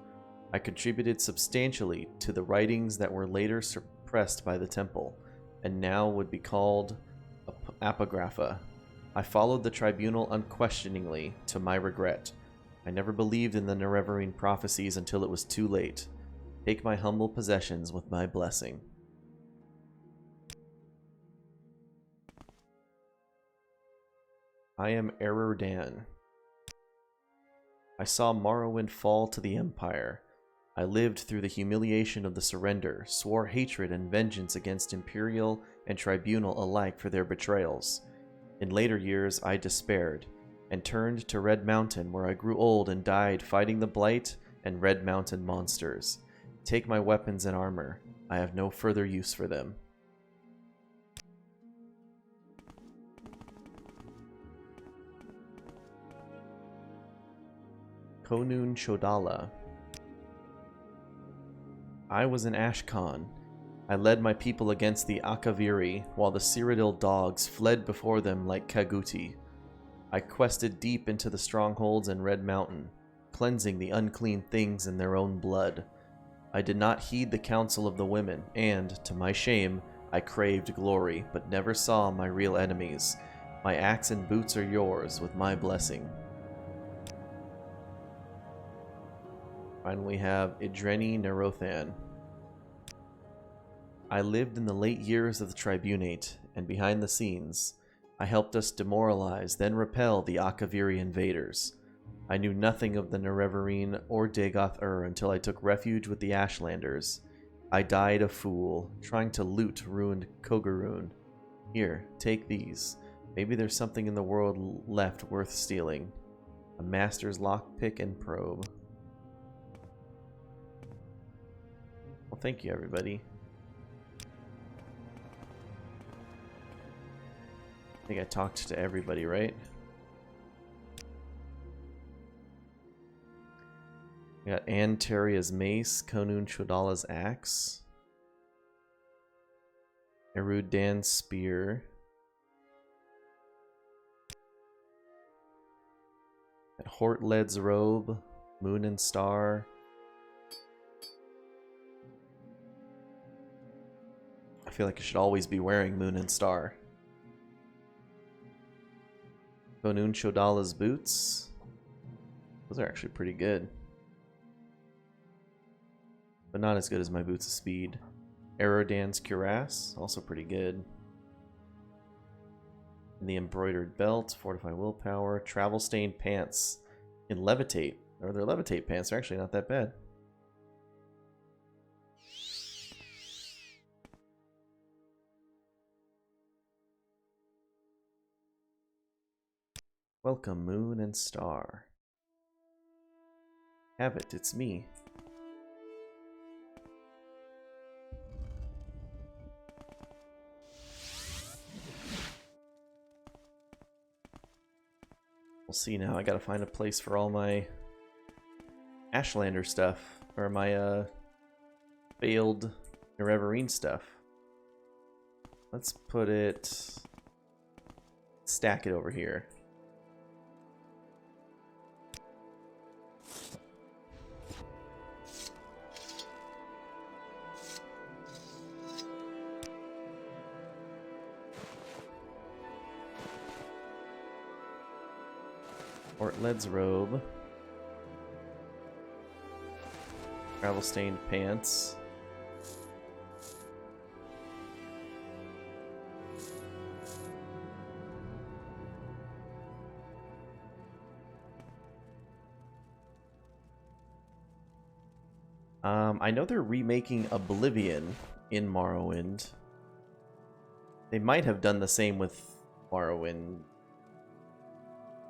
I contributed substantially to the writings that were later suppressed by the temple, and now would be called apocrypha. I followed the tribunal unquestioningly, to my regret. I never believed in the Nerevarine prophecies until it was too late. Take my humble possessions with my blessing. I am Ererdan. I saw Morrowind fall to the Empire. I lived through the humiliation of the surrender, swore hatred and vengeance against Imperial and Tribunal alike for their betrayals. In later years, I despaired, and turned to Red Mountain, where I grew old and died fighting the Blight and Red Mountain monsters. Take my weapons and armor. I have no further use for them. Konun Chodala. I was an Ashkan. I led my people against the Akaviri, while the Cyrodiil dogs fled before them like Kaguti. I quested deep into the strongholds in Red Mountain, cleansing the unclean things in their own blood. I did not heed the counsel of the women, and, to my shame, I craved glory, but never saw my real enemies. My axe and boots are yours, with my blessing. Finally, we have Idreni Nerothan. I lived in the late years of the Tribunate, and behind the scenes, I helped us demoralize, then repel the Akaviri invaders. I knew nothing of the Nerevarine or Dagoth-Ur until I took refuge with the Ashlanders. I died a fool, trying to loot ruined Kogarun. Here, take these. Maybe there's something in the world left worth stealing. A master's lockpick and probe. Well, thank you, everybody. I think I talked to everybody, right? We got Antaria's mace, Konun Chodala's axe, Erudan's spear, Hortled's robe, Moon and Star. I feel like I should always be wearing Moon and Star. Konun Chodala's boots. Those are actually pretty good. But not as good as my boots of speed. Erodan's cuirass, also pretty good. And the embroidered belt, fortify willpower, travel stained pants in levitate. Or their levitate pants are actually not that bad. Welcome, Moon and Star. Have it, it's me. We'll see now. I gotta find a place for all my Ashlander stuff. Or my, failed Nerevarine stuff. Let's put it... Stack it over here. Ortled's robe. Travel stained pants. I know they're remaking Oblivion in Morrowind. They might have done the same with Morrowind.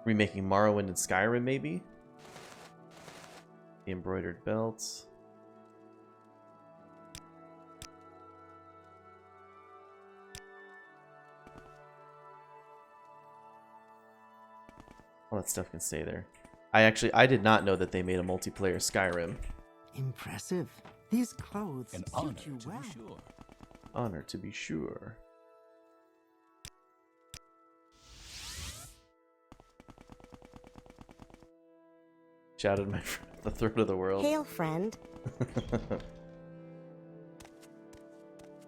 Remaking Morrowind and Skyrim, maybe? The embroidered belts. All that stuff can stay there. I did not know that they made a multiplayer Skyrim. Impressive. These clothes An honor suit you to well. be sure. Honor to be sure. Shouted my friend at the throat of the world. Hail, friend.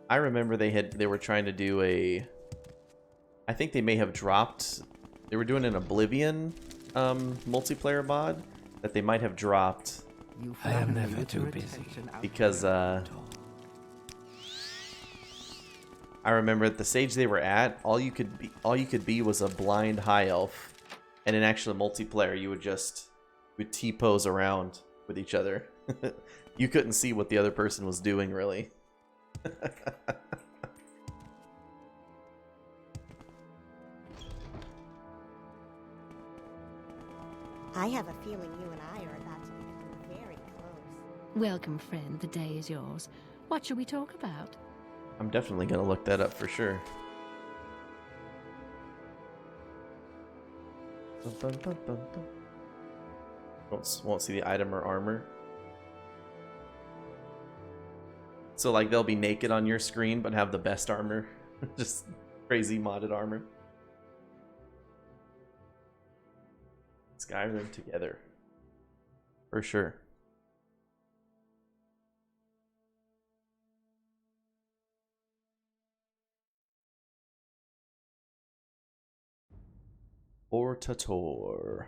I remember they were trying to do a... I think they may have dropped... They were doing an Oblivion multiplayer mod that they might have dropped You I am flatter me never with too your busy. attention out because there. I remember at the stage they were at, all you could be was a blind high elf, and in actual multiplayer you would T-pose around with each other. You couldn't see what the other person was doing, really. I have a feeling you and I are about to become very close. Welcome, friend. The day is yours. What shall we talk about? I'm definitely gonna look that up for sure. Won't see the item or armor. So like they'll be naked on your screen but have the best armor. Just crazy modded armor. Skyrim together. For sure. Hortator.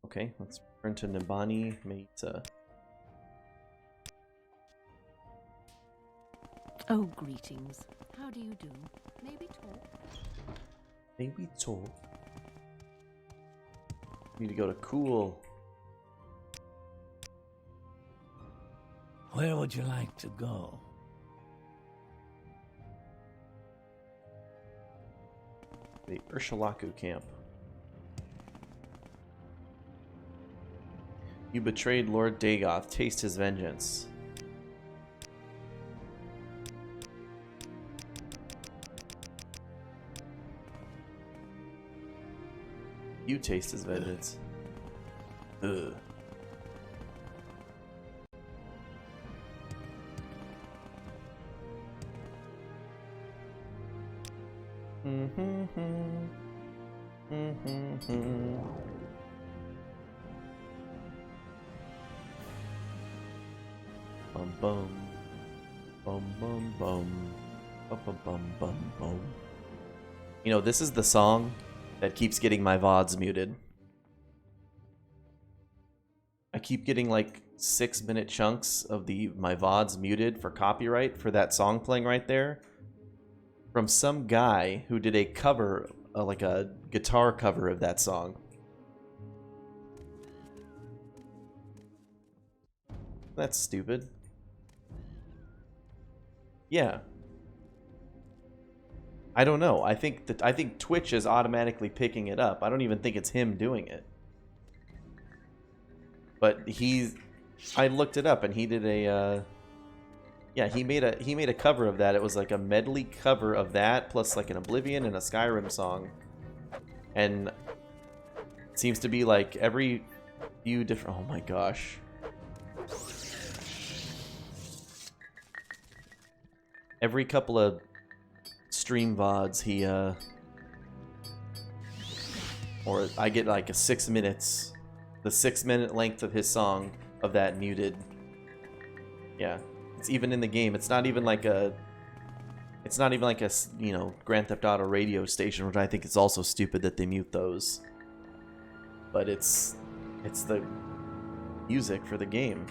Okay, let's return to Nibani Meita. Oh, greetings. How do you do? Maybe talk? Maybe talk. Need to go to Cool. Where would you like to go? The Ursulaku camp. You betrayed Lord Dagoth. Taste his vengeance. You taste his vengeance. Ugh. Bum bum. Bum bum bum. Bum bum bum bum bum. You know, this is the song that keeps getting my VODs muted. I keep getting like 6-minute chunks of my VODs muted for copyright for that song playing right there. From some guy who did a cover, like a guitar cover of that song. That's stupid. Yeah. I don't know. I think Twitch is automatically picking it up. I don't even think it's him doing it. But I looked it up and he did a yeah, he made a cover of that. It was like a medley cover of that plus like an Oblivion and a Skyrim song. And it seems to be like every few different, oh my gosh. Every couple of stream VODs he or I get like a 6 minutes, the 6-minute length of his song of that muted. Yeah. It's even in the game. It's not even like a, you know, Grand Theft Auto radio station, which I think is also stupid that they mute those. But it's the music for the game.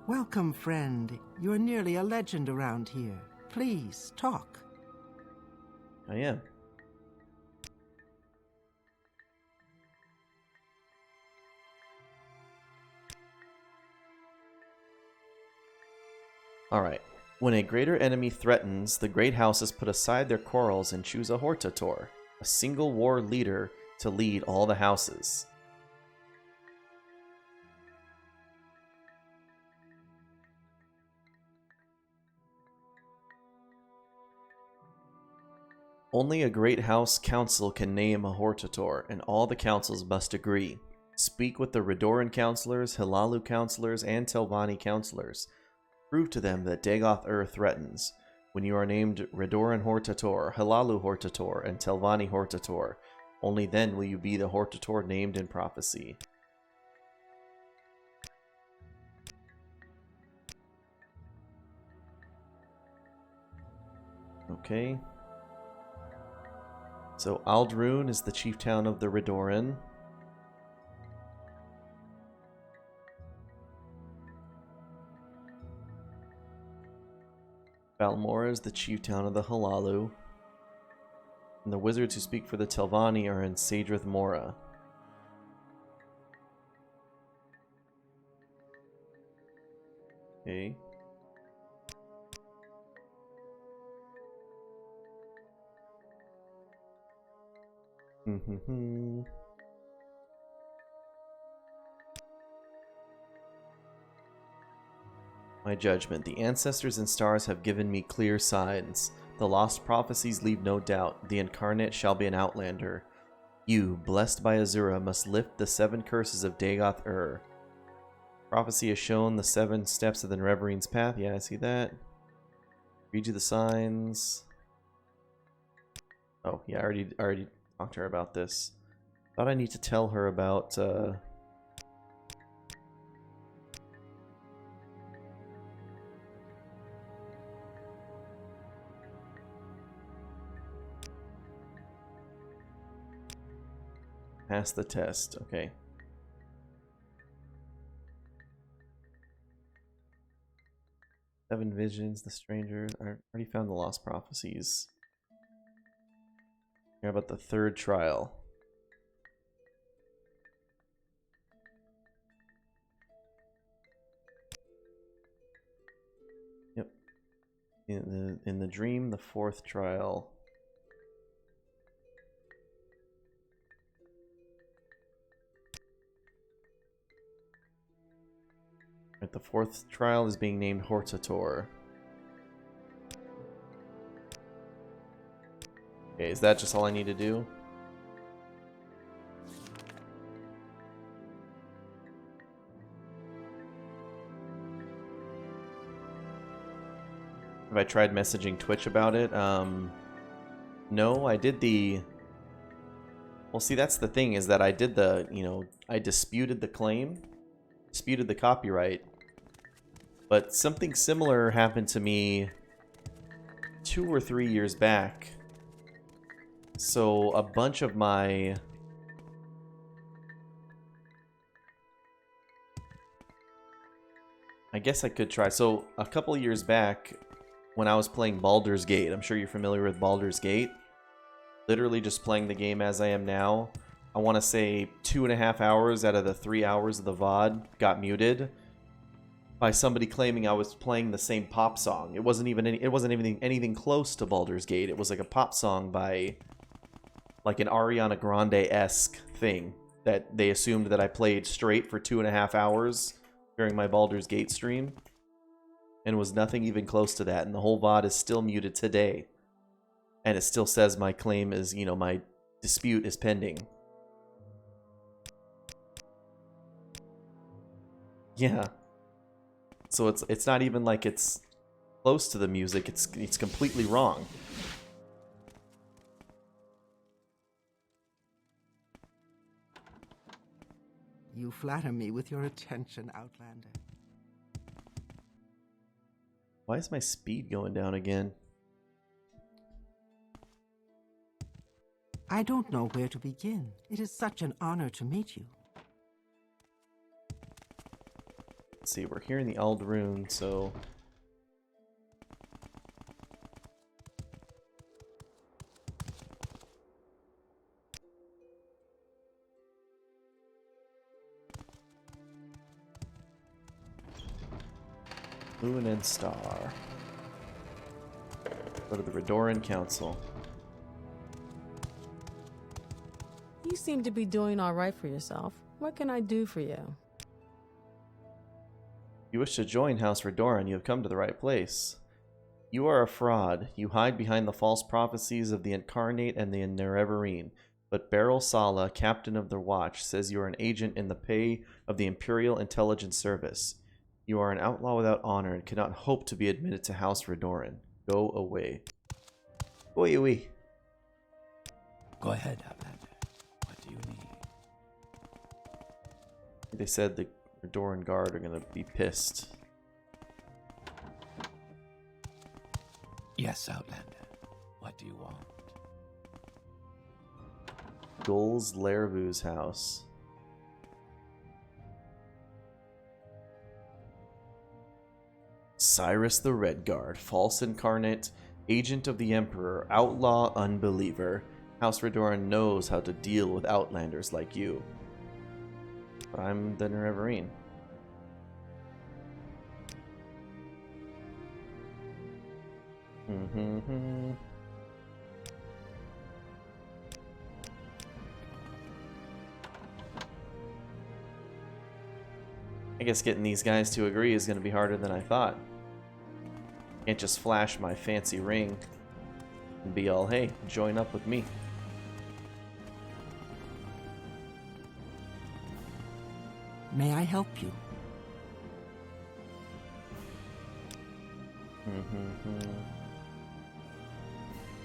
Welcome, friend. You're nearly a legend around here. Please, talk. I am. Alright. When a greater enemy threatens, the great houses put aside their quarrels and choose a Hortator, a single war leader to lead all the houses. Only a great house council can name a Hortator, and all the councils must agree. Speak with the Redoran councilors, Hilalu councilors, and Telvanni councilors. Prove to them that Dagoth threatens. When you are named Redoran Hortator, Hilalu Hortator, and Telvanni Hortator, only then will you be the Hortator named in prophecy. Okay. So Aldrune is the chief town of the Redoran. Balmora is the chief town of the Hilalu. And the wizards who speak for the Telvanni are in Sadrith Mora. Okay. My judgment. The ancestors and stars have given me clear signs. The lost prophecies leave no doubt. The Incarnate shall be an outlander. You, blessed by Azura, must lift the 7 curses of Dagoth Prophecy has shown the 7 steps of the Nerevarines path. Yeah, I see that. Read you the signs. Oh, yeah, I already talked to her about this. Thought I need to tell her about Pass the test. Okay. Seven Visions, the Stranger. I already found the Lost Prophecies. How about the third trial? Yep. In the dream, the fourth trial. Right, the fourth trial is being named Hortator. Okay, is that just all I need to do? Have I tried messaging Twitch about it? No, I did the... Well, see, that's the thing, is that I did the, you know, I disputed the claim, disputed the copyright, but something similar happened to me 2 or 3 years back. So a bunch of my... I guess I could try. So a couple years back, when I was playing Baldur's Gate, I'm sure you're familiar with Baldur's Gate, literally just playing the game as I am now, I want to say 2.5 hours out of the 3 hours of the VOD got muted by somebody claiming I was playing the same pop song. It wasn't even anything close to Baldur's Gate. It was like a pop song by like an Ariana Grande-esque thing that they assumed that I played straight for 2.5 hours during my Baldur's Gate stream, and was nothing even close to that, and the whole VOD is still muted today, and it still says my claim is, you know, my dispute is pending. Yeah. So it's not even like it's close to the music, it's completely wrong. You flatter me with your attention, Outlander. Why is my speed going down again? I don't know where to begin. It is such an honor to meet you. Let's see, we're here in the Aldrune, so... Moon and Star. Go to the Redoran Council. You seem to be doing all right for yourself. What can I do for you? If you wish to join House Redoran, you have come to the right place. You are a fraud. You hide behind the false prophecies of the Incarnate and the Nerevarine. But Beryl Sala, captain of the Watch, says you are an agent in the pay of the Imperial Intelligence Service. You are an outlaw without honor and cannot hope to be admitted to House Redoran. Go away. Go away. Go ahead, Outlander. What do you need? They said the Redoran Guard are going to be pissed. Yes, Outlander. What do you want? Gul's Lervu's house. Cyrus the Redguard, false incarnate, agent of the Emperor, outlaw, unbeliever. House Redoran knows how to deal with outlanders like you. But I'm the Nerevarine. I guess getting these guys to agree is going to be harder than I thought. Can't just flash my fancy ring and be all, hey, join up with me. May I help you?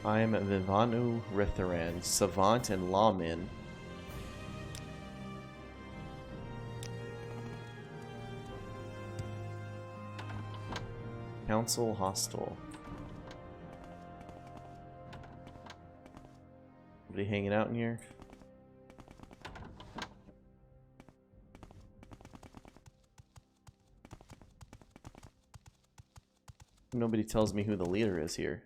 I am Vivanu Ritharan, savant and lawman. Council hostile. Anybody hanging out in here? Nobody tells me who the leader is here.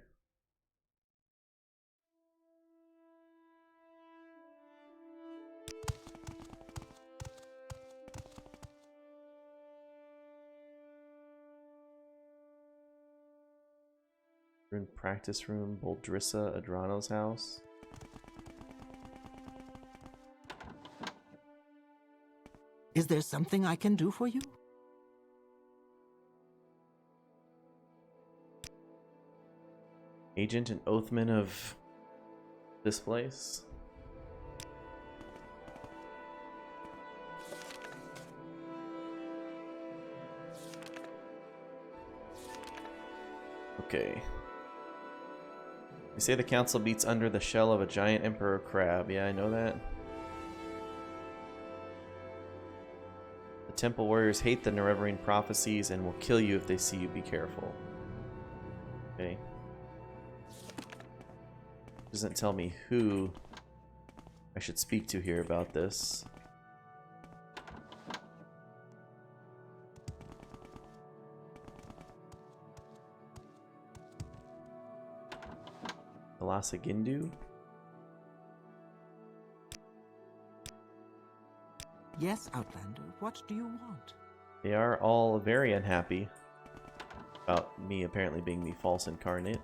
We're in practice room, Boldrissa Adrano's house. Is there something I can do for you? Agent and Oathman of this place. Okay. They say the council beats under the shell of a giant emperor crab. Yeah, I know that. The temple warriors hate the Nerevarine prophecies and will kill you if they see you. Be careful. Okay. Doesn't tell me who I should speak to here about this. Alasagindu? Yes, Outlander, what do you want? They are all very unhappy about me apparently being the false incarnate.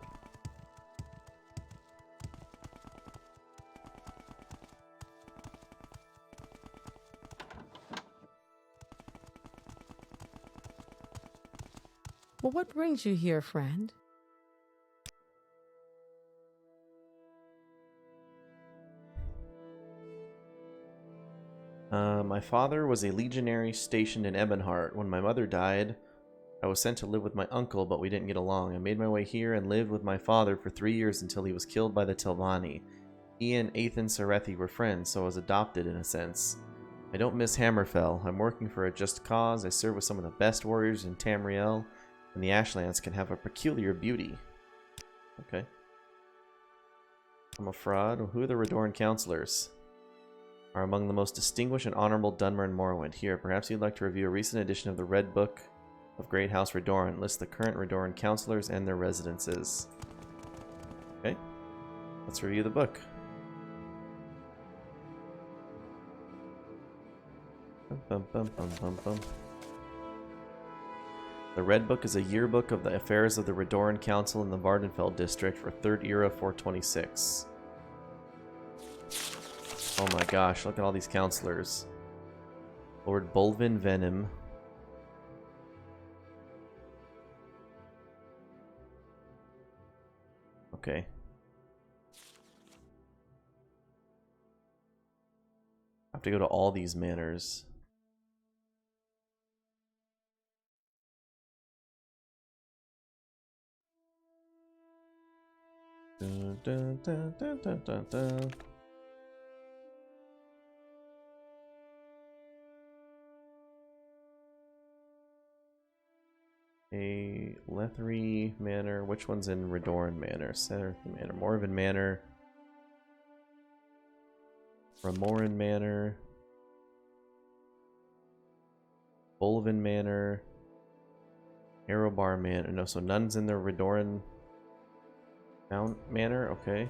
Well, what brings you here, friend? My father was a legionary stationed in Ebonheart. When my mother died, I was sent to live with my uncle, but we didn't get along. I made my way here and lived with my father for 3 years until he was killed by the Telvanni. He and Ethan Sarethi were friends, so I was adopted in a sense. I don't miss Hammerfell. I'm working for a just cause. I serve with some of the best warriors in Tamriel, and the Ashlands can have a peculiar beauty. Okay. I'm a fraud. Who are the Redoran counselors? Are among the most distinguished and honorable Dunmer and Morrowind. Here, perhaps you'd like to review a recent edition of the Red Book of Great House Redoran. Lists the current Redoran counselors and their residences. Okay. Let's review the book. Bum, bum, bum, bum, bum. The Red Book is a yearbook of the affairs of the Redoran Council in the Vardenfell district for 3rd Era 426. Oh my gosh, look at all these counselors. Lord Bolvin Venom. Okay. I have to go to all these manors. Dun, dun, dun, dun, dun, dun, dun. A Lethery Manor. Which one's in Redoran Manor? Setherthy Manor. Morrowind Manor. Ramoran Manor. Bolvin Manor. Aerobar Manor. No, so none's in the Redoran Mount Manor. Okay.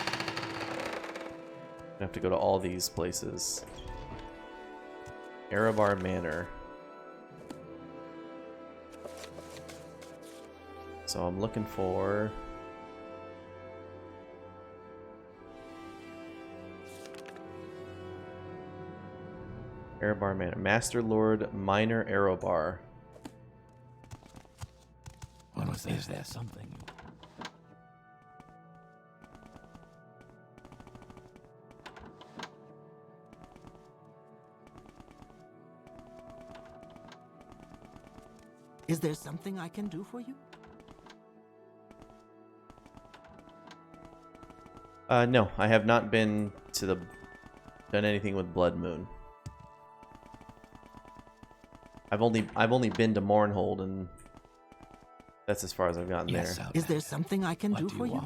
I have to go to all these places. Erebar Manor. So I'm looking for... Erebar Manor. Master Lord Minor Erebar. What was there? Is there something? Is there something I can do for you? No, I have not been to the... done anything with Blood Moon. I've only been to Mournhold, and that's as far as I've gotten there. Is there something I can do for you?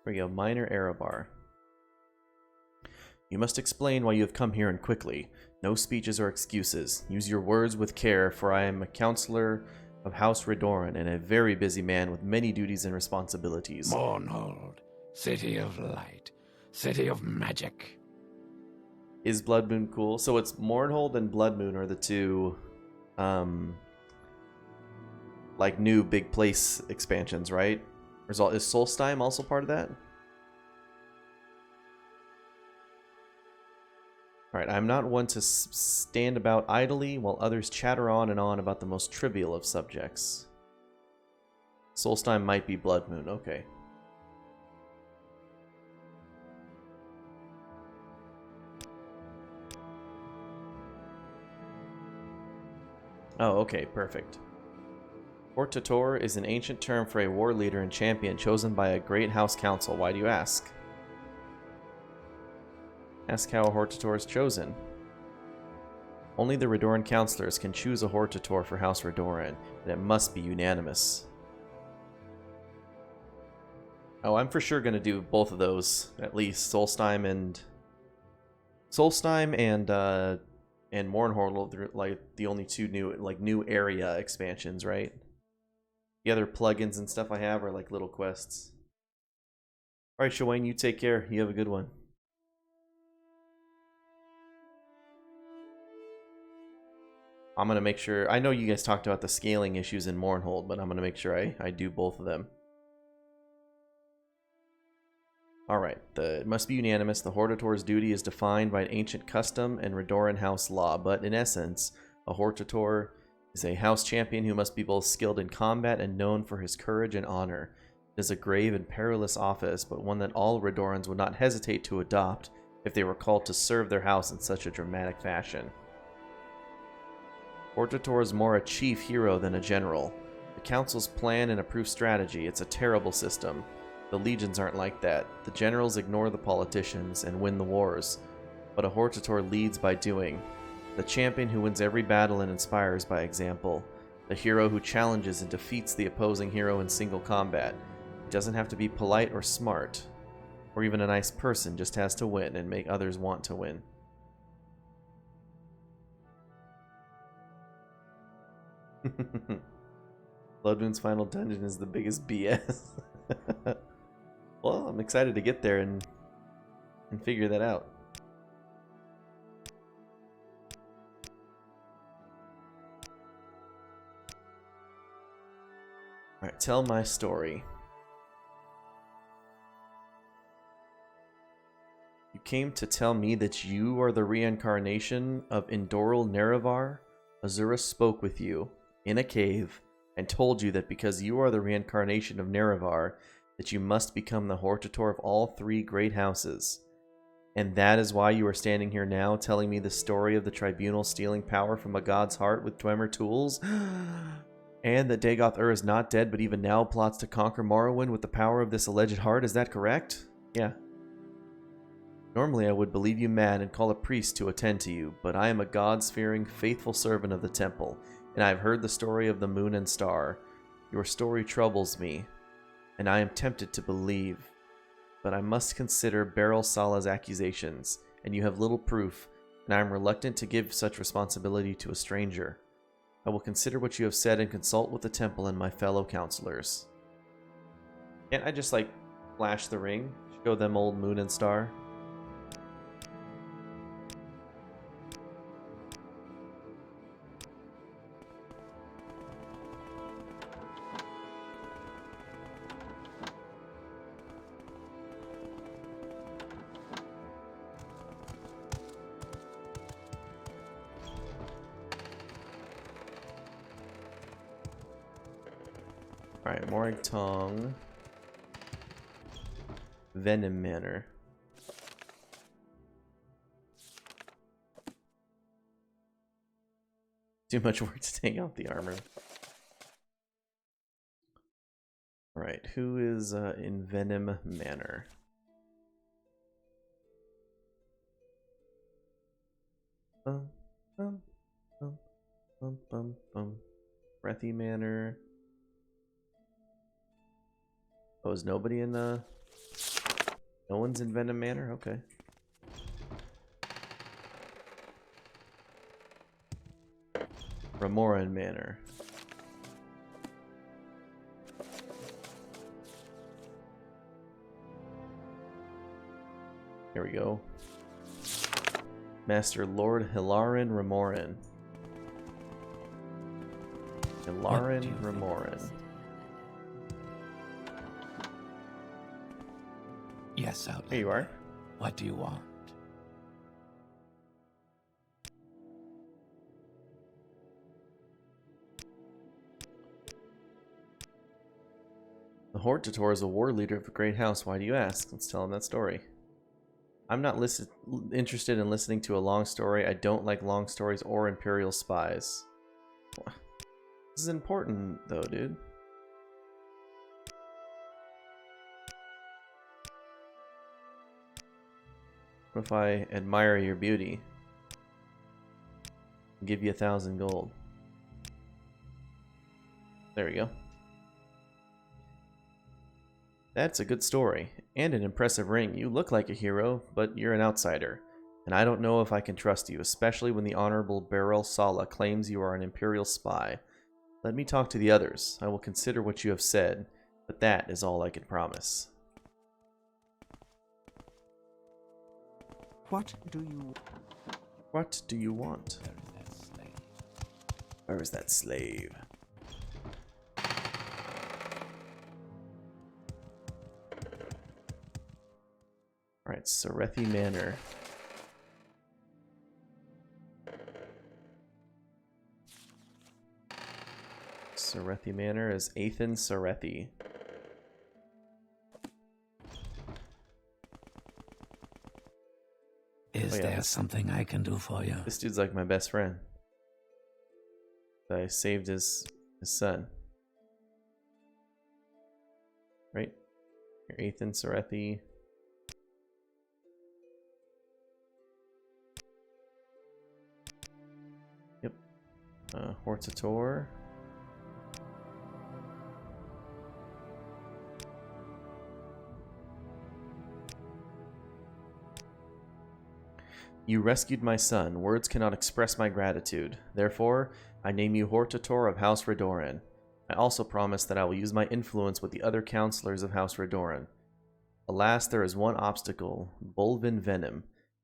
There we go, Minor Erebar. You must explain why you have come here and quickly. No speeches or excuses. Use your words with care, for I am a counselor of House Redoran and a very busy man with many duties and responsibilities. Mournhold, city of light, city of magic. Is Blood Moon cool? So it's Mournhold and Blood Moon are the two, like new big place expansions, right? Is Solstheim also part of that? Alright, I'm not one to stand about idly while others chatter on and on about the most trivial of subjects. Solstheim might be Blood Moon, okay. Oh, okay, perfect. Hortator is an ancient term for a war leader and champion chosen by a great house council. Why do you ask? Ask how a Hortator is chosen. Only the Redoran counselors can choose a Hortator for House Redoran, and it must be unanimous. Oh, I'm for sure going to do both of those, at least. Solstheim and Mournhold are like the only two new area expansions, right? The other plugins and stuff I have are like little quests. Alright, Shawain, you take care. You have a good one. I'm going to make sure... I know you guys talked about the scaling issues in Mournhold, but I'm going to make sure I do both of them. Alright, it must be unanimous. The Hortator's duty is defined by an ancient custom and Redoran house law, but in essence, a Hortator is a house champion who must be both skilled in combat and known for his courage and honor. It is a grave and perilous office, but one that all Redorans would not hesitate to adopt if they were called to serve their house in such a dramatic fashion. Hortator is more a chief hero than a general. The council's plan and approved strategy, it's a terrible system. The legions aren't like that. The generals ignore the politicians and win the wars. But a Hortator leads by doing. The champion who wins every battle and inspires by example. The hero who challenges and defeats the opposing hero in single combat. He doesn't have to be polite or smart, or even a nice person, just has to win and make others want to win. Blood Moon's final dungeon is the biggest BS. Well, I'm excited to get there and figure that out. Alright, tell my story. You came to tell me that you are the reincarnation of Indoral Nerevar? Azura spoke with you in a cave and told you that because you are the reincarnation of Nerevar, that you must become the Hortator of all three great houses. And that is why you are standing here now telling me the story of the tribunal stealing power from a god's heart with Dwemer tools? And that Dagoth-Ur is not dead but even now plots to conquer Morrowind with the power of this alleged heart, is that correct? Yeah. Normally I would believe you mad and call a priest to attend to you, but I am a gods-fearing, faithful servant of the temple, and I have heard the story of the moon and star. Your story troubles me, and I am tempted to believe, but I must consider Beryl Sala's accusations, and you have little proof, and I am reluctant to give such responsibility to a stranger. I will consider what you have said and consult with the temple and my fellow counselors. Can't I just, like, flash the ring? Show them old moon and star? Alright, Moragtong. Venom Manor. Too much work to take off the armor. Alright, who is in Venom Manor? Breathy Manor. Oh, is nobody in no one's in Venom Manor? Okay. Remoran Manor. Here we go. Master Lord Hilarin Remoran. Hilarin Remoran. Yes, Outlander. Here you are. What do you want? The Hortator is a war leader of the Great House. Why do you ask? Let's tell him that story. I'm not interested in listening to a long story. I don't like long stories or Imperial spies. This is important, though, dude. What if I admire your beauty? Give you 1,000 gold. There we go. That's a good story, and an impressive ring. You look like a hero, but you're an outsider, and I don't know if I can trust you, especially when the Honorable Beryl Sala claims you are an Imperial spy. Let me talk to the others. I will consider what you have said, but that is all I can promise. What do you... What do you want? Where is that slave? Alright, Sarethi Manor. Sarethi Manor is Athan Sarethi. Is there something I can do for you? This dude's like my best friend. I saved his son. Right? You're Athan Sarethi. Yep. Hortator. You rescued my son. Words cannot express my gratitude. Therefore, I name you Hortator of House Redoran. I also promise that I will use my influence with the other counselors of House Redoran. Alas, there is one obstacle. Bolvin Venom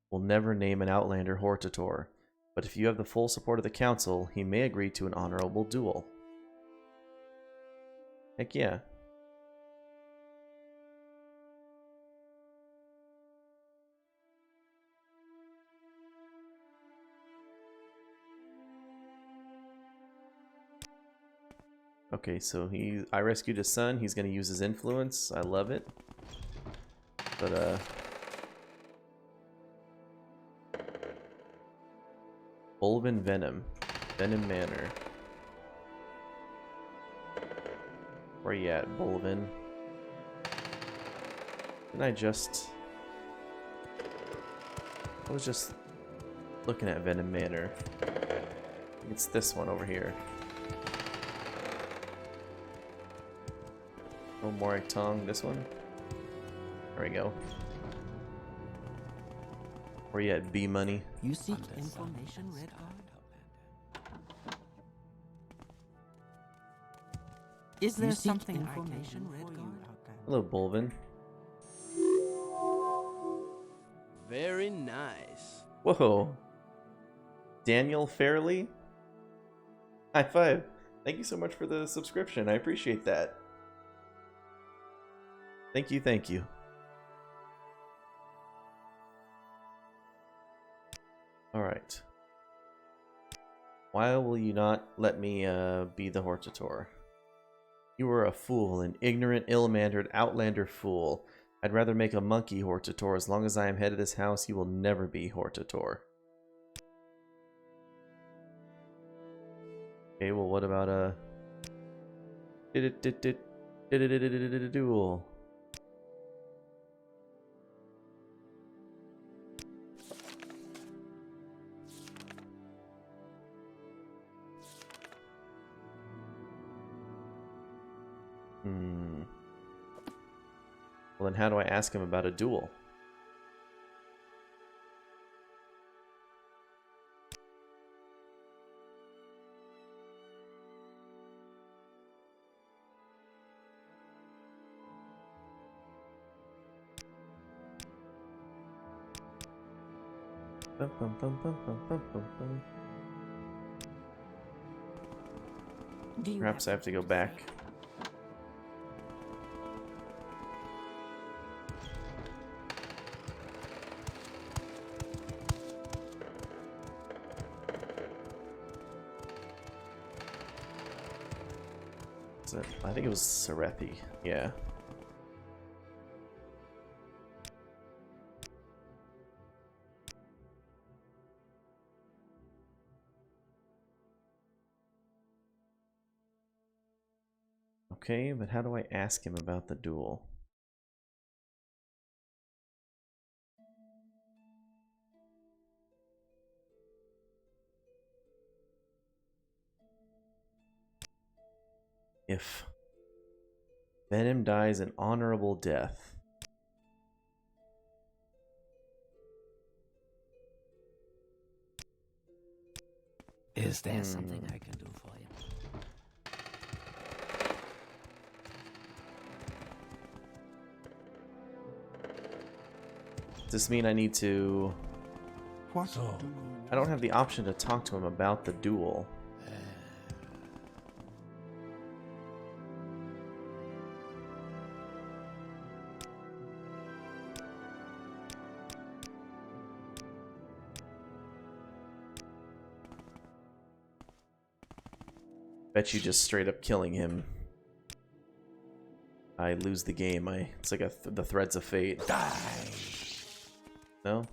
will never name an outlander Hortator, but if you have the full support of the council, he may agree to an honorable duel. Heck yeah. Okay, so I rescued his son. He's gonna use his influence. I love it. But Bolvin Venom Manor. Where you at, Bolvin? Didn't I was just looking at Venom Manor. It's this one over here. Oh, Morik Tong, this one. There we go. Where you at, B Money? You seek information, Redguard? Is there something information, Redguard? Hello, Bolvin. Very nice. Whoa. Daniel Fairley? High five. Thank you so much for the subscription. I appreciate that. Thank you, thank you. Alright. Why will you not let me be the Hortator? You are a fool, an ignorant, ill-mannered, outlander fool. I'd rather make a monkey Hortator. As long as I am head of this house, you will never be Hortator. Okay, well what about a... duel? Well, then how do I ask him about a duel? Bum, bum, bum, bum, bum, bum, bum, bum. Perhaps I have to go back. I think it was Serethi. Yeah. Okay, but how do I ask him about the duel? If Venom dies an honorable death. Is there something I can do for you? Does this mean I need to... What? So, I don't have the option to talk to him about the duel. Bet you just straight up killing him, I lose the game. It's like the threads of fate. die! No?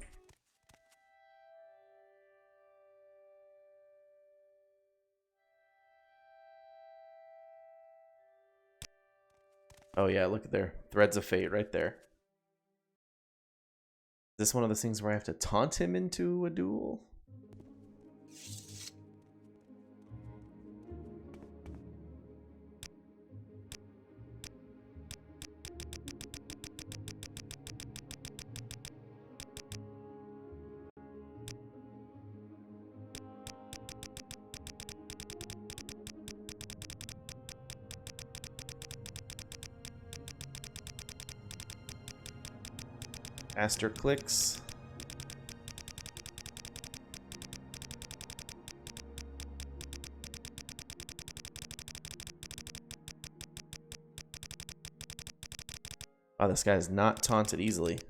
Oh yeah, look at there. Threads of fate right there. Is this one of those things where I have to taunt him into a duel? Aster clicks. Wow, this guy is not taunted easily.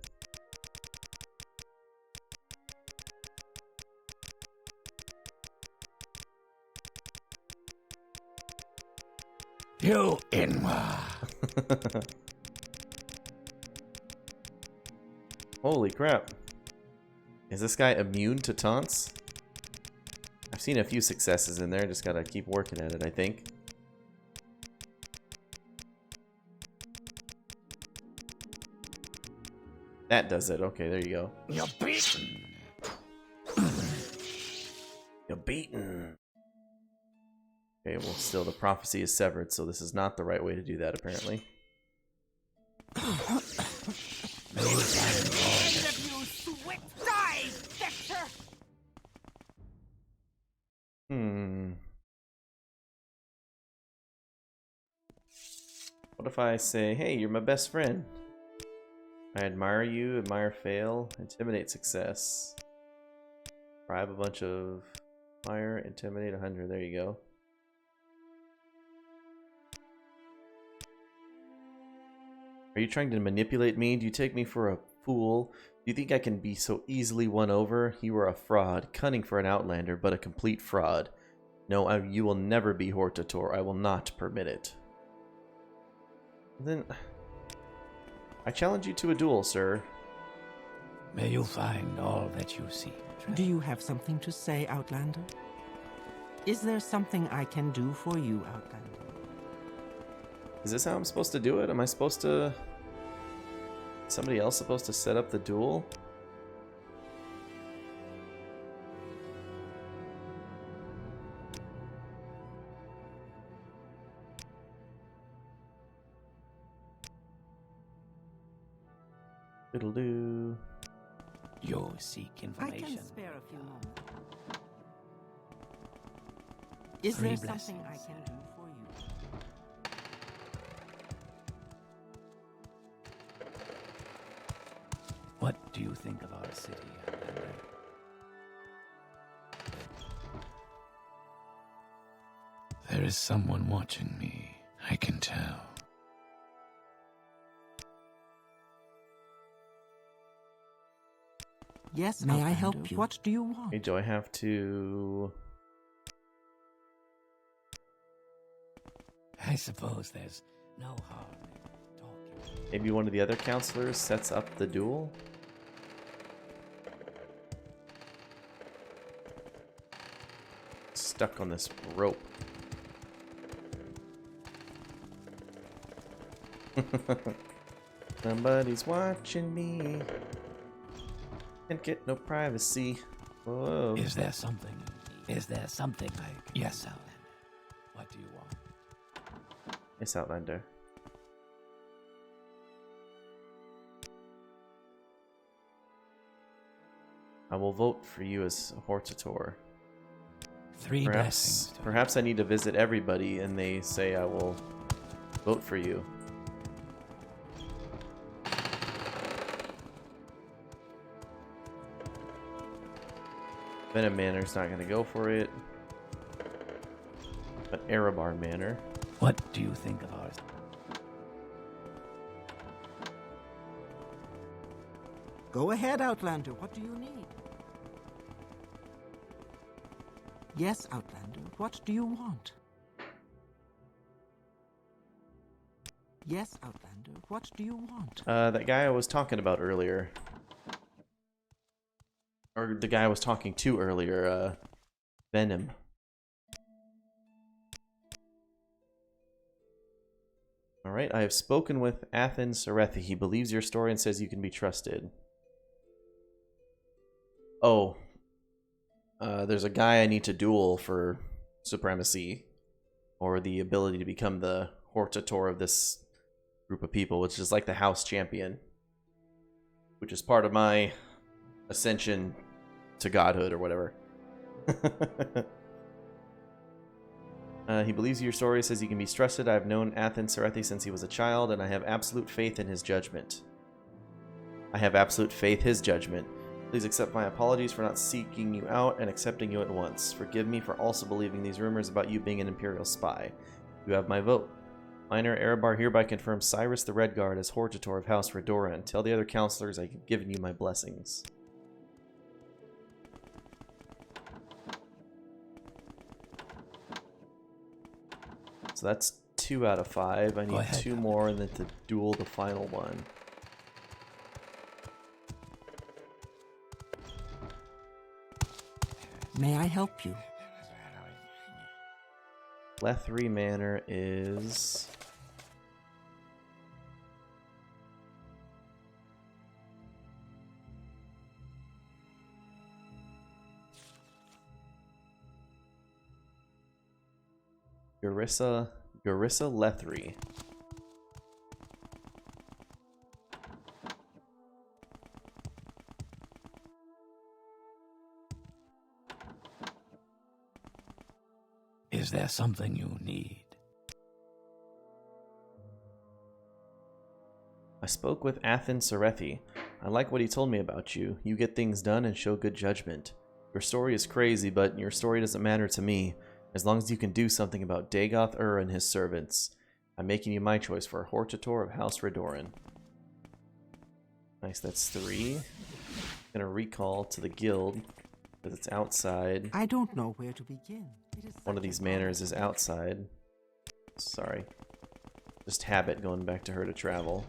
You Inwa! Holy crap. Is this guy immune to taunts? I've seen a few successes in there, just gotta keep working at it, I think. That does it. Okay, there you go. You're beaten! You're beaten. Okay, well, still, the prophecy is severed, so this is not the right way to do that, apparently. What if I say, hey, you're my best friend? I admire you, admire fail, intimidate success. Bribe a bunch of fire, intimidate 100. There you go. Are you trying to manipulate me? Do you take me for a fool? Do you think I can be so easily won over? You are a fraud, cunning for an outlander, but a complete fraud. No, you will never be Hortator. I will not permit it. Then I challenge you to a duel, sir. May you find all that you seek. Do you have something to say, Outlander? Is there something I can do for you, Outlander? Is this how I'm supposed to do it? Am I supposed to... Somebody else supposed to set up the duel? It'll do. You seek information. I can spare a few moments. Is Three there blessings. something I can do for you? What do you think of our city, Outlander? There is someone watching me. I can tell. Yes, may I help you? What do you want? Okay, do I have to... I suppose there's no harm in talking. Maybe one of the other counselors sets up the duel? Stuck on this rope. Somebody's watching me. Can't get no privacy. Whoa. Is there something? Is there something like... Yes, Outlander. What do you want? Yes, Outlander. I will vote for you as Hortator. 3 blessings. Perhaps I need to visit everybody and they say I will vote for you. Venom Manor's not going to go for it. But Erebar Manor. What do you think of ours? Go ahead, Outlander. What do you need? Yes, Outlander. What do you want? Yes, Outlander. What do you want? That guy I was talking about earlier. Or the guy I was talking to earlier, Venom. Alright, I have spoken with Athen Sarethi. He believes your story and says you can be trusted. Oh. There's a guy I need to duel for supremacy. Or the ability to become the Hortator of this group of people, which is like the house champion. Which is part of my ascension to godhood or whatever. He believes your story, says he can be trusted. I've known Athen Sarethi since he was a child, and I have absolute faith in his judgment. I have absolute faith his judgment. Please accept my apologies for not seeking you out and accepting you at once. Forgive me for also believing these rumors about you being an Imperial spy. You have my vote. Minor Erebar hereby confirms Cyrus the Redguard as Hortator of House Redora, and tell the other counselors I have given you my blessings. So that's 2 out of 5. I need 2 more and then to duel the final one. May I help you? Lethri Manor is... Garissa Lethri. Is there something you need? I spoke with Athen Sarethi. I like what he told me about you. You get things done and show good judgment. Your story is crazy, but your story doesn't matter to me. As long as you can do something about Dagoth Ur and his servants. I'm making you my choice for Hortator of House Redoran. Nice, that's 3. Gonna recall to the guild, because it's outside. I don't know where to begin. One of these manors is outside. Sorry. Just habit going back to her to travel.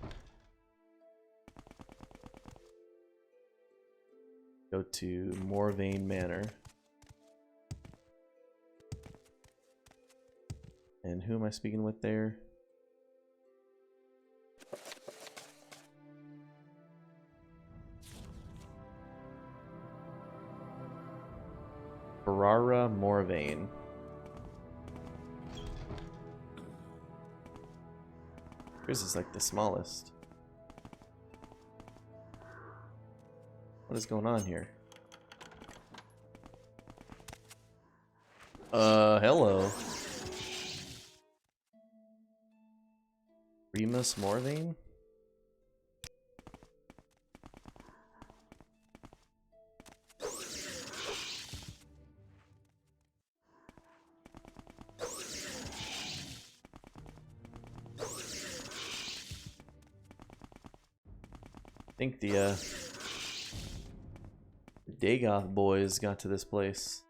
Go to Morrowind Manor. And who am I speaking with there? Ferrara Morvain. Yours is like the smallest. What is going on here? Hello. Remus Morvain? think the Dagoth boys got to this place.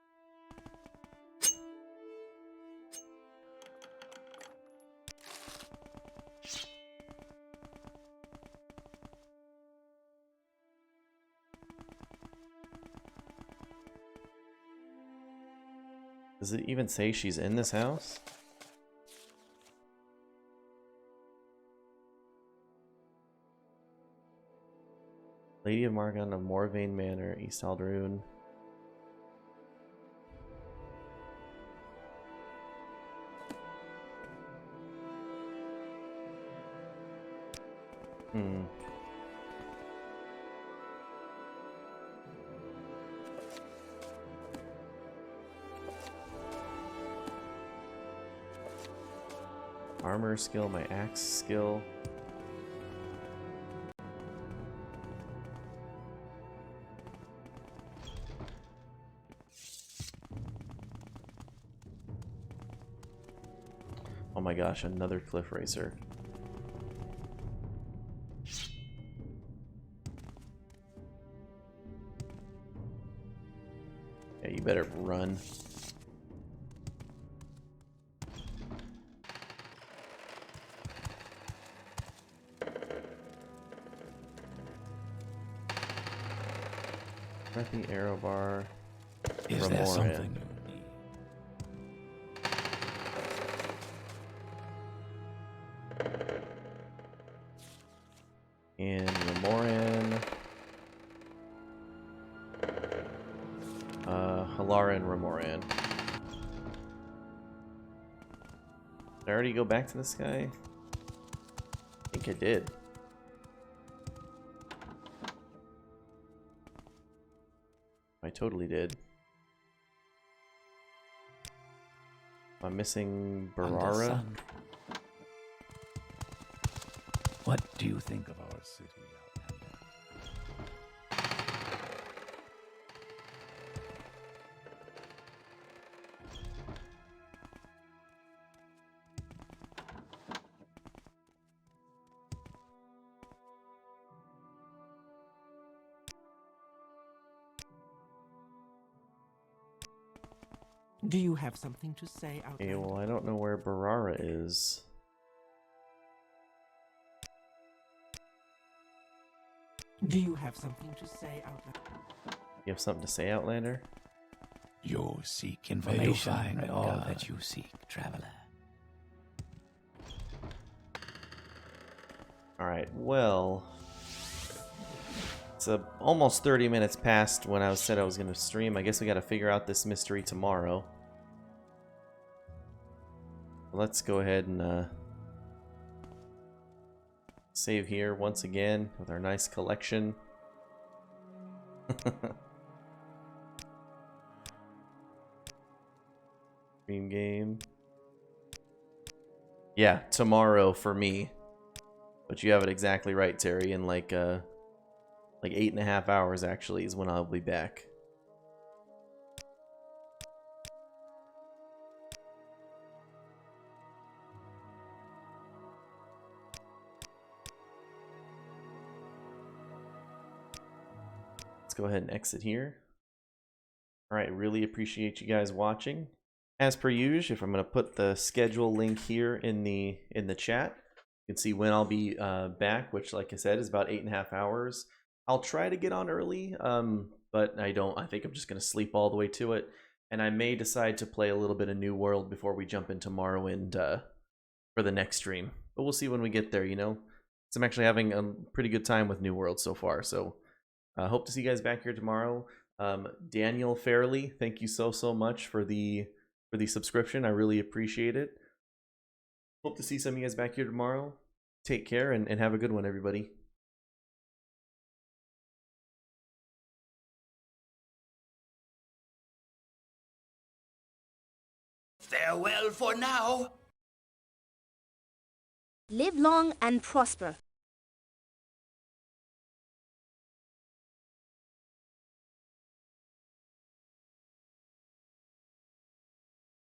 Does it even say she's in this house? Lady of Margon of Morrowind Manor, East Aldaroon. Armor skill, my axe skill. Oh my gosh, another cliff racer. Yeah, you better run. Breathy arrow bar. Is there something? And Remoran. Halara and Remoran. Did I already go back to this guy? I think I did. I totally did. I'm missing Barara. What do you think of our city, Outlander? Do you have something to say, Outlander? Okay, well, I don't know where Barara is. Do you have something to say, Outlander? You have something to say, Outlander? You seek information, find all that you seek, traveler. Alright, well... It's almost 30 minutes past when I said I was going to stream. I guess we got to figure out this mystery tomorrow. Let's go ahead and save here once again with our nice collection. Stream game. Yeah, tomorrow for me. But you have it exactly right, Terry. In like 8.5 hours actually is when I'll be back. Let's go ahead and exit here. Alright, really appreciate you guys watching. As per usual, if I'm going to put the schedule link here in the chat, you can see when I'll be back, which like I said is about 8.5 hours. I'll try to get on early, but I think I'm just going to sleep all the way to it. And I may decide to play a little bit of New World before we jump into Morrowind for the next stream. But we'll see when we get there, you know. So I'm actually having a pretty good time with New World so far. So I hope to see you guys back here tomorrow. Daniel Fairley, thank you so much for the subscription. I really appreciate it. Hope to see some of you guys back here tomorrow. Take care and have a good one, everybody. Farewell for now. Live long and prosper.